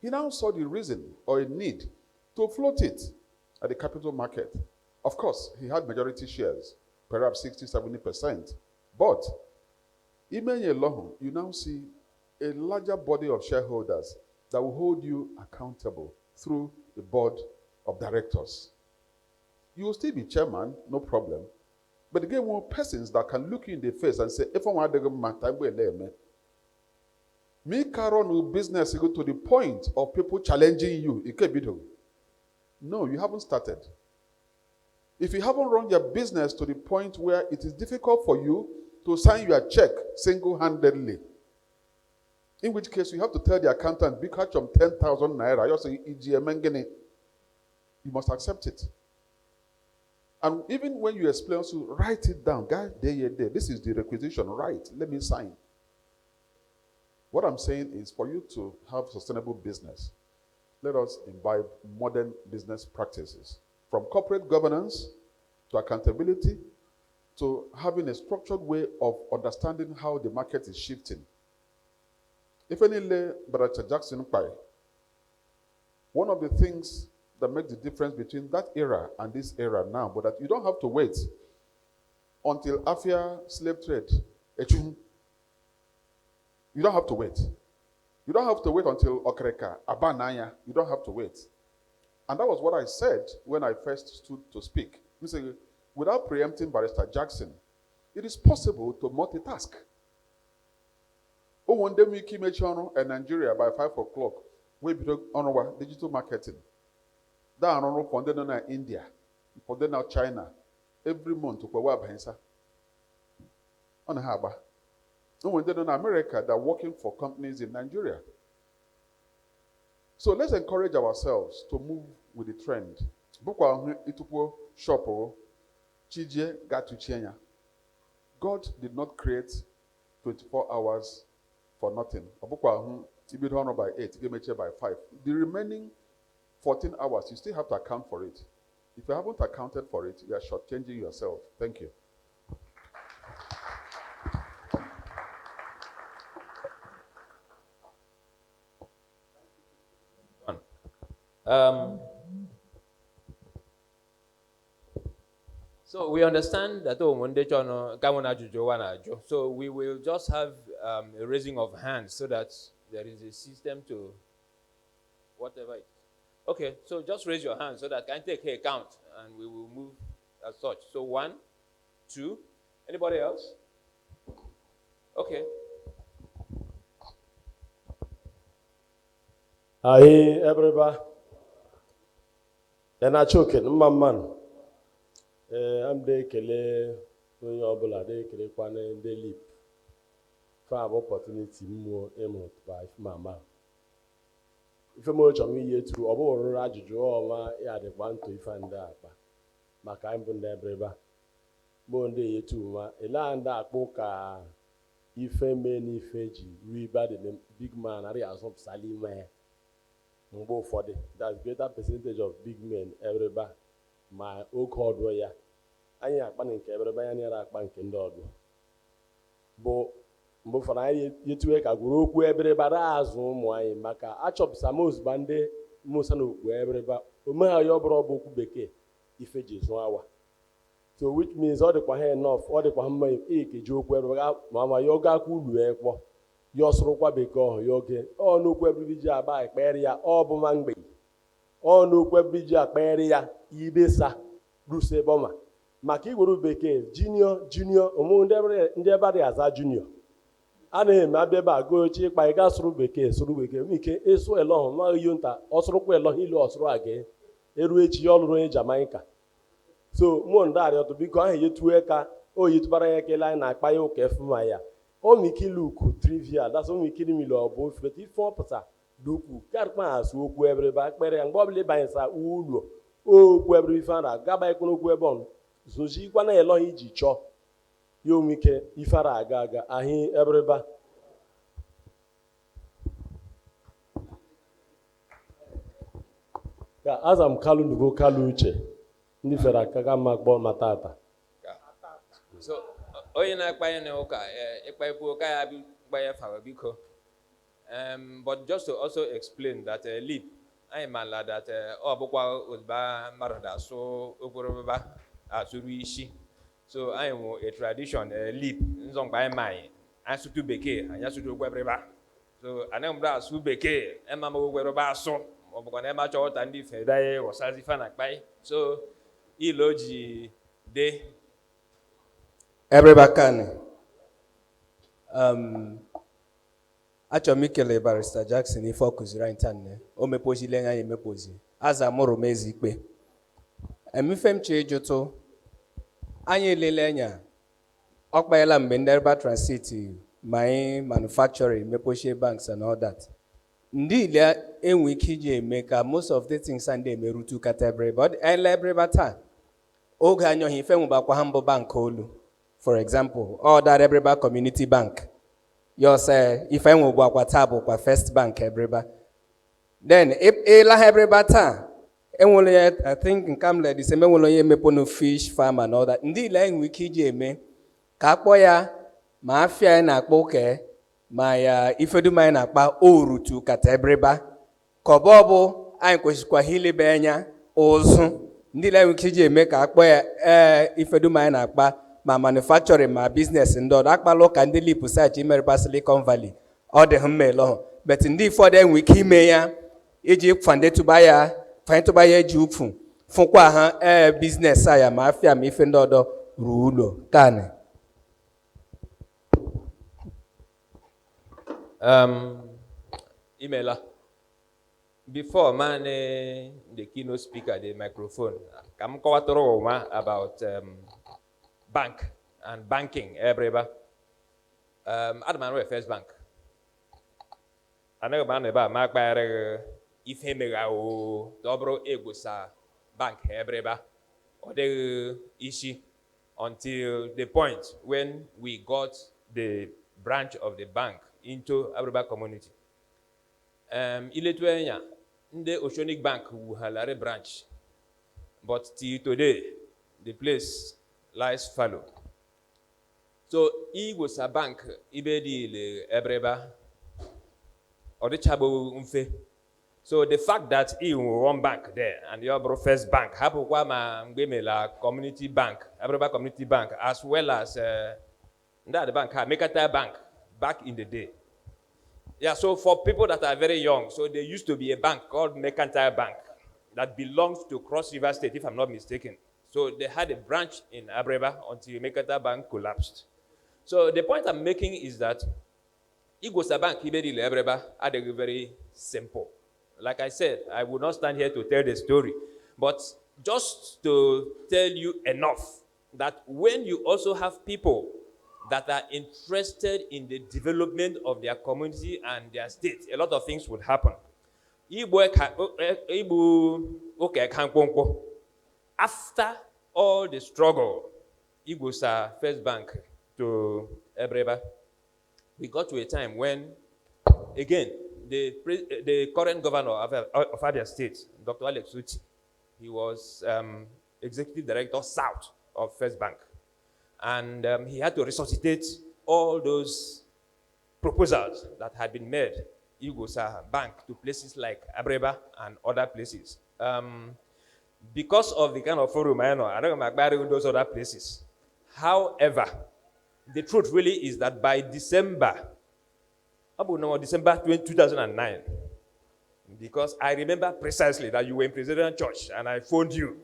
he now saw the reason or a need to float it at the capital market. Of course, he had majority shares, perhaps 60-70%. But you now see a larger body of shareholders that will hold you accountable through the board of directors. You will still be chairman, no problem. But again, more persons that can look you in the face and say, if I want to me carry business go to the point of people challenging you. It can't be done. No, you haven't started. If you haven't run your business to the point where it is difficult for you to sign your check single-handedly, in which case you have to tell the accountant, big catch of 10,000 naira, you must accept it. And even when you explain, so write it down. Guys, there. This is the requisition. Right. Let me sign. What I'm saying is for you to have sustainable business, let us imbibe modern business practices. From corporate governance to accountability to having a structured way of understanding how the market is shifting. If any Brother Jackson, one of the things that make the difference between that era and this era now, but that you don't have to wait until Afia slave trade. You don't have to wait. You don't have to wait until Okreka, Abanaya. You don't have to wait. And that was what I said when I first stood to speak. You say, without preempting Barrister Jackson, it is possible to multitask. Oh, one day we keep in Nigeria by 5 o'clock. We be on digital marketing. That are on now India, for now China. Every month to Kwa Bensa. On a harbor. No one in America that are working for companies in Nigeria. So let's encourage ourselves to move with the trend. Bukwa itupo shopo chije gatu chenya. God did not create 24 hours for nothing. Bukwa tibid honor by 8, give me by 5. The remaining 14 hours, you still have to account for it. If you haven't accounted for it, you are shortchanging yourself. Thank you. So we understand that so we will just have a raising of hands so that there is a system to whatever it is. Okay, so just raise your hand so that I can take a count and we will move as such. So 1, 2, anybody else? Okay. Ahi, everybody. Then I choke it, man. I'm the kele onye ọbụla dị ekelekwana ndị LeAP for opportunity mmụọ ịmụ by mama. Ife m chọrọ ihe tu ọ bụrụ ajụjụ ọma ya dịkwa ntụ ife ndị akpa maka mbụ ndị Abiriba bụ ndị yetu ma ele ndị akpụ ka ife mee n'ife ji riba the big man ari asọpụsala ime ya mgbe ụfọdụ that's greater percentage of big men Abiriba ma oke ọdụ ya anyị akpa nke Abiriba ya nyere akpa nke ndị ọdụ bụ mgbe ụfọdụ anyị yetuwe ka gwuru okwu Abiriba azụ ụmụ anyị maka achọpụsa mozugbo ndị musa na okwu Abiriba omegha ya ọ bụrụ ọbụ okwu bekee ife ji zụ awa so which means ọ dịkwa ha enough ọ dịkwa mma ikeji okwu Abiriba ma ya oge akwa ulu ekpọ ya ọsụrụkwa bekee ọhụ ya oge ọ n'okwu Abiriba ji agba ekpere ya ọ bụ ma mgbe ọ n'okwu Abiriba ji akpere ya ibesa ruse bọma maka igwuru bekee junior ụmụ ndị ebe adịghị aza junior a na-eme abịa ebe a go oche ịkpa ị ga sụrụ bekee ike ịsụ elọhụ ma iyo nta ọsụrụkwa elọhụ ilu ọsụrụ aga eru echi ya ọlụrụ onye Jamaica so mụ ndị arịọtụ biko ahụ yetue ka o yetụbara ya ekele anyị na-akpa ya ụka efuma ya omikiluku trivial that's omikili mili ọ bụ ofe ife ọpụta dukwu karịkpa asụ okwu Abiriba akpere ya mgbe ọbụla ịbanyesa ụlọ okwu Abiriba ife ara gaba ekwu n'okwu ebe ọnụ zozikwa na elọhụ iji chọọ ya omike ifara aga ahị Abiriba ka azam kalu nugo kalu uche ndị fere aka ga mma kpọọ matata So onye na-akpa ya na ụka ịkpa ikwu ụka ya gba ya fawa biko but just to also explain that LeAP anyị mala that ọ bụkwa ozugbo mmadụ da-asụ okporoba asụrụ isi so anyị nwụ a tradition LeAP nzọ mgbe anyị ma anyị asụtụ bekee anyị asụtụ okwu Abiriba so anaghị mgbe asụ bekee ema ma okwu Abiriba asụ ọ bụkwa na ema chọta ndị fere anyị ghọsazi fa na akpa so ilo ji de Abiriba Kani achọrọ m ikele Barrister Jackson ife ọ kụziri anyị taa nne o mepozile anya ya emepozi aza mụrụ m ezi ikpe emife m chọọ ịjụtụ anyị elele anya ọ kpaela mgbe ndị Abiriba Transit ma anyị manufacturing mepochie banks and all that ndị ile enwe ike iji eme ka most of the things ndị emerutu kata Abiriba ọ dị ele Abiriba taa oge anyọghị ife nwebakwa ha mbụ bank olu for example all that Abiriba Community Bank yose ife nwegbu akwa taa bụkwa First Bank Abiriba then ịla ha Abiriba taa enwere ya I think nke m led ise enwere onye emeponu fish farm and all that ndị ile enwe ike iji eme ka akpọ ya ma afịa ya na-akpọ ụke ma ya ifedum anyị na-akpa orutu kata Abiriba ka ọ bụ anyị kwesịkwa ilebe anya ụzụ ndị ile enwe ike iji eme ka akpọ ya ifedum anyị na-akpa ma manufacturing ma business ndị ọdụ akpala ụka ndị LeAP site Abiriba Silicon Valley ọ dị mmelo but ndị ụfọdụ enwe ike ime ya iji fandetụba ya eji ukwu fụkwa ha business ya ma afịa ma ife ndị ọdọ ruo ụlọ kani Imela before man the keynote speaker the microphone kam kọwatụrụ ụma about bank and banking Abiriba Adamanu First Bank anaghị m anọ ebe a ma akpagharị ife megha o dọbụrụ egbosa bank Abiriba ọ dịghị isi until the point when we got the branch of the bank into Abiriba community iletu anya the Oceanic Bank Wuhalare branch. But till today, the place lies fallow. So, he was a bank, Ibedi le Ebreba, or the Chabo Umfe. So, the fact that he will one bank there, and your first bank, Hapukwama Mbemela Community Bank, Ebreba Community Bank, as well as the bank, Mekata Bank, back in the day. Yeah, so for people that are very young, so there used to be a bank called Mercantile Bank that belongs to Cross River State, if I'm not mistaken. So they had a branch in Abiriba until Mercantile Bank collapsed. So the point I'm making is that Igosa Bank, Iberi Abiriba, are very simple. Like I said, I will not stand here to tell the story, but just to tell you enough that when you also have people that are interested in the development of their community and their state, a lot of things would happen. After all the struggle, Igosa First Bank to Ebreba, we got to a time when, again, the current governor of Abia State, Dr. Alex Uti, he was executive director south of First Bank. And he had to resuscitate all those proposals that had been made, Igosa Bank, to places like Abreba and other places. Because of the kind of forum I know, I don't know those other places. However, the truth really is that by December 2009, because I remember precisely that you were in President Church and I phoned you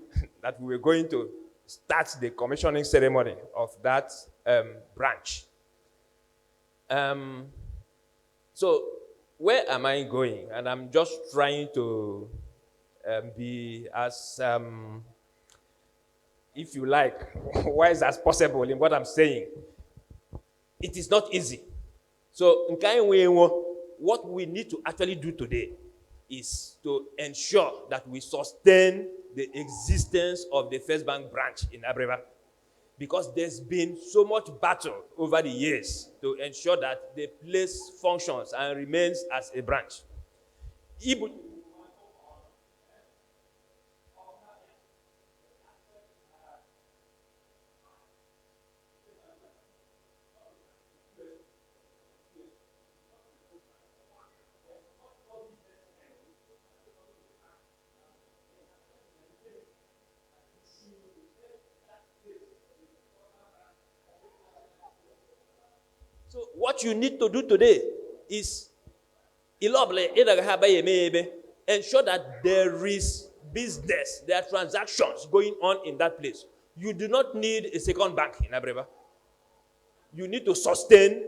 that we were going to start the commissioning ceremony of that branch. So where am I going? And I'm just trying to be as, if you like, wise as possible in what I'm saying. It is not easy. So what we need to actually do today is to ensure that we sustain the existence of the First Bank branch in Abiriba, because there's been so much battle over the years to ensure that the place functions and remains as a branch. So what you need to do today is ensure that there is business, there are transactions going on in that place. You do not need a second bank in Abiriba. You need to sustain